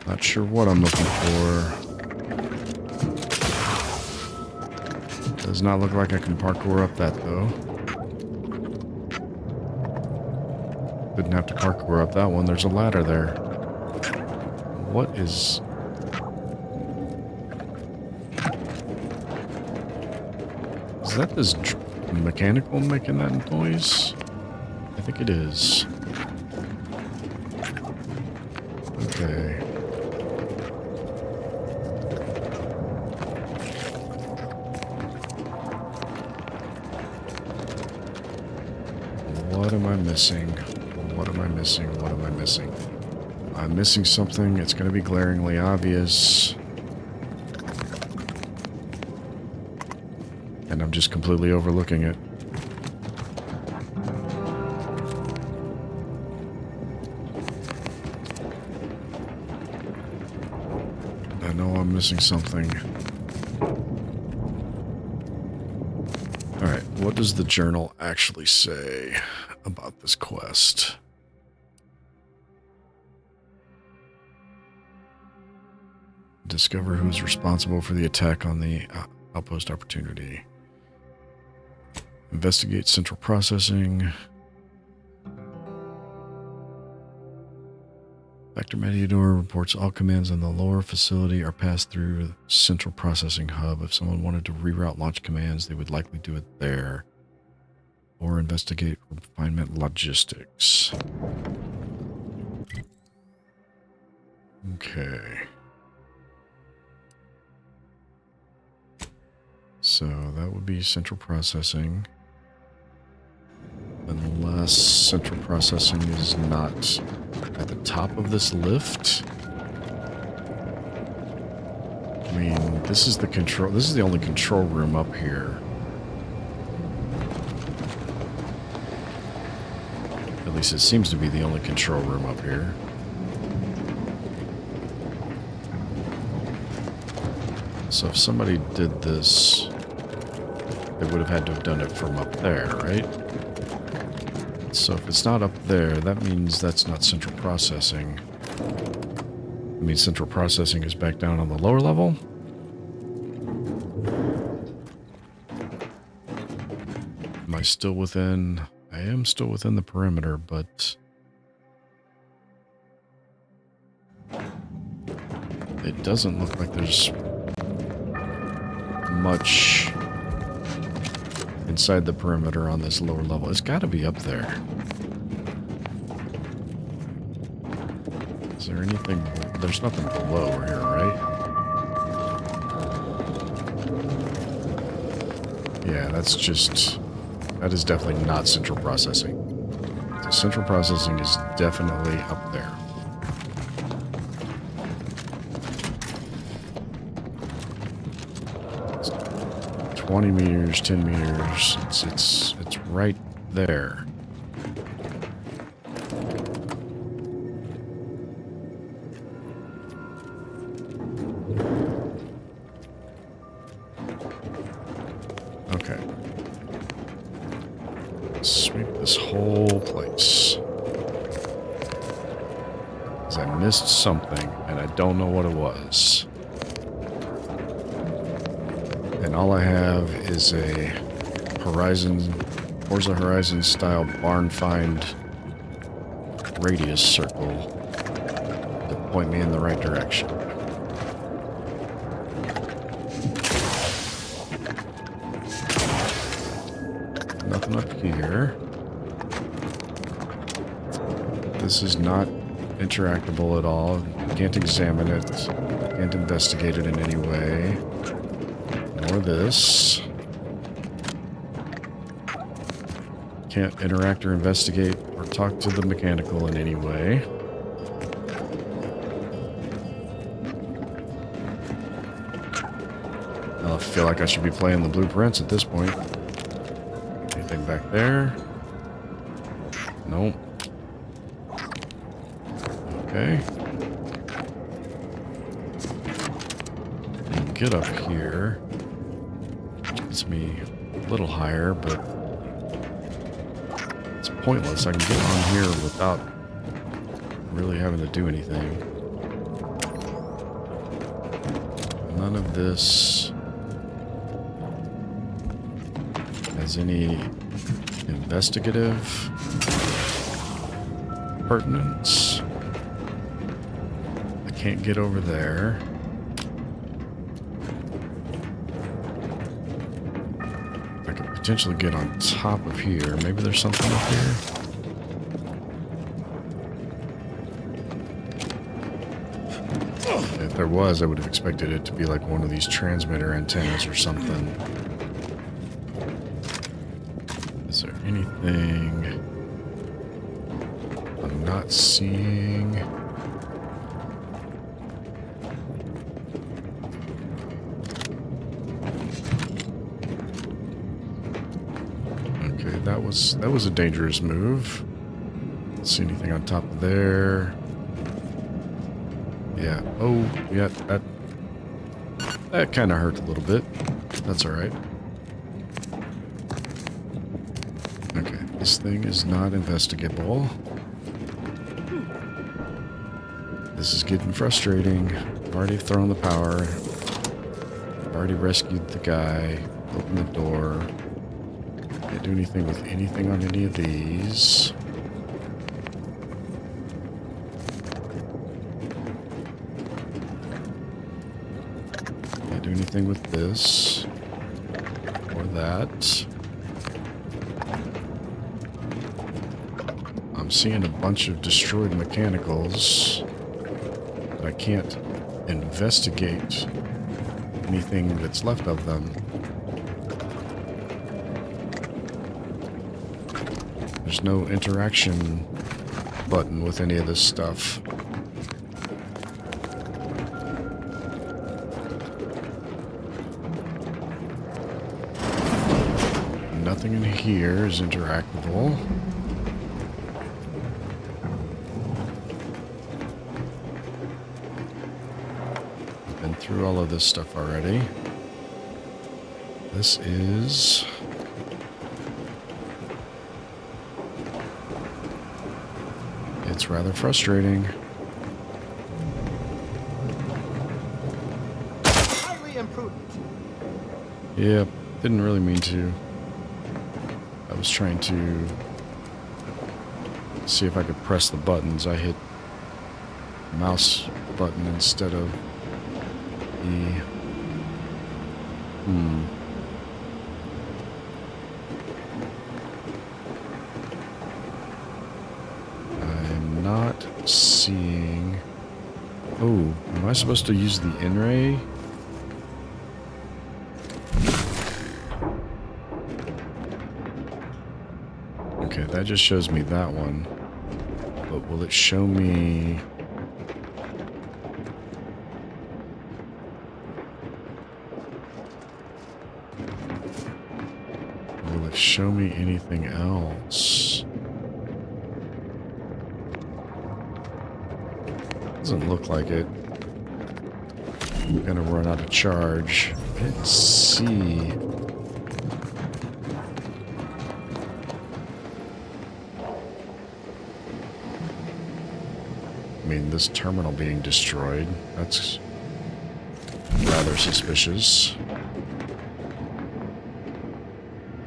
Not sure what I'm looking for. Does not look like I can parkour up that though. Didn't have to parkour up that one. There's a ladder there. What is... Is that this mechanical making that noise? I think it is. Okay. What am I missing? What am I missing? What am I missing? I'm missing something. It's going to be glaringly obvious. And I'm just completely overlooking it. I know I'm missing something. Alright, what does the journal actually say about this quest? Discover who's responsible for the attack on the outpost opportunity. Investigate central processing. Factor Mediador reports all commands on the lower facility are passed through the central processing hub. If someone wanted to reroute launch commands, they would likely do it there. Or investigate refinement logistics. Okay. So that would be central processing. Unless central processing is not at the top of this lift. I mean, this is the control. This is the only control room up here. At least it seems to be the only control room up here. So if somebody did this, they would have had to have done it from up there, right? So if it's not up there, that means that's not central processing. I mean, central processing is back down on the lower level. Am I still within? I am still within the perimeter, but it doesn't look like there's much inside the perimeter on this lower level. It's got to be up there. Is there anything? There's nothing below here, right? Yeah, that's just... That is definitely not central processing. So central processing is definitely up there. It's 20 meters, 10 meters. It's right there. Okay. Sweep this whole place. Because I missed something, and I don't know what it was. And all I have is a Forza Horizon style barn find radius circle to point me in the right direction. Nothing up here. This is not interactable at all. Can't examine it. Can't investigate it in any way. Nor this. Can't interact or investigate or talk to the mechanical in any way. I feel like I should be playing the blueprints at this point. Anything back there? Nope. Okay. Get up here. Gets me a little higher, but it's pointless. I can get on here without really having to do anything. None of this has any investigative pertinence. I can't get over there. I could potentially get on top of here. Maybe there's something up here. If there was, I would have expected it to be like one of these transmitter antennas or something. Is there anything I'm not seeing? Okay, that was a dangerous move. Don't see anything on top of there. Yeah. Oh, yeah. That kind of hurt a little bit. That's all right. Okay, this thing is not investigable. This is getting frustrating. I've already thrown the power. I've already rescued the guy. Opened the door. Can't do anything with anything on any of these. Can't do anything with this. Or that. I'm seeing a bunch of destroyed mechanicals, but I can't investigate anything that's left of them. There's no interaction button with any of this stuff. Nothing in here is interactable. Through all of this stuff already. This is... It's rather frustrating. Highly imprudent. Yeah, didn't really mean to. I was trying to see if I could press the buttons. I hit mouse button instead of I'm not seeing... Oh, am I supposed to use the N-ray? Okay, that just shows me that one. But will it show me... show me anything else. Doesn't look like it. I'm gonna run out of charge. Let's see. I mean, this terminal being destroyed, that's rather suspicious.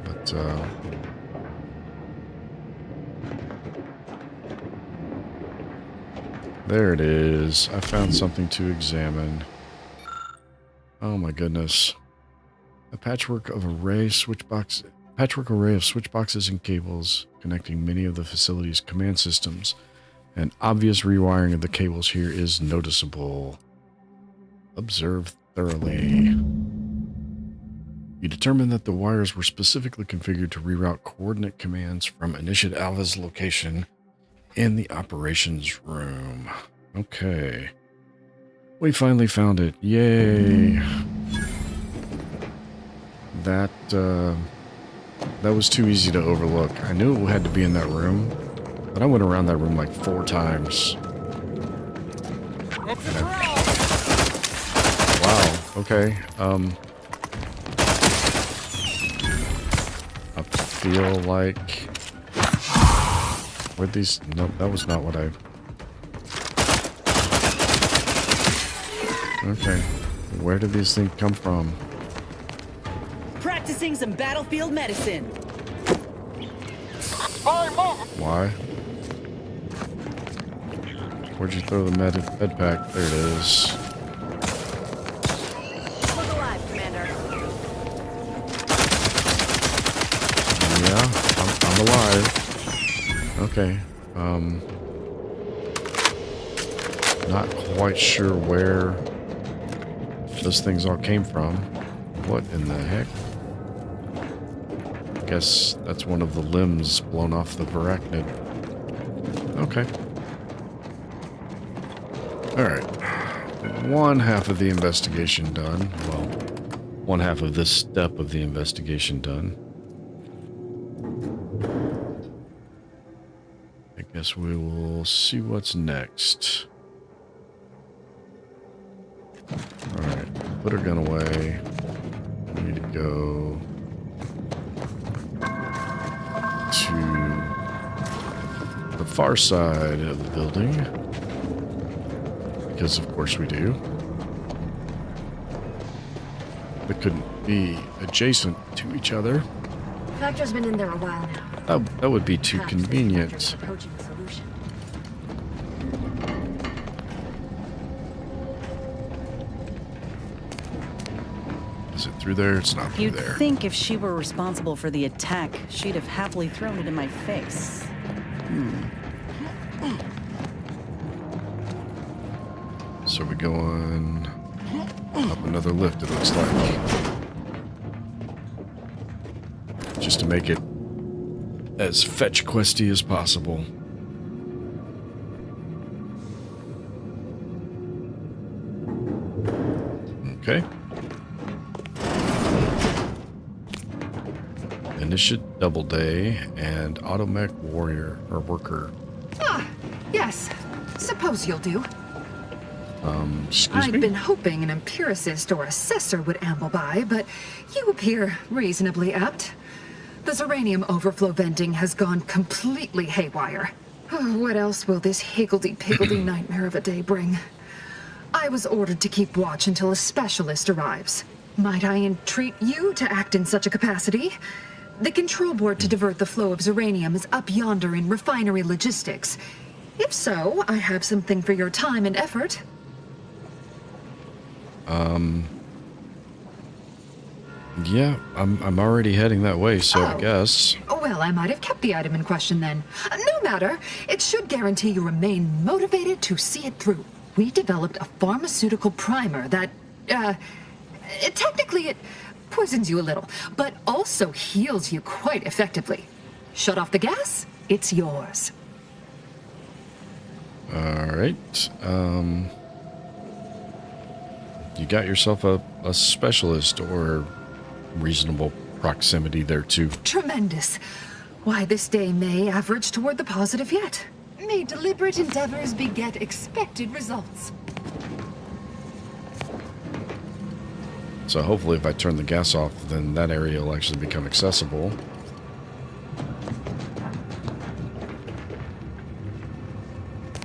But, there it is. I found something to examine. Oh my goodness. A patchwork of array of switchboxes and cables connecting many of the facility's command systems. An obvious rewiring of the cables here is noticeable. Observe thoroughly. You determine that the wires were specifically configured to reroute coordinate commands from Initiate Alpha's location in the operations room. Okay. We finally found it. Yay. That was too easy to overlook. I knew it had to be in that room, but I went around that room like 4 times. Wow, okay. I feel like... Where'd these... No, that was not what I... Okay. Where did these things come from? Practicing some battlefield medicine. Why? Where'd you throw the med pack? There it is. Look alive, Commander. Yeah, I'm alive. Okay. Not quite sure where those things all came from. What in the heck? I guess that's one of the limbs blown off the arachnid. Okay. Alright. One half of the investigation done. Well, one half of this step of the investigation done. I guess we will see what's next. Alright. Put her gun away. We need to go to the far side of the building. Because of course we do. They couldn't be adjacent to each other. Factor's been in there a while now. That would be too convenient. Approaching the solution. Is it through there? It's not through You'd there. think if she were responsible for the attack, she'd have happily thrown it in my face. So we're going up another lift, it looks like. Just to make it as fetch questy as possible. Okay. Initiate Doubleday and Automech Warrior or Worker. Ah, yes. Suppose you'll do. Excuse me? I'd been hoping an empiricist or assessor would amble by, but you appear reasonably apt. The Zeranium overflow venting has gone completely haywire. Oh, what else will this higgledy-piggledy nightmare of a day bring? I was ordered to keep watch until a specialist arrives. Might I entreat you to act in such a capacity? The control board to divert the flow of Zeranium is up yonder in refinery logistics. If so, I have something for your time and effort. Yeah, I'm already heading that way, so I guess. Well, I might have kept the item in question then. No matter. It should guarantee you remain motivated to see it through. We developed a pharmaceutical primer that, technically it poisons you a little, but also heals you quite effectively. Shut off the gas, it's yours. Alright, you got yourself a specialist or reasonable proximity there too. Tremendous. Why, this day may average toward the positive yet. May deliberate endeavors beget expected results. So hopefully if I turn the gas off, then that area will actually become accessible.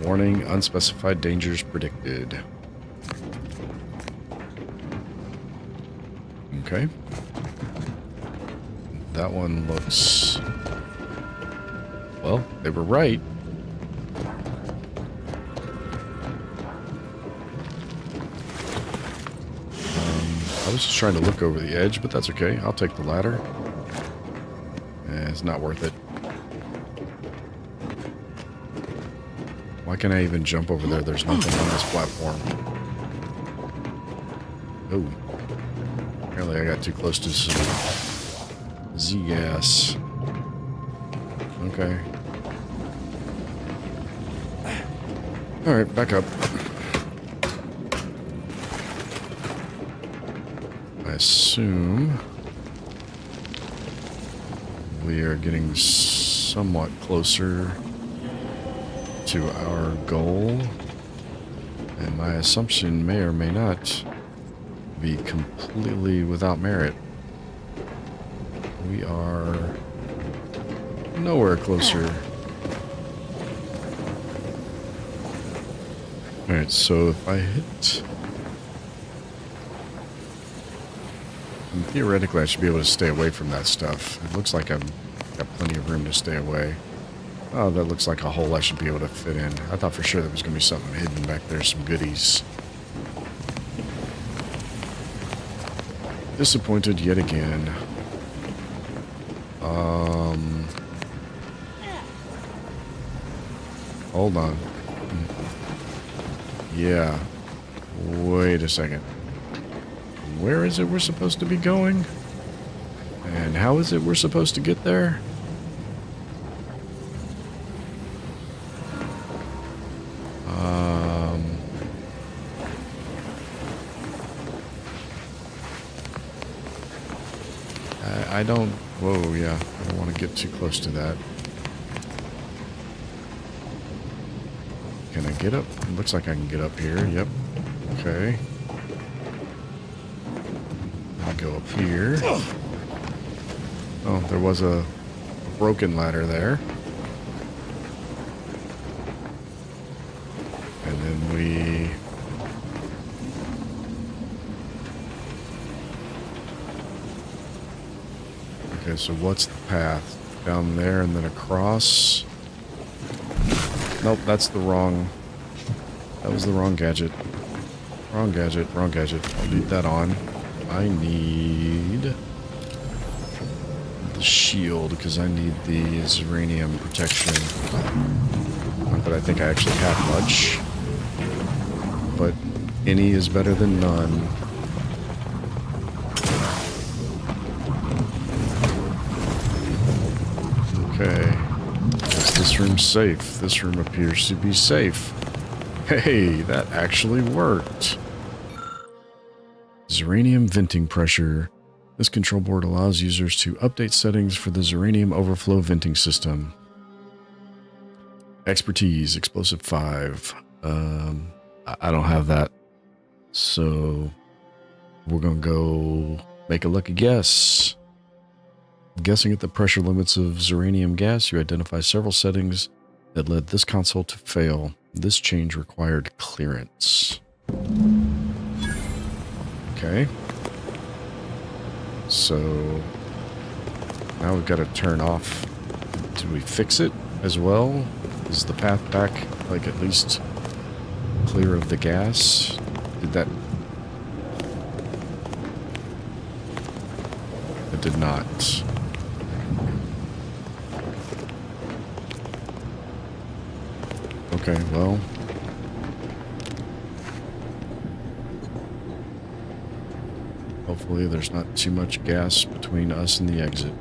Warning, unspecified dangers predicted. Okay. That one looks... Well, they were right. I was just trying to look over the edge, but that's okay. I'll take the ladder. It's not worth it. Why can't I even jump over there? There's nothing on this platform. Oh. Apparently I got too close to some Z-gas. Okay. Alright, back up. I assume we are getting somewhat closer to our goal, and my assumption may or may not be completely without merit. We are nowhere closer. Alright, so if I hit... Theoretically, I should be able to stay away from that stuff. It looks like I've got plenty of room to stay away. Oh, that looks like a hole I should be able to fit in. I thought for sure there was going to be something hidden back there, some goodies. Disappointed yet again. Hold on. Yeah. Wait a second. Where is it we're supposed to be going? And how is it we're supposed to get there? I don't... Whoa, yeah. I don't want to get too close to that. Can I get up? It looks like I can get up here. Yep. Okay. I'll go up here. Oh, there was a broken ladder there. And then we... Okay, so what's the path? Down there and then across? Nope, that's the wrong... That was the wrong gadget. Wrong gadget, wrong gadget. I'll leave that on. I need... the shield, because I need the Zeranium protection. Not that I think I actually have much. But any is better than none. Okay. Is this room safe? This room appears to be safe. Hey, that actually worked. Zeranium venting pressure. This control board allows users to update settings for the Zeranium overflow venting system. Expertise, explosive 5. I don't have that. So we're going to go make a lucky guess. Guessing at the pressure limits of Zeranium gas, you identify several settings that led this console to fail. This change required clearance. Okay. So now we've got to turn off. Did we fix it as well? Is the path back, like, at least clear of the gas? Did that... It did not. Okay, well... Hopefully there's not too much gas between us and the exit.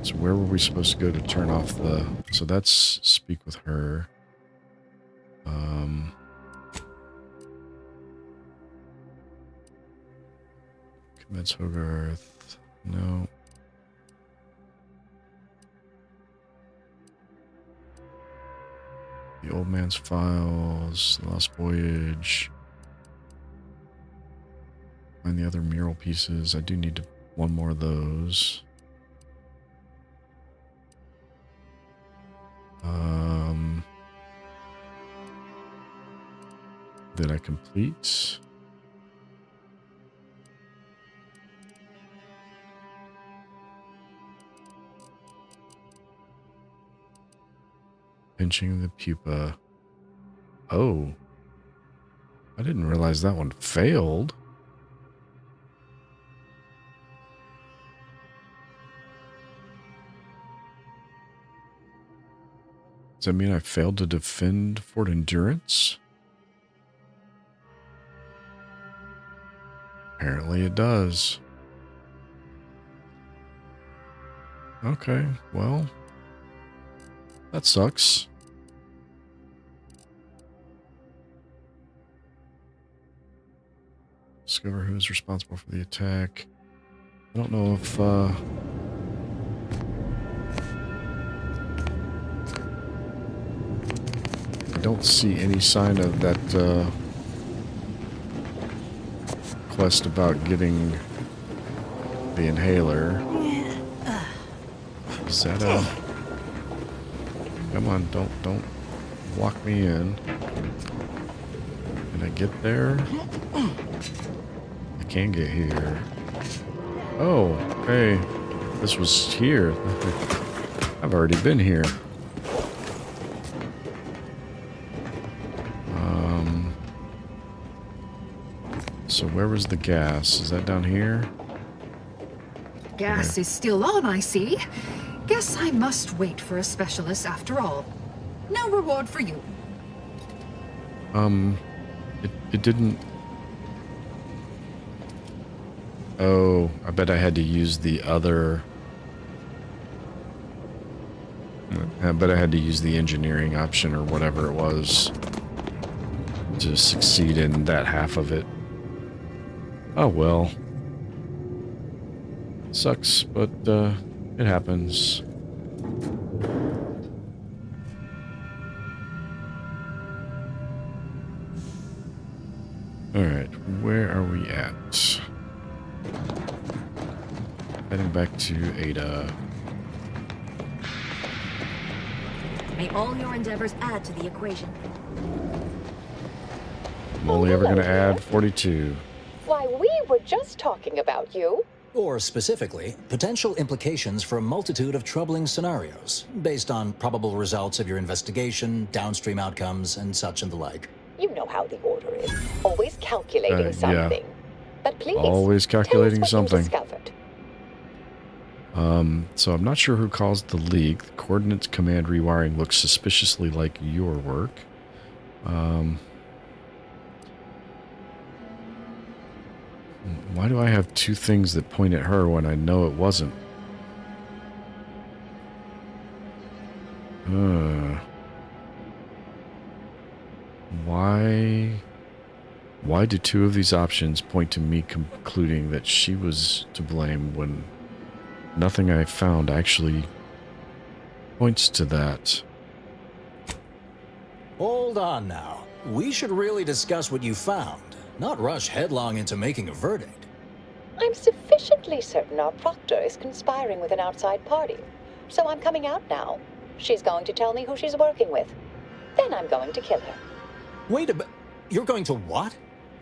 So where were we supposed to go to turn off the... So that's speak with her. That's Hogarth. No. The Old Man's Files, The Lost Voyage. Find the other mural pieces. I do need one more of those. Did I complete? Pinching the pupa. Oh. I didn't realize that one failed. Does that mean I failed to defend Fort Endurance? Apparently it does. Okay, well, that sucks. Discover who is responsible for the attack. I don't know if, I don't see any sign of that, quest about getting the inhaler. Is that a... Come on, don't lock me in. Can I get there? I can get here. Oh, hey. This was here. I've already been here. So where was the gas? Is that down here? Gas is still on, I see. Guess I must wait for a specialist after all. No reward for you. It didn't... Oh, I bet I had to use the other... I bet I had to use the engineering option or whatever it was to succeed in that half of it. Oh well. Sucks, but it happens. Alright, where are we at? Heading back to Ada. May all your endeavors add to the equation. I'm only ever going to add 42. Why, we were just talking about you. Or specifically, potential implications for a multitude of troubling scenarios, based on probable results of your investigation, downstream outcomes, and such and the like. You know how the order is. Always calculating something. Yeah. But please, always calculating tell us what something. you discovered. So I'm not sure who caused the leak. The coordinates command rewiring looks suspiciously like your work. Why do I have two things that point at her when I know it wasn't? Why do two of these options point to me concluding that she was to blame when nothing I found actually points to that? Hold on now. We should really discuss what you found, not rush headlong into making a verdict. I'm sufficiently certain our proctor is conspiring with an outside party. So I'm coming out now. She's going to tell me who she's working with. Then I'm going to kill her. Wait a minute. You're going to what?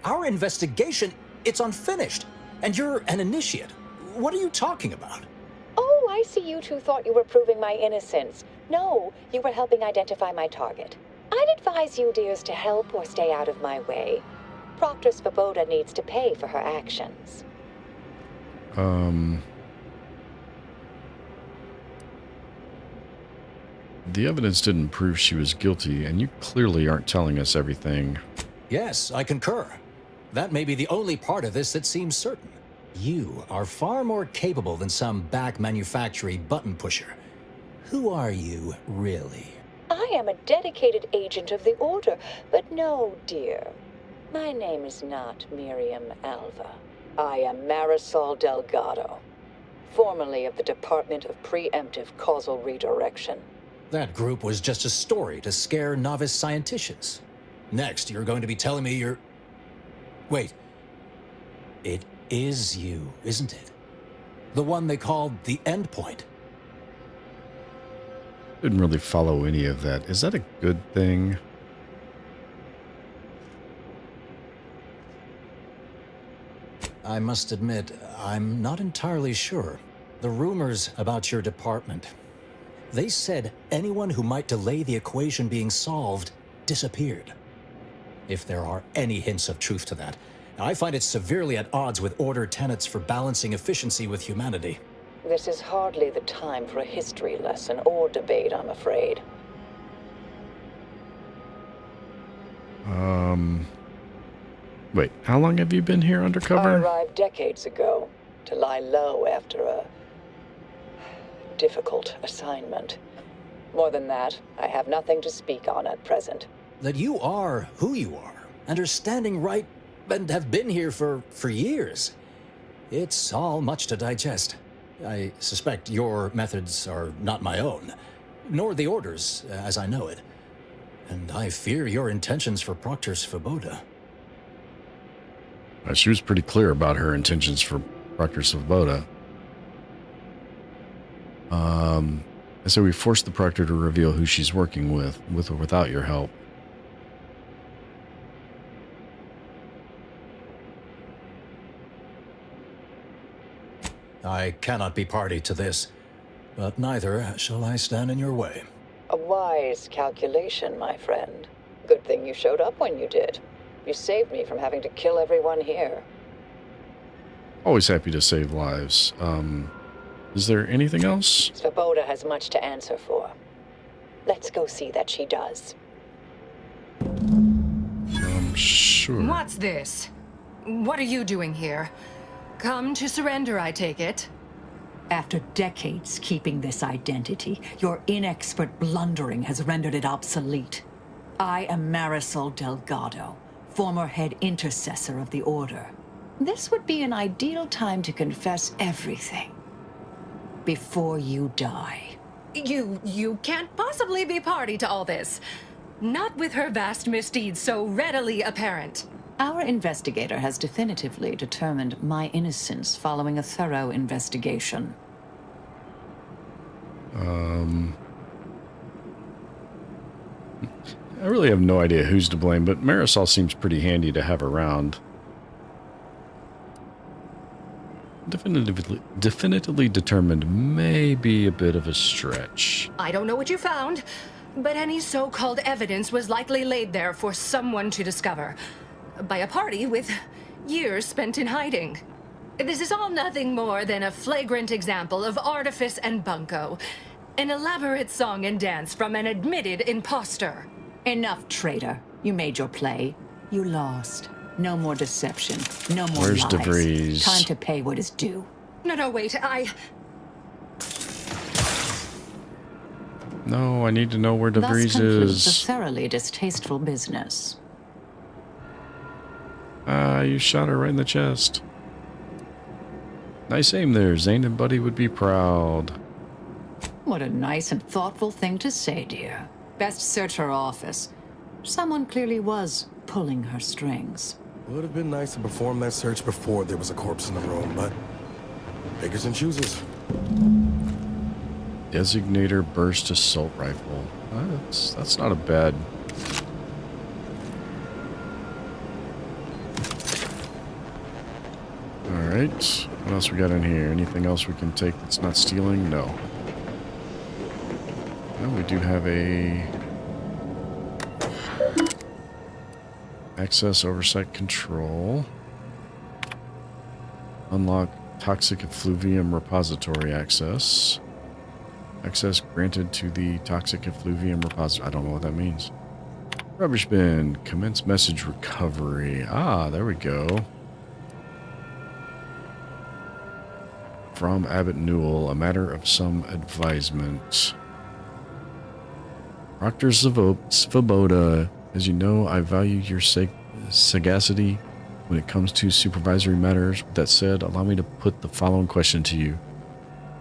Our investigation, it's unfinished. And you're an initiate. What are you talking about? Oh, I see you two thought you were proving my innocence. No, you were helping identify my target. I'd advise you dears to help or stay out of my way. Proctor Svoboda needs to pay for her actions. The evidence didn't prove she was guilty, and you clearly aren't telling us everything. Yes, I concur. That may be the only part of this that seems certain. You are far more capable than some back manufactory button pusher. Who are you, really? I am a dedicated agent of the Order, but no, dear. My name is not Miriam Alva. I am Marisol Delgado, formerly of the Department of Preemptive Causal Redirection. That group was just a story to scare novice scienticians. Next, you're going to be telling me you're... Wait. It is you, isn't it? The one they called the Endpoint. Didn't really follow any of that. Is that a good thing? I must admit, I'm not entirely sure. The rumors about your department. They said anyone who might delay the equation being solved disappeared. If there are any hints of truth to that, I find it severely at odds with Order tenets for balancing efficiency with humanity. This is hardly the time for a history lesson or debate, I'm afraid. Wait, how long have you been here undercover? I arrived decades ago to lie low after a difficult assignment. More than that, I have nothing to speak on at present. That you are who you are, and are standing right, and have been here for years. It's all much to digest. I suspect your methods are not my own, nor the Order's, as I know it. And I fear your intentions for Proctor Svoboda. She was pretty clear about her intentions for Proctor Svoboda. I say we forced the Proctor to reveal who she's working with or without your help. I cannot be party to this, but neither shall I stand in your way. A wise calculation, my friend. Good thing you showed up when you did. You saved me from having to kill everyone here. Always happy to save lives. Is there anything else? Svoboda has much to answer for. Let's go see that she does. Sure. What's this? What are you doing here? Come to surrender, I take it. After decades keeping this identity, your inexpert blundering has rendered it obsolete. I am Marisol Delgado, former head intercessor of the Order. This would be an ideal time to confess everything. Before you die. You can't possibly be party to all this. Not with her vast misdeeds so readily apparent. Our investigator has definitively determined my innocence following a thorough investigation. I really have no idea who's to blame, but Marisol seems pretty handy to have around. Definitively determined may be a bit of a stretch. I don't know what you found, but any so-called evidence was likely laid there for someone to discover. By a party with years spent in hiding. This is all nothing more than a flagrant example of artifice and bunco. An elaborate song and dance from an admitted imposter. Enough, traitor. You made your play. You lost. No more deception. No more Where's lies. DeVries? Time to pay what is due. No, wait, No, I need to know where Thus DeVries concludes is. a thoroughly distasteful business. You shot her right in the chest. Nice aim there. Zane and Buddy would be proud. What a nice and thoughtful thing to say, dear. Best search her office. Someone clearly was pulling her strings. Would have been nice to perform that search before there was a corpse in the room, but pickers and choosers. Designator burst assault rifle. That's not a bad. All right. What else we got in here? Anything else we can take that's not stealing? No. Well, we do have a access oversight control. Unlock toxic effluvium repository access. Access granted to the toxic effluvium repository. I don't know what that means. Rubbish bin. Commence message recovery. Ah, there we go. From Abbott Newell, a matter of some advisement. Proctor Svoboda, as you know, I value your sagacity when it comes to supervisory matters. With that said, allow me to put the following question to you.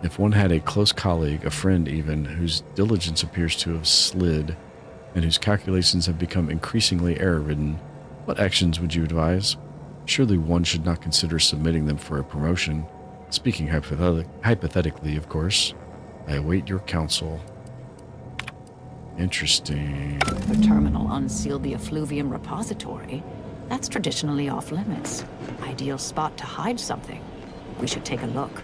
If one had a close colleague, a friend even, whose diligence appears to have slid and whose calculations have become increasingly error-ridden, what actions would you advise? Surely one should not consider submitting them for a promotion. Speaking hypothetically, of course. I await your counsel. Interesting. The terminal unsealed the effluvium repository. That's traditionally off limits. Ideal spot to hide something. We should take a look.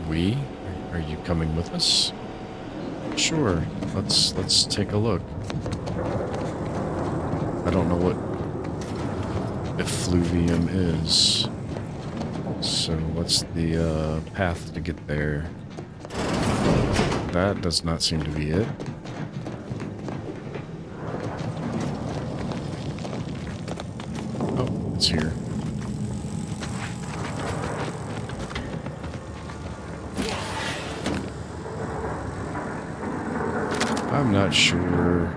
We? Are you coming with us? Sure. Let's take a look. I don't know what effluvium is. So what's the path to get there? That does not seem to be it. Oh, it's here. I'm not sure.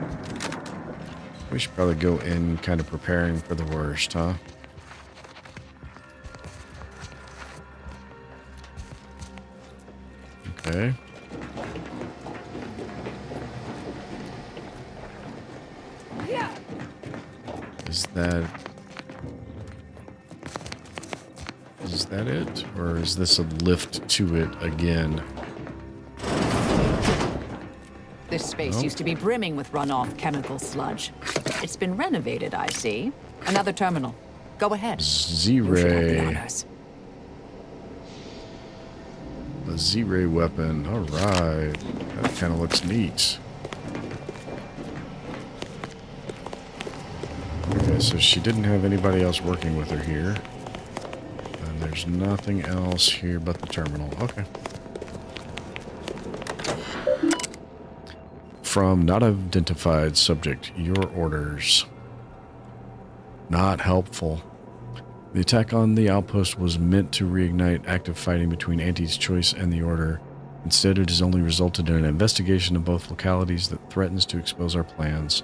We should probably go in kind of preparing for the worst, huh? Okay. Is that it? Or is this a lift to it again? This space used to be brimming with runoff chemical sludge. It's been renovated, I see. Another terminal. Go ahead. Z-ray. A Z-ray weapon. All right. That kind of looks neat. Okay, so she didn't have anybody else working with her here. And there's nothing else here but the terminal. Okay. From not identified subject, your orders. Not helpful. The attack on the outpost was meant to reignite active fighting between Anti's Choice and the Order. Instead, it has only resulted in an investigation of both localities that threatens to expose our plans.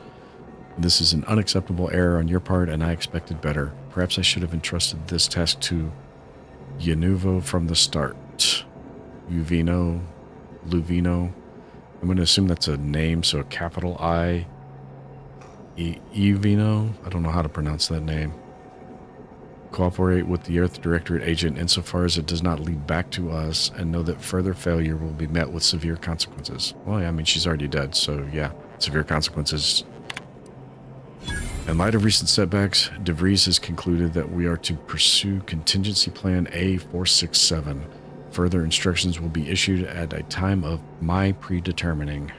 This is an unacceptable error on your part, and I expected better. Perhaps I should have entrusted this task to Yanuvo from the start. Luvino. I'm going to assume that's a name, so a capital I. Uvino? I don't know how to pronounce that name. Cooperate with the Earth Directorate agent insofar as it does not lead back to us, and know that further failure will be met with severe consequences. Well, yeah, I mean, she's already dead, so yeah, severe consequences. In light of recent setbacks, DeVries has concluded that we are to pursue contingency plan A467. Further instructions will be issued at a time of my predetermining.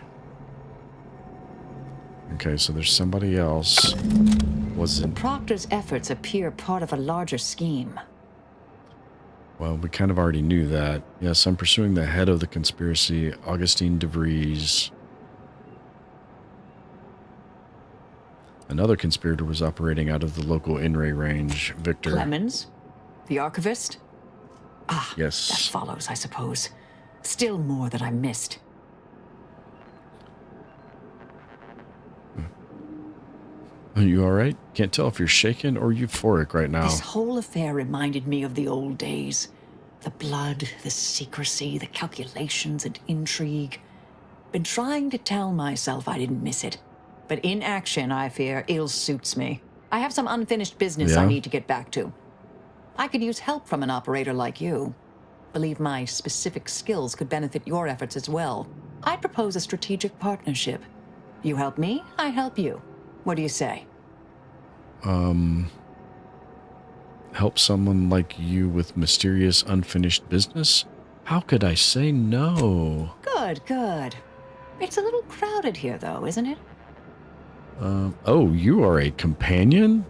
Okay, so there's somebody else. Proctor's efforts appear part of a larger scheme. Well, we kind of already knew that. Yes, I'm pursuing the head of the conspiracy, Augustine DeVries. Another conspirator was operating out of the local INRAE range, Victor. Clemens? The archivist? Ah, yes. That follows, I suppose. Still more that I missed. Are you alright? Can't tell if you're shaken or euphoric right now. This whole affair reminded me of the old days. The blood, the secrecy, the calculations and intrigue. Been trying to tell myself I didn't miss it. But in action, I fear, ill suits me. I have some unfinished business I need to get back to. I could use help from an operator like you. Believe my specific skills could benefit your efforts as well. I'd propose a strategic partnership. You help me, I help you. What do you say? Help someone like you with mysterious unfinished business? How could I say no? Good, good. It's a little crowded here, though, isn't it? Oh, you are a companion?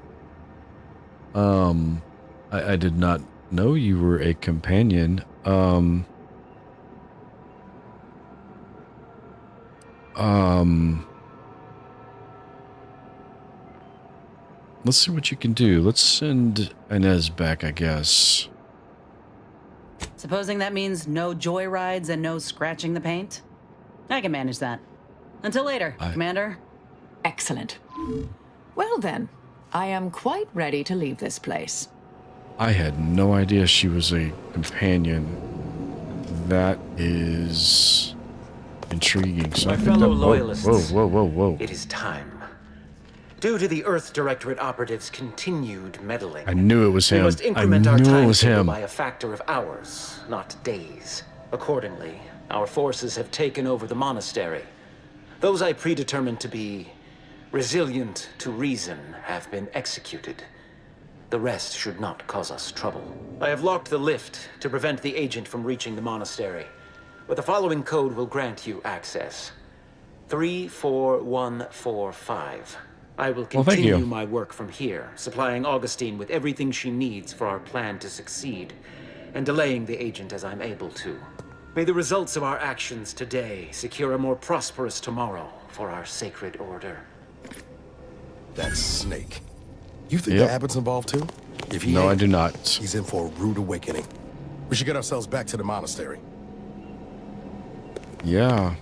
I did not know you were a companion. Let's see what you can do. Let's send Inez back, I guess. Supposing that means no joyrides and no scratching the paint? I can manage that. Until later, Commander. Excellent. Well then, I am quite ready to leave this place. I had no idea she was a companion. That is intriguing. So My I picked fellow up. loyalists, Whoa. it is time. Due to the Earth Directorate operatives' continued meddling, I knew it was we him. must I increment our knew it was timetable him. by a factor of hours, not days. Accordingly, our forces have taken over the monastery. Those I predetermined to be resilient to reason have been executed. The rest should not cause us trouble. I have locked the lift to prevent the agent from reaching the monastery, but the following code will grant you access. 34145. I will Well, thank continue you. my work from here, supplying Augustine with everything she needs for our plan to succeed, and delaying the agent as I'm able to. May the results of our actions today secure a more prosperous tomorrow for our sacred order. That snake. You think the Abbot's involved too? If he No, ain't, I do not. He's in for a rude awakening. We should get ourselves back to the monastery. Yeah.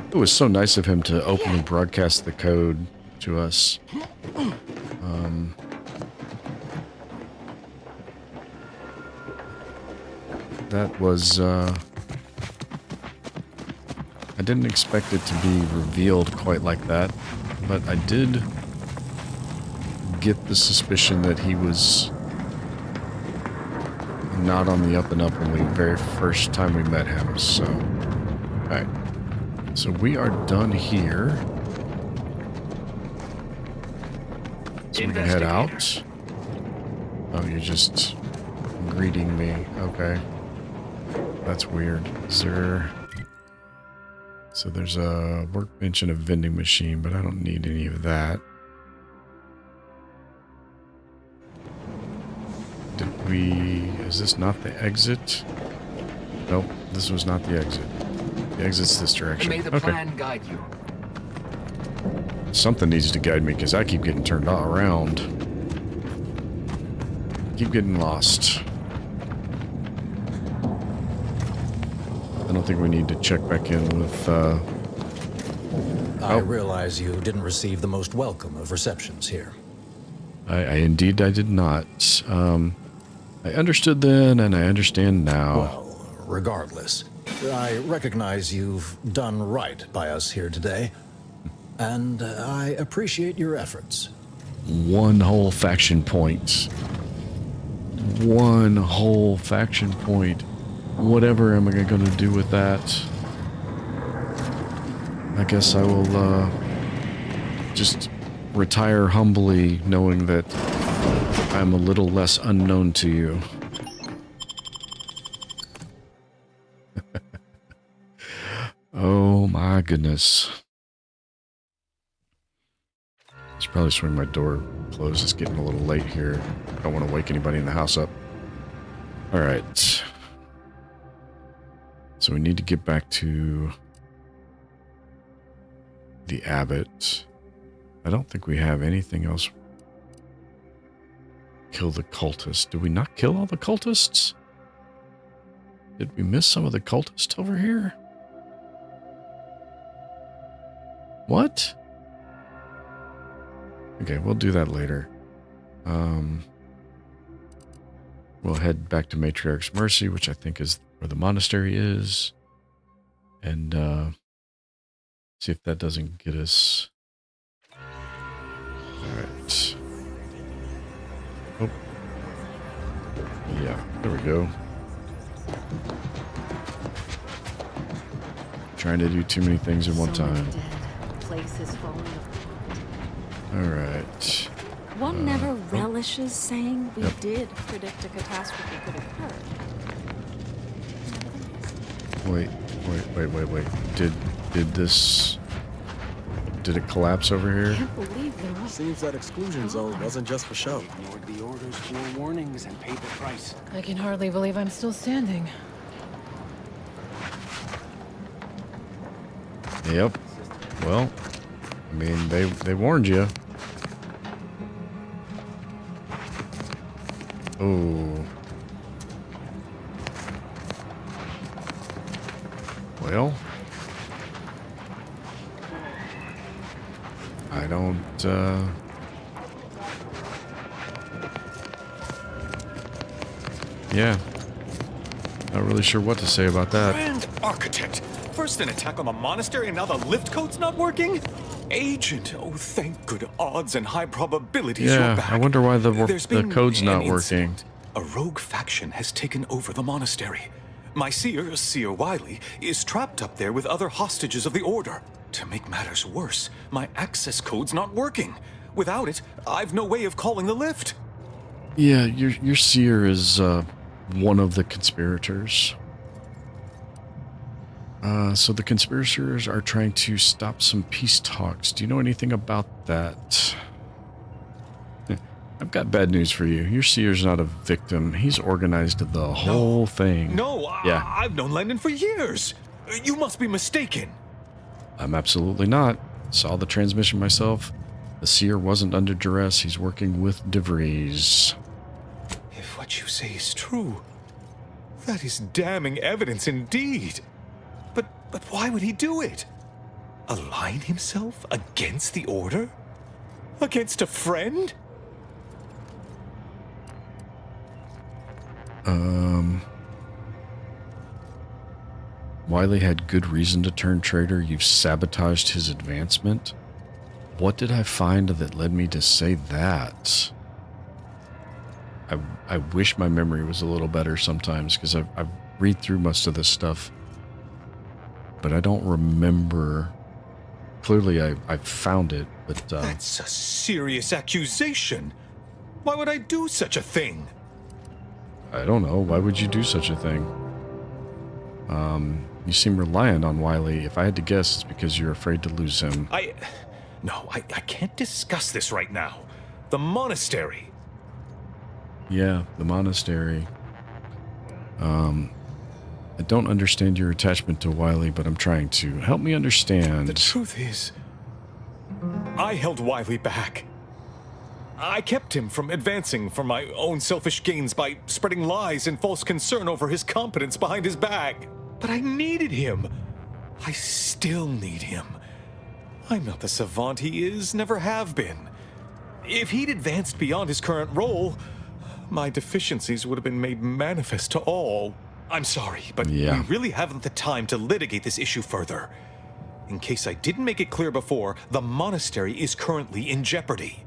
It was so nice of him to openly broadcast the code to us. That was, I didn't expect it to be revealed quite like that, but I did get the suspicion that he was not on the up and up when we very first time we met him, so. Alright. So we are done here. So we can head out. Oh, you're just greeting me. Okay. That's weird. Is there... So there's a workbench and a vending machine, but I don't need any of that. Did we... Is this not the exit? Nope, this was not the exit. The exit's this direction. May the plan guide you. Something needs to guide me because I keep getting turned all around. Keep getting lost. I don't think we need to check back in with, I realize you didn't receive the most welcome of receptions here. Indeed I did not. I understood then, and I understand now. Well, regardless, I recognize you've done right by us here today, and I appreciate your efforts. One whole faction point. One whole faction point. Whatever am I going to do with that? I guess I will just retire humbly, knowing that I'm a little less unknown to you. Oh my goodness. I should probably swing my door closed. It's getting a little late here. Don't want to wake anybody in the house up. Alright. So we need to get back to the Abbot. I don't think we have anything else. Kill the cultists. Did we not kill all the cultists? Did we miss some of the cultists over here? What? Okay, we'll do that later. We'll head back to Matriarch's Mercy, which I think is where the monastery is. And see if that doesn't get us... Alright. Oh. Yeah, there we go. Trying to do too many things at one time. Alright. One never relishes saying we did predict a catastrophe could occur. Wait. Did it collapse over here? I can't believe there are. Seems that exclusion zone wasn't just for show. Ignored the orders, forewarnings, and paid the price. I can hardly believe I'm still standing. Yep. Well, I mean, they warned you. Oh. Well. I I don't, yeah. Not really sure what to say about that. Grand Architect! First an attack on the monastery and now the lift code's not working? Agent, oh thank good odds and high probabilities you're Yeah, back. I wonder why the Been code's not an working. incident. A rogue faction has taken over the monastery. My seer Wiley, is trapped up there with other hostages of the Order. To make matters worse, my access code's not working. Without it, I've no way of calling the lift. Yeah, your seer is one of the conspirators. So the conspirators are trying to stop some peace talks. Do you know anything about that? I've got bad news for you. Your seer's not a victim. He's organized the whole thing. No, yeah. I've known Landon for years. You must be mistaken. I'm absolutely not. Saw the transmission myself. The seer wasn't under duress. He's working with DeVries. If what you say is true, that is damning evidence indeed. But why would he do it? Align himself against the Order? Against a friend? Wiley had good reason to turn traitor. You've sabotaged his advancement. What did I find that led me to say that? I wish my memory was a little better sometimes, because I read through most of this stuff, but I don't remember. Clearly, I found it, but That's a serious accusation. Why would I do such a thing? I don't know. Why would you do such a thing? You seem reliant on Wiley. If I had to guess, it's because you're afraid to lose him. No, I can't discuss this right now. The monastery. Yeah, the monastery. I don't understand your attachment to Wiley, but I'm trying to. Help me understand. The truth is, I held Wiley back. I kept him from advancing for my own selfish gains by spreading lies and false concern over his competence behind his back. But I needed him. I still need him. I'm not the savant he is, never have been. If he'd advanced beyond his current role, my deficiencies would have been made manifest to all. I'm sorry, but we really haven't the time to litigate this issue further. In case I didn't make it clear before, the monastery is currently in jeopardy.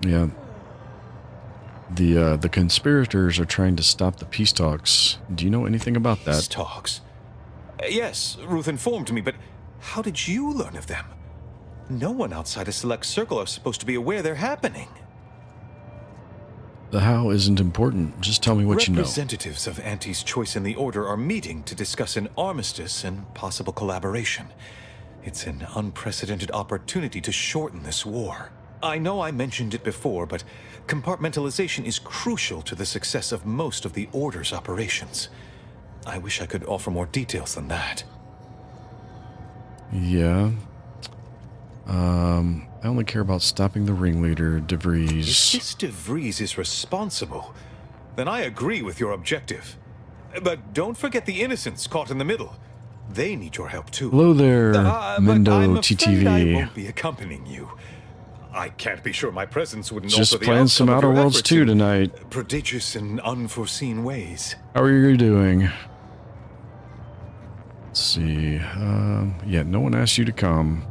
Yeah. The conspirators are trying to stop the peace talks. Do you know anything about that? Peace talks? Yes, Ruth informed me, but how did you learn of them? No one outside a select circle are supposed to be aware they're happening. The how isn't important. Just tell me what you know. Representatives of Auntie's Choice in the Order are meeting to discuss an armistice and possible collaboration. It's an unprecedented opportunity to shorten this war. I know I mentioned it before, but compartmentalization is crucial to the success of most of the Order's operations. I wish I could offer more details than that. Yeah. I only care about stopping the ringleader, DeVries. If this DeVries is responsible, then I agree with your objective. But don't forget the innocents caught in the middle. They need your help too. Hello there, Mendo but I'm afraid TTV. I won't be accompanying you. I can't be sure my presence wouldn't Just alter the playing some outcome of Outer your Worlds efforts 2 in tonight. prodigious and unforeseen ways. How are you doing? Let's see. Yeah, no one asked you to come.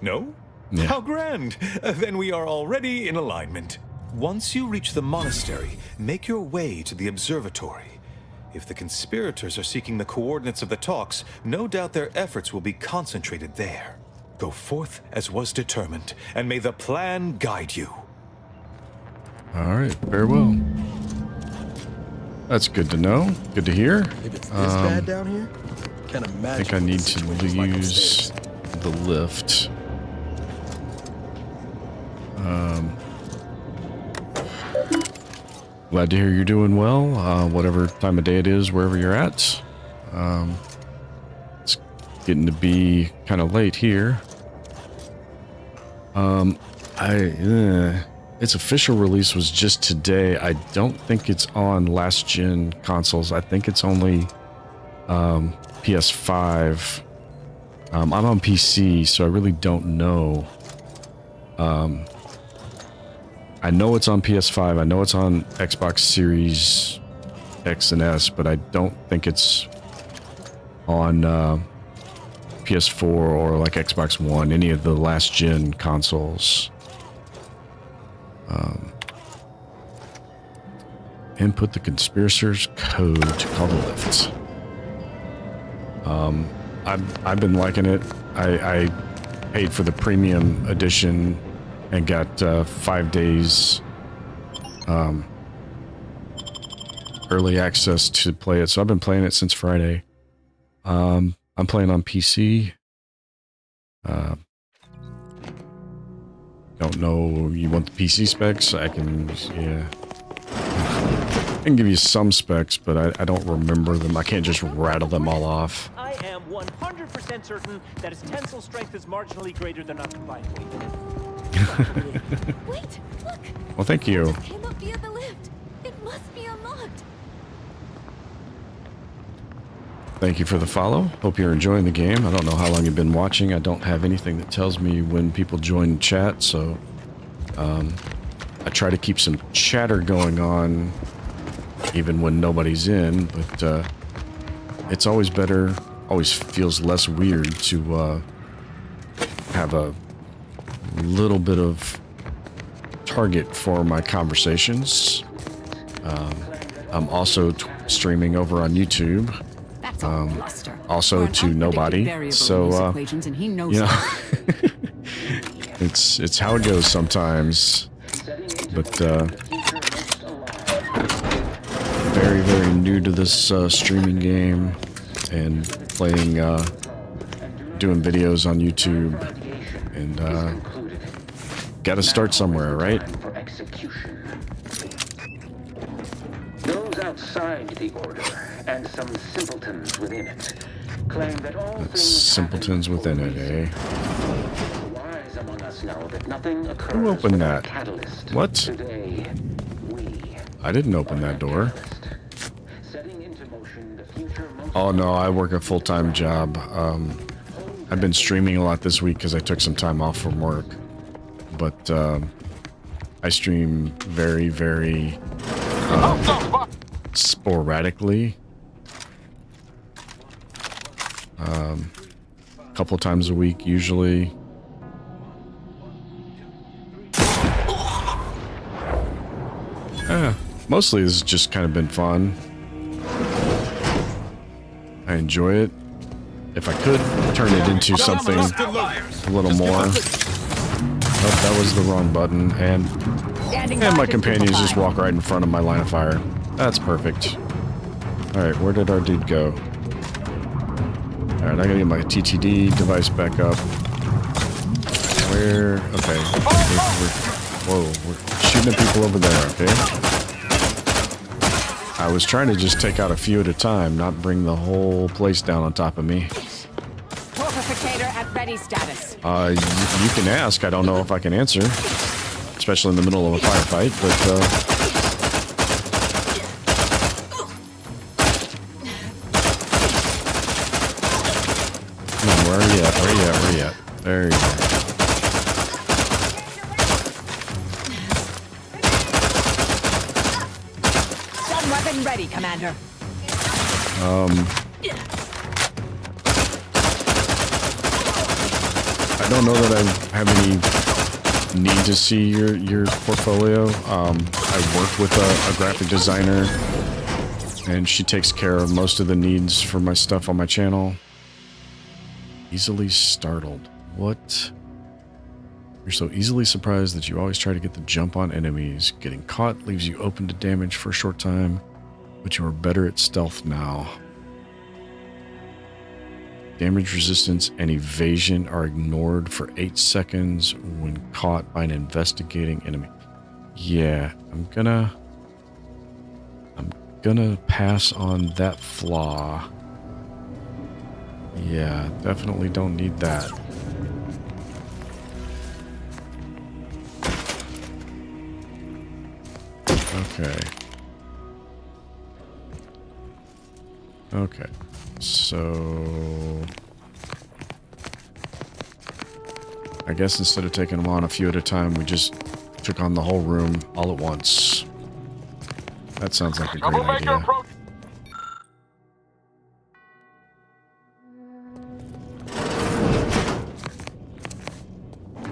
No? Yeah. How grand! Then we are already in alignment. Once you reach the monastery, make your way to the observatory. If the conspirators are seeking the coordinates of the talks, no doubt their efforts will be concentrated there. Go forth as was determined, and may the plan guide you. All right, very well. That's good to know. Good to hear. If it's this bad down here, can't I imagine. think I need to use the lift. Glad to hear you're doing well, whatever time of day it is, wherever you're at. It's getting to be kind of late here. Its official release was just today. I don't think it's on last-gen consoles. I think it's only PS5. I'm on PC, so I really don't know. I know it's on PS5. I know it's on Xbox Series X and S, but I don't think it's on PS4 or like Xbox One, any of the last gen consoles. Input the conspirator's code to call the lift. I've been liking it. I paid for the premium edition and got 5 days early access to play it. So I've been playing it since Friday. I'm playing on PC. Don't know, you want the PC specs? I can, yeah. I can give you some specs, but I don't remember them. I can't just rattle them all off. I am 100% certain that its tensile strength is marginally greater than our combined weight. Wait, look! Well, thank you. It came up via the lift. It must be unlocked. Thank you for the follow. Hope you're enjoying the game. I don't know how long you've been watching. I don't have anything that tells me when people join chat, so I try to keep some chatter going on even when nobody's in, but it's always better, always feels less weird to have a little bit of target for my conversations. I'm also streaming over on YouTube. Also to nobody. So you know, it's how it goes sometimes. But very, very new to this streaming game and playing, doing videos on YouTube, and gotta start somewhere, right? Those outside the order and some simpletons within it claim that all things simpletons within it, eh? the wise among us know that nothing occurs. Who opened that? Catalyst. What? Today, I didn't open that door. Oh no, I work a full-time job. I've been streaming a lot this week because I took some time off from work. But I stream very, very sporadically. A couple times a week, usually. Mostly it's just kind of been fun. I enjoy it. If I could turn it into something a little more. Oh, that was the wrong button. And my companions just walk right in front of my line of fire. That's perfect. Alright, where did our dude go? Alright, I gotta get my TTD device back up. Where? Okay. Whoa, we're shooting at people over there, okay? I was trying to just take out a few at a time, not bring the whole place down on top of me. Torpificator at ready status. You can ask. I don't know if I can answer. Especially in the middle of a firefight, but, come on, where are you at? Where are you at? Where are you at? There you go. Ready, Commander. I don't know that I have any need to see your portfolio. I work with a graphic designer, and she takes care of most of the needs for my stuff on my channel. Easily startled. What? You're so easily surprised that you always try to get the jump on enemies. Getting caught leaves you open to damage for a short time, but you are better at stealth now. Damage resistance and evasion are ignored for 8 seconds when caught by an investigating enemy. Yeah, I'm gonna pass on that flaw. Yeah, definitely don't need that. Okay. Okay. So I guess instead of taking them on a few at a time, we just took on the whole room all at once. That sounds like a great idea.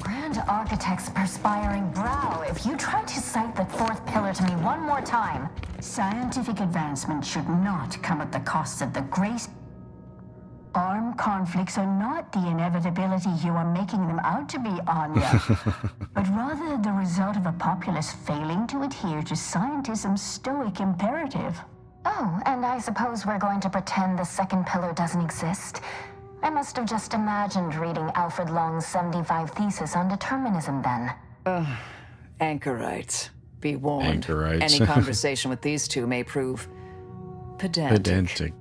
Grand Architect's perspiring brow, if you try to cite the fourth pillar to me one more time. Scientific advancement should not come at the cost of the great. Armed conflicts are not the inevitability you are making them out to be, Anya, but rather the result of a populace failing to adhere to scientism's stoic imperative. Oh, and I suppose we're going to pretend the second pillar doesn't exist. I must have just imagined reading Alfred Long's 75 thesis on determinism then. Anchorites. Be warned. Anchorites. Any conversation with these two may prove pedantic.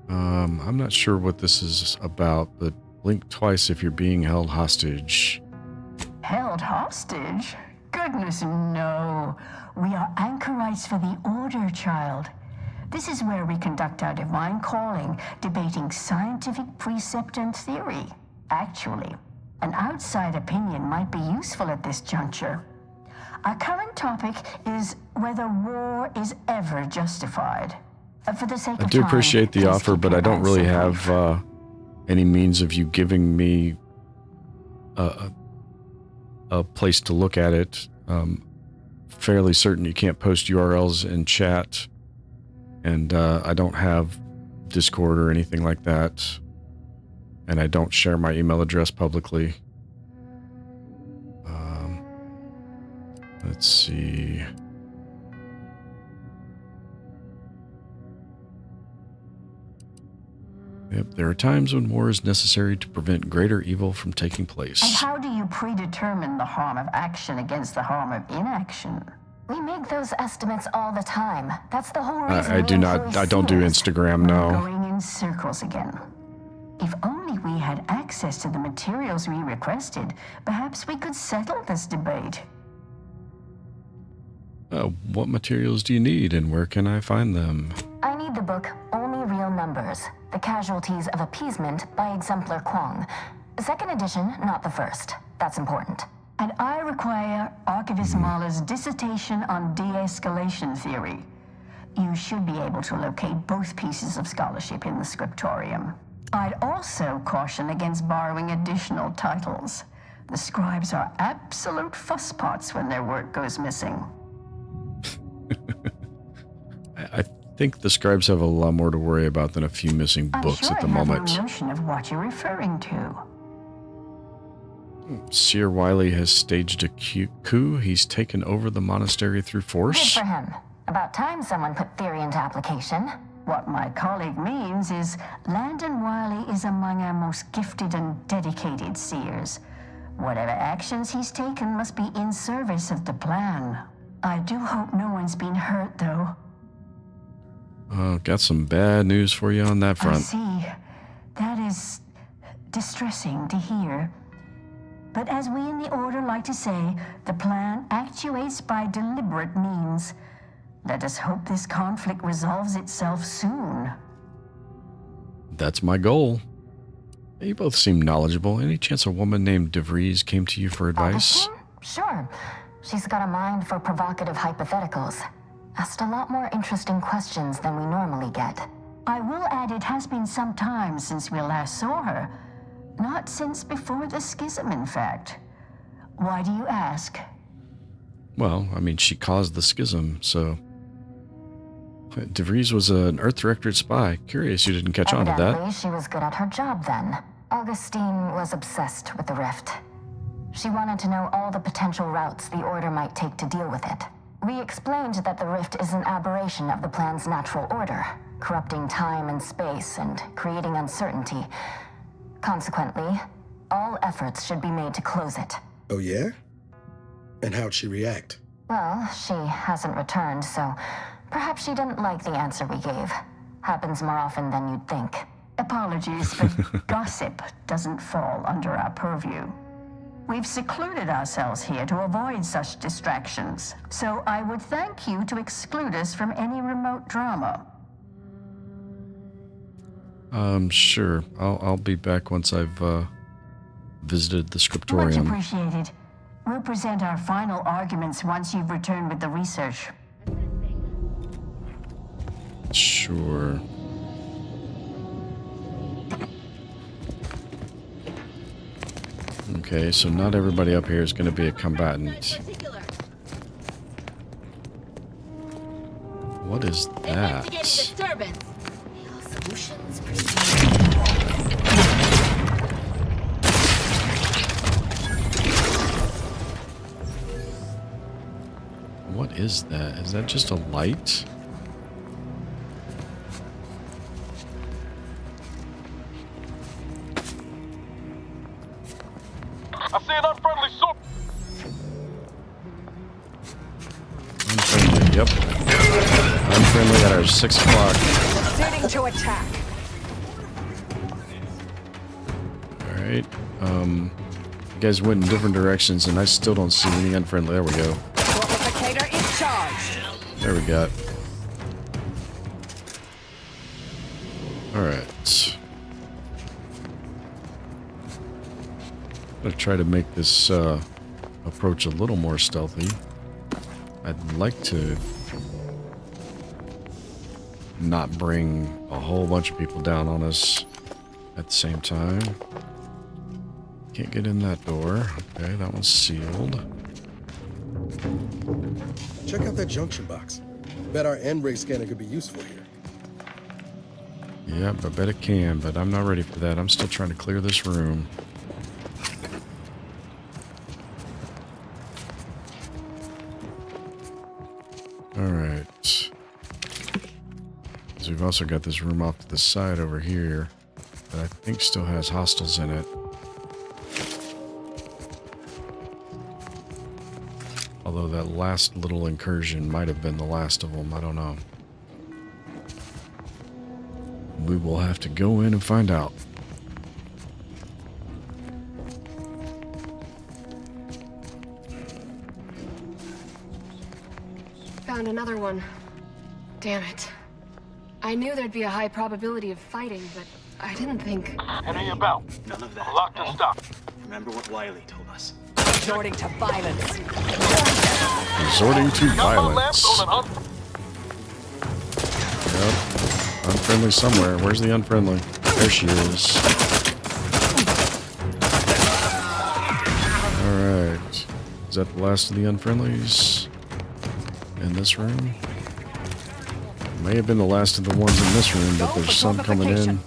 I'm not sure what this is about, but blink twice if you're being held hostage. Held hostage? Goodness, no. We are anchorites for the Order, child. This is where we conduct our divine calling, debating scientific precept and theory. Actually, an outside opinion might be useful at this juncture. Our current topic is whether war is ever justified. For the sake I of do time, appreciate the please offer, keep but your I don't answer really brief. have any means of you giving me a place to look at it. Fairly certain you can't post URLs in chat, and I don't have Discord or anything like that, and I don't share my email address publicly. Let's see. Yep, there are times when war is necessary to prevent greater evil from taking place. And how do you predetermine the harm of action against the harm of inaction? We make those estimates all the time. That's the whole reason I do not. I don't do Instagram. We're No. going in circles again. If only we had access to the materials we requested, perhaps we could settle this debate. What materials do you need, and where can I find them? I need the book Only Real Numbers, The Casualties of Appeasement by Exemplar Kwong. Second edition, not the first. That's important. And I require Archivist Mahler's dissertation on de-escalation theory. You should be able to locate both pieces of scholarship in the scriptorium. I'd also caution against borrowing additional titles. The scribes are absolute fusspots when their work goes missing. I think the scribes have a lot more to worry about than a few missing books at the moment. I'm sure I have no notion of what you're referring to. Seer Wiley has staged a coup. He's taken over the monastery through Good force. for him. About time someone put theory into application. What my colleague means is Landon Wiley is among our most gifted and dedicated seers. Whatever actions he's taken must be in service of the plan. I do hope no one's been hurt, though. Got some bad news for you on that I front. see. That is distressing to hear. But as we in the Order like to say, the plan actuates by deliberate means. Let us hope this conflict resolves itself soon. That's my goal. You both seem knowledgeable. Any chance a woman named DeVries came to you for advice? Sure. She's got a mind for provocative hypotheticals. Asked a lot more interesting questions than we normally get. I will add it has been some time since we last saw her. Not since before the schism, in fact. Why do you ask? Well, I mean, she caused the schism, so... DeVries was an Earth Directorate spy. Curious you didn't catch on to that. Evidently, she was good at her job then. Augustine was obsessed with the rift. She wanted to know all the potential routes the Order might take to deal with it. We explained that the rift is an aberration of the plan's natural order, corrupting time and space and creating uncertainty. Consequently, all efforts should be made to close it. Oh, yeah? And how'd she react? Well, she hasn't returned, so perhaps she didn't like the answer we gave. Happens more often than you'd think. Apologies, but gossip doesn't fall under our purview. We've secluded ourselves here to avoid such distractions, so I would thank you to exclude us from any remote drama. Sure. I'll be back once I've visited the Much scriptorium. appreciated. We'll present our final arguments once you've returned with the research. Sure. Okay, so not everybody up here is going to be a combatant. What is that? What is that? Is that just a light? I see an unfriendly source. Unfriendly, yep. Unfriendly at our 6 o'clock. Proceeding to attack. Alright. You guys went in different directions and I still don't see any unfriendly. There we go. Fortificator in charge. There we go. Alright. I'm gonna try to make this approach a little more stealthy. I'd like to not bring a whole bunch of people down on us at the same time. Can't get in that door. Okay, that one's sealed. Check out that junction box. Bet our N-ray scanner could be useful here. Yep, I bet it can, but I'm not ready for that. I'm still trying to clear this room. Alright. So we've also got this room off to the side over here that I think still has hostiles in it. Although that last little incursion might have been the last of them. I don't know. We will have to go in and find out. Found another one. Damn it. I knew there'd be a high probability of fighting, but I didn't think... Any about? None of that. Locked and stopped. Remember what Wiley told us. Resorting to violence. Resorting to violence. Yep. Unfriendly somewhere. Where's the unfriendly? There she is. Alright. Is that the last of the unfriendlies in this room? May have been the last of the ones in this room, but there's some coming in.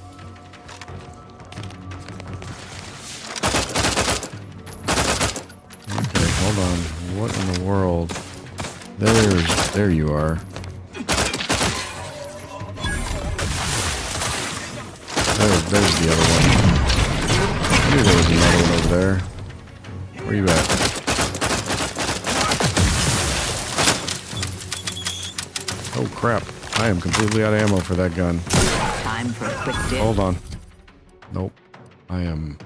Okay, hold on. What in the world? There you are. There's the other one. I knew there was another one over there. Where you at? Oh crap. I am completely out of ammo for that gun. Time for a quick dip. Hold on. Nope. I am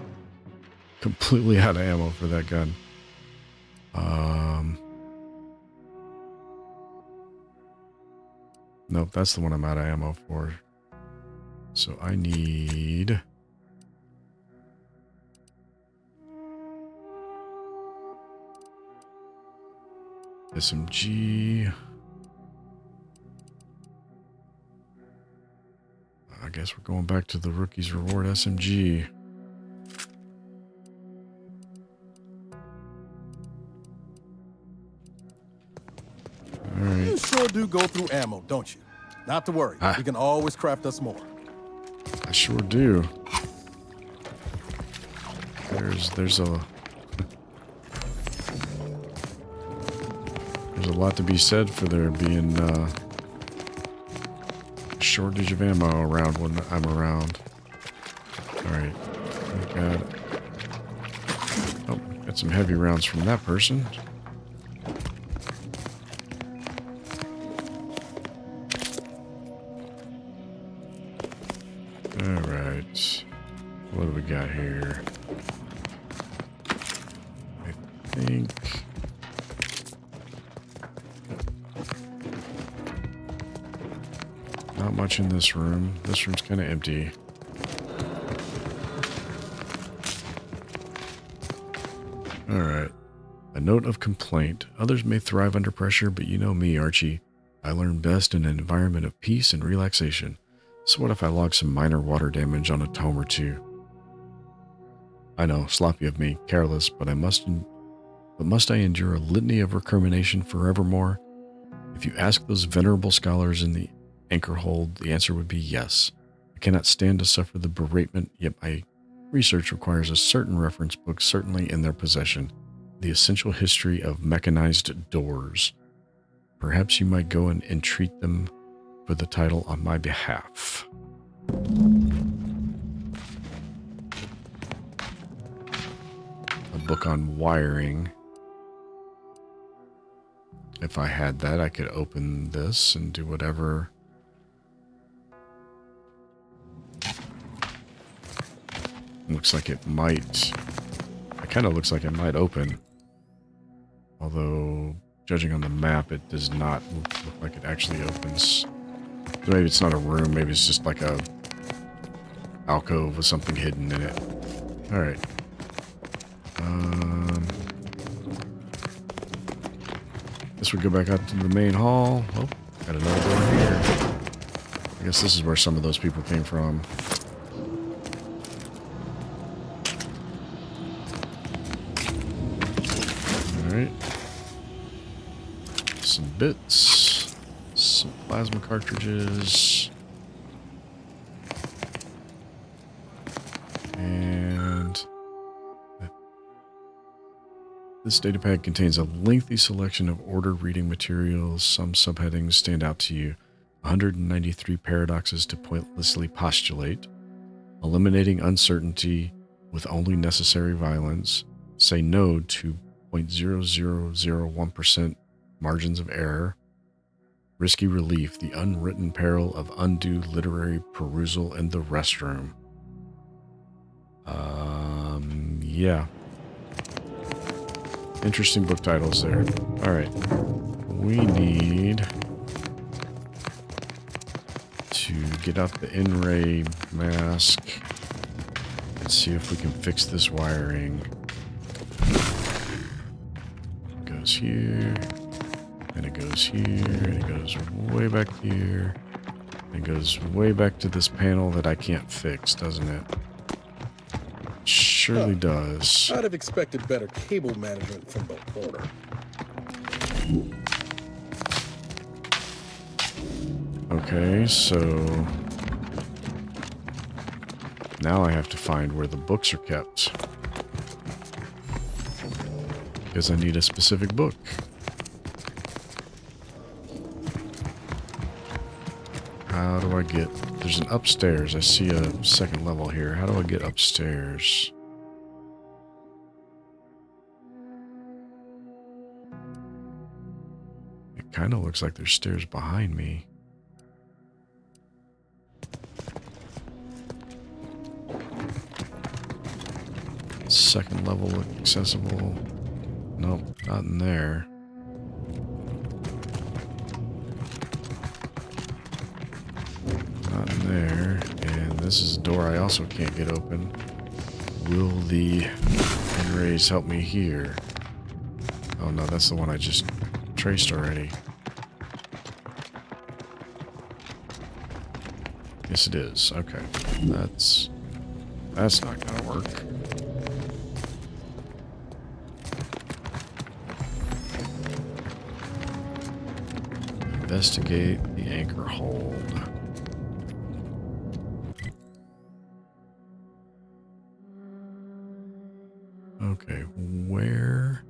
completely out of ammo for that gun. Nope, that's the one I'm out of ammo for. So I need... SMG. I guess we're going back to the Rookie's Reward SMG. Alright. You sure do go through ammo, don't you? Not to worry. We can always craft us more. I sure do. There's a lot to be said for there being a shortage of ammo around when I'm around. Alright. Got some heavy rounds from that person. Alright. What do we got here? I think... not much in this room. This room's kind of empty. Alright. A note of complaint. Others may thrive under pressure, but you know me, Archie. I learn best in an environment of peace and relaxation. So what if I log some minor water damage on a tome or two? I know, sloppy of me, careless, but must I endure a litany of recrimination forevermore? If you ask those venerable scholars in the anchor hold, the answer would be yes. I cannot stand to suffer the beratement, yet my research requires a certain reference book certainly in their possession, the essential history of mechanized doors. Perhaps you might go and entreat them for the title on my behalf. A book on wiring. If I had that, I could open this and do whatever. Looks like it might. It kind of looks like it might open. Although, judging on the map, it does not look like it actually opens. So maybe it's not a room, maybe it's just like a alcove with something hidden in it. Alright. This would go back out to the main hall. Oh, got another door here. I guess this is where some of those people came from. Alright. Some bits. Some plasma cartridges. And this datapad contains a lengthy selection of order reading materials. Some subheadings stand out to you. 193 paradoxes to pointlessly postulate. Eliminating uncertainty with only necessary violence. Say no to 0.0001% margins of error. Risky relief, the unwritten peril of undue literary perusal in the restroom. Yeah. Interesting book titles there. Alright. We need to get out the N-ray mask. Let's see if we can fix this wiring. It goes here. And it goes here. And it goes way back here. And it goes way back to this panel that I can't fix, doesn't it? Surely does. I'd have expected better cable management from the order. Okay, so now I have to find where the books are kept. Because I need a specific book. How do I get... There's an upstairs. I see a second level here. How do I get upstairs? It kind of looks like there's stairs behind me. Second level accessible. Nope, not in there. Not in there. And this is a door I also can't get open. Will the N-rays help me here? Oh no, that's the one I just traced already. Yes, it is. Okay. That's not gonna work. Investigate the anchor hold. Okay, where?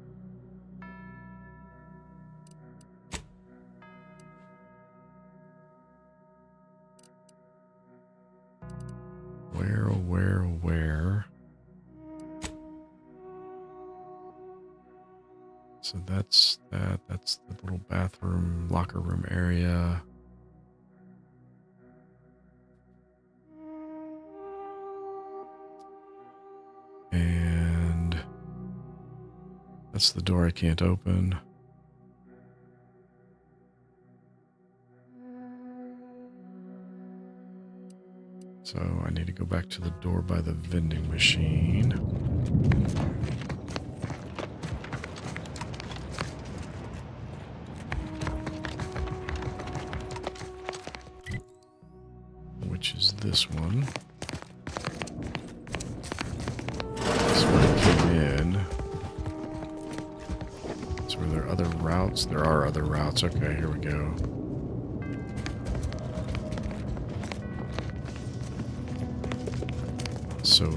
Where? So that's that. That's the little bathroom, locker room area. And that's the door I can't open. So I need to go back to the door by the vending machine. which is this one. That's where I came in. So were there other routes? There are other routes. Okay, here we go. So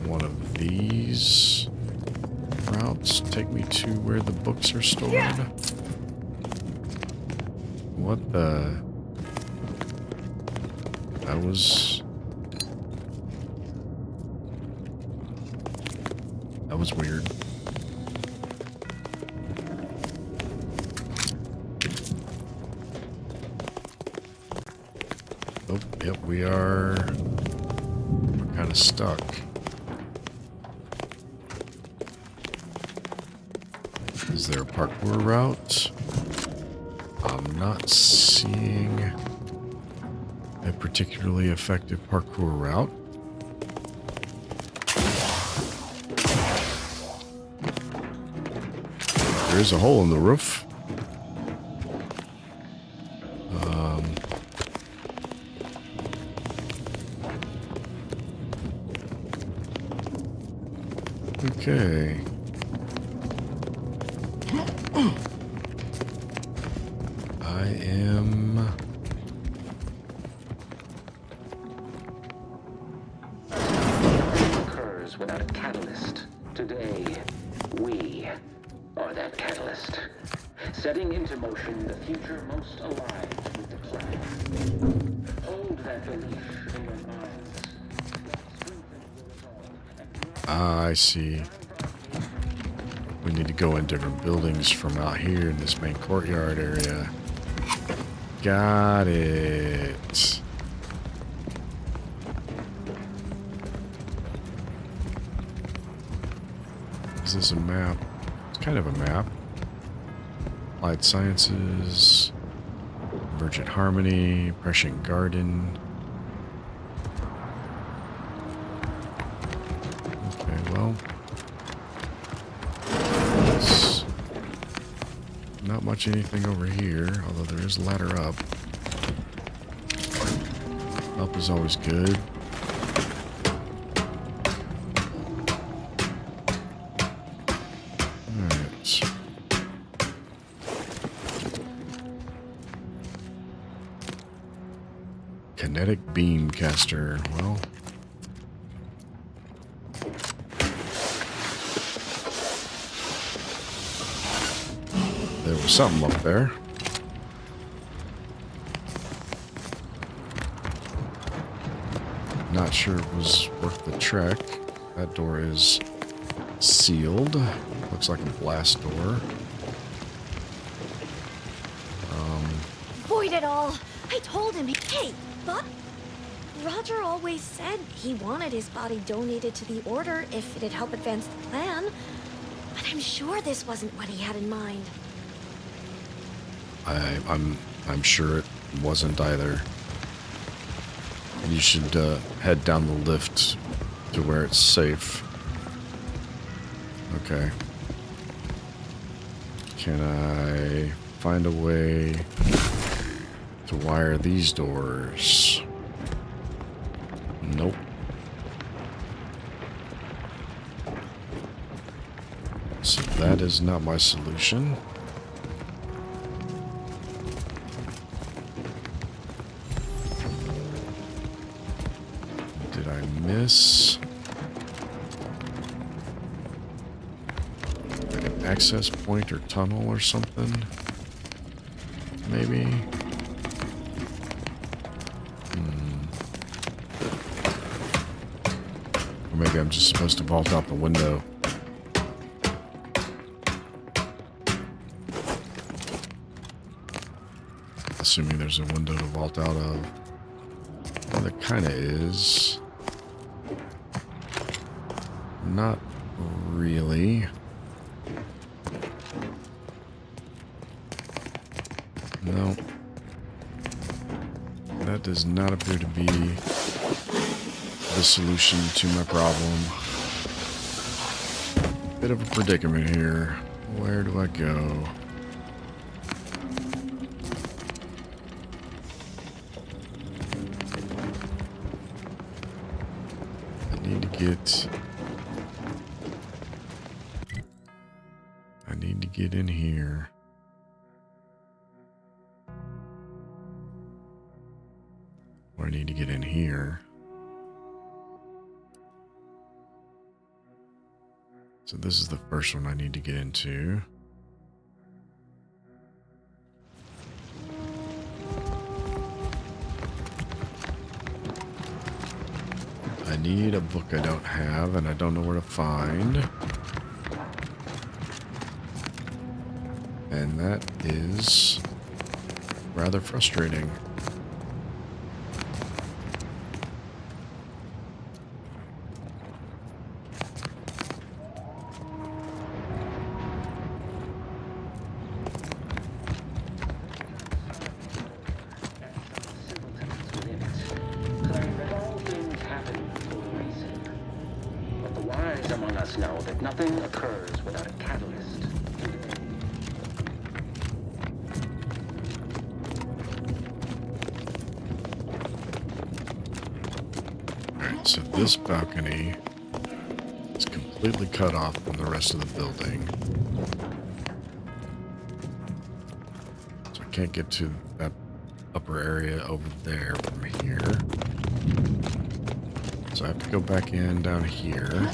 one of these routes take me to where the books are stored. Yeah. What the? That was weird. Oh, yep, we're kind of stuck. Is there a parkour route? I'm not seeing a particularly effective parkour route. There is a hole in the roof. Okay. I am... occurs without a catalyst. Today, we are that catalyst. Setting into motion the future most aligned with the plan. Hold that belief in your minds. I see. We need to go in different buildings from out here in this main courtyard area. Got it. Is this a map? It's kind of a map. Applied Sciences, Emergent Harmony, Prescient Garden. Okay, well. It's not much anything over here, although there is a ladder up. Up is always good. Alright. Kinetic beam caster. Well, there was something up there. Not sure it was worth the trek. That door is sealed. Looks like a blast door. Void it all. I told him. Hey, but Roger always said he wanted his body donated to the Order if it'd help advance the plan. But I'm sure this wasn't what he had in mind. I'm sure it wasn't either. You should head down the lift to where it's safe. Okay. Can I find a way to wire these doors? Nope. So that is not my solution. Did I miss like an access point or tunnel or something? Maybe. Or maybe I'm just supposed to vault out the window. Assuming there's a window to vault out of. Well, there kind of is. Not really. No. That does not appear to be the solution to my problem. Bit of a predicament here. Where do I go? get in here. Or I need to get in here. So this is the first one I need to get into. I need a book I don't have, and I don't know where to find. And that is rather frustrating. Among us know that nothing occurs without a catalyst. Alright, so this balcony is completely cut off from the rest of the building. So I can't get to that upper area over there from here. So I have to go back in down here.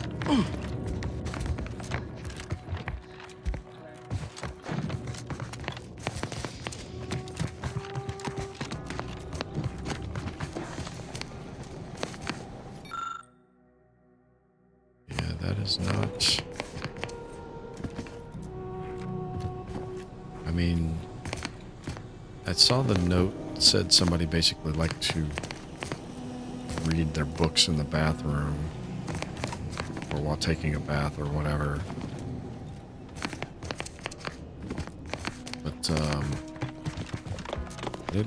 Yeah, that is not... I mean, I saw the note said somebody basically liked to read their books in the bathroom or while taking a bath or whatever. But I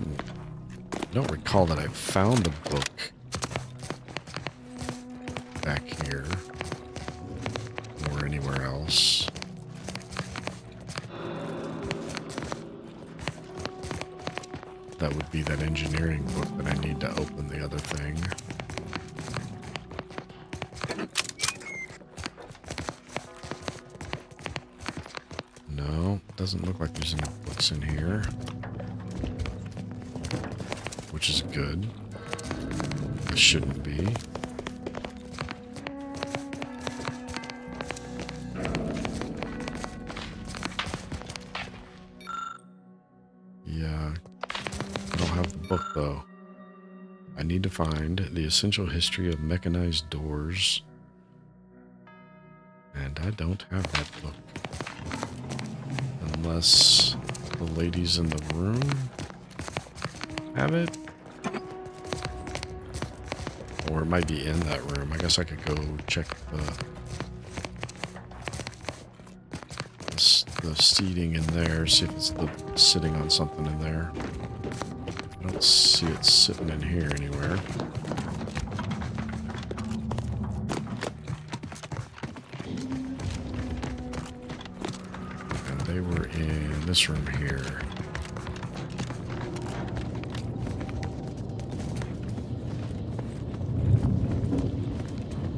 don't recall that I found the book back here or anywhere else. That would be that engineering book that I need to open the other thing. No, doesn't look like there's any books in here. Which is good. It shouldn't be. Yeah. I don't have the book though. I need to find the essential history of mechanized doors. And I don't have that book. Unless the ladies in the room have it. Or it might be in that room. I guess I could go check the seating in there, see if it's sitting on something in there. I don't see it sitting in here anywhere. And they were in this room here.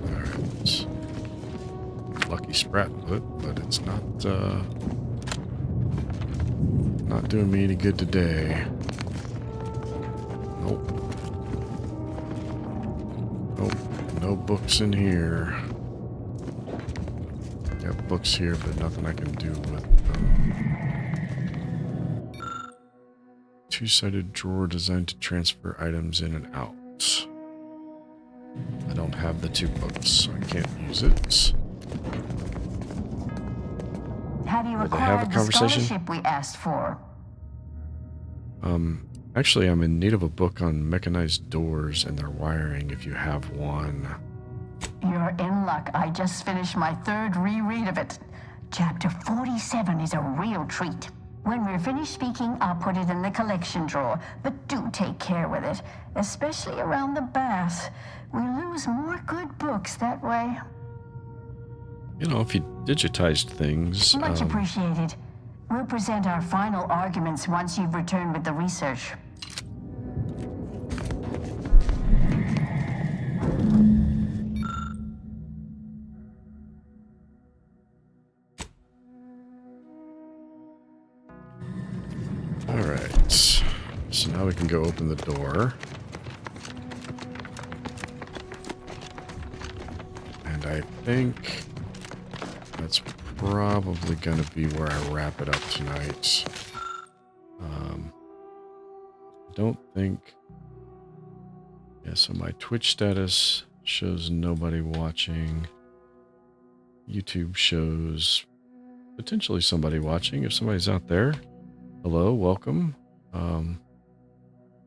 Alright. Lucky Sprat foot, but it's not doing me any good today. Nope. Nope. No books in here. Got books here, but nothing I can do with them. Two-sided drawer designed to transfer items in and out. I don't have the two books, so I can't use it. Have you Will they have a acquired the conversation? scholarship we asked for? Actually, I'm in need of a book on mechanized doors and their wiring, if you have one. You're in luck. I just finished my third reread of it. Chapter 47 is a real treat. When we're finished speaking, I'll put it in the collection drawer. But do take care with it, especially around the bath. We lose more good books that way. You know, if you digitized things... Much appreciated. We'll present our final arguments once you've returned with the research. we can go open the door. And I think that's probably going to be where I wrap it up tonight. I don't think... Yeah, so my Twitch status shows nobody watching. YouTube shows potentially somebody watching. If somebody's out there, hello, welcome.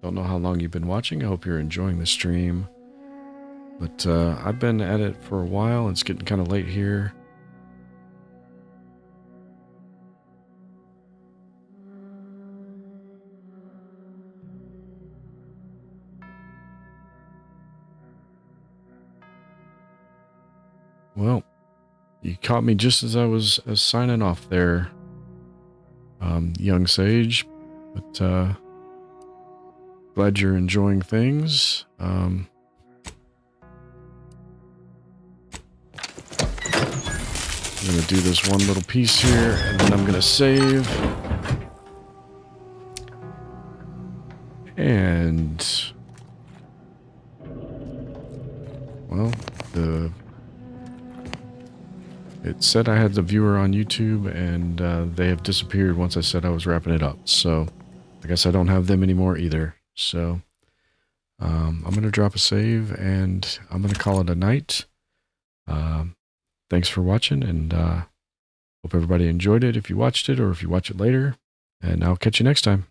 Don't know how long you've been watching. I hope you're enjoying the stream. But I've been at it for a while. It's getting kind of late here. Well, you caught me just as I was signing off there, young sage. But glad you're enjoying things. I'm going to do this one little piece here, and then I'm going to save. And, well, it said I had the viewer on YouTube, and they have disappeared once I said I was wrapping it up. So I guess I don't have them anymore either. So I'm going to drop a save, and I'm going to call it a night. Thanks for watching, and hope everybody enjoyed it if you watched it or if you watch it later. And I'll catch you next time.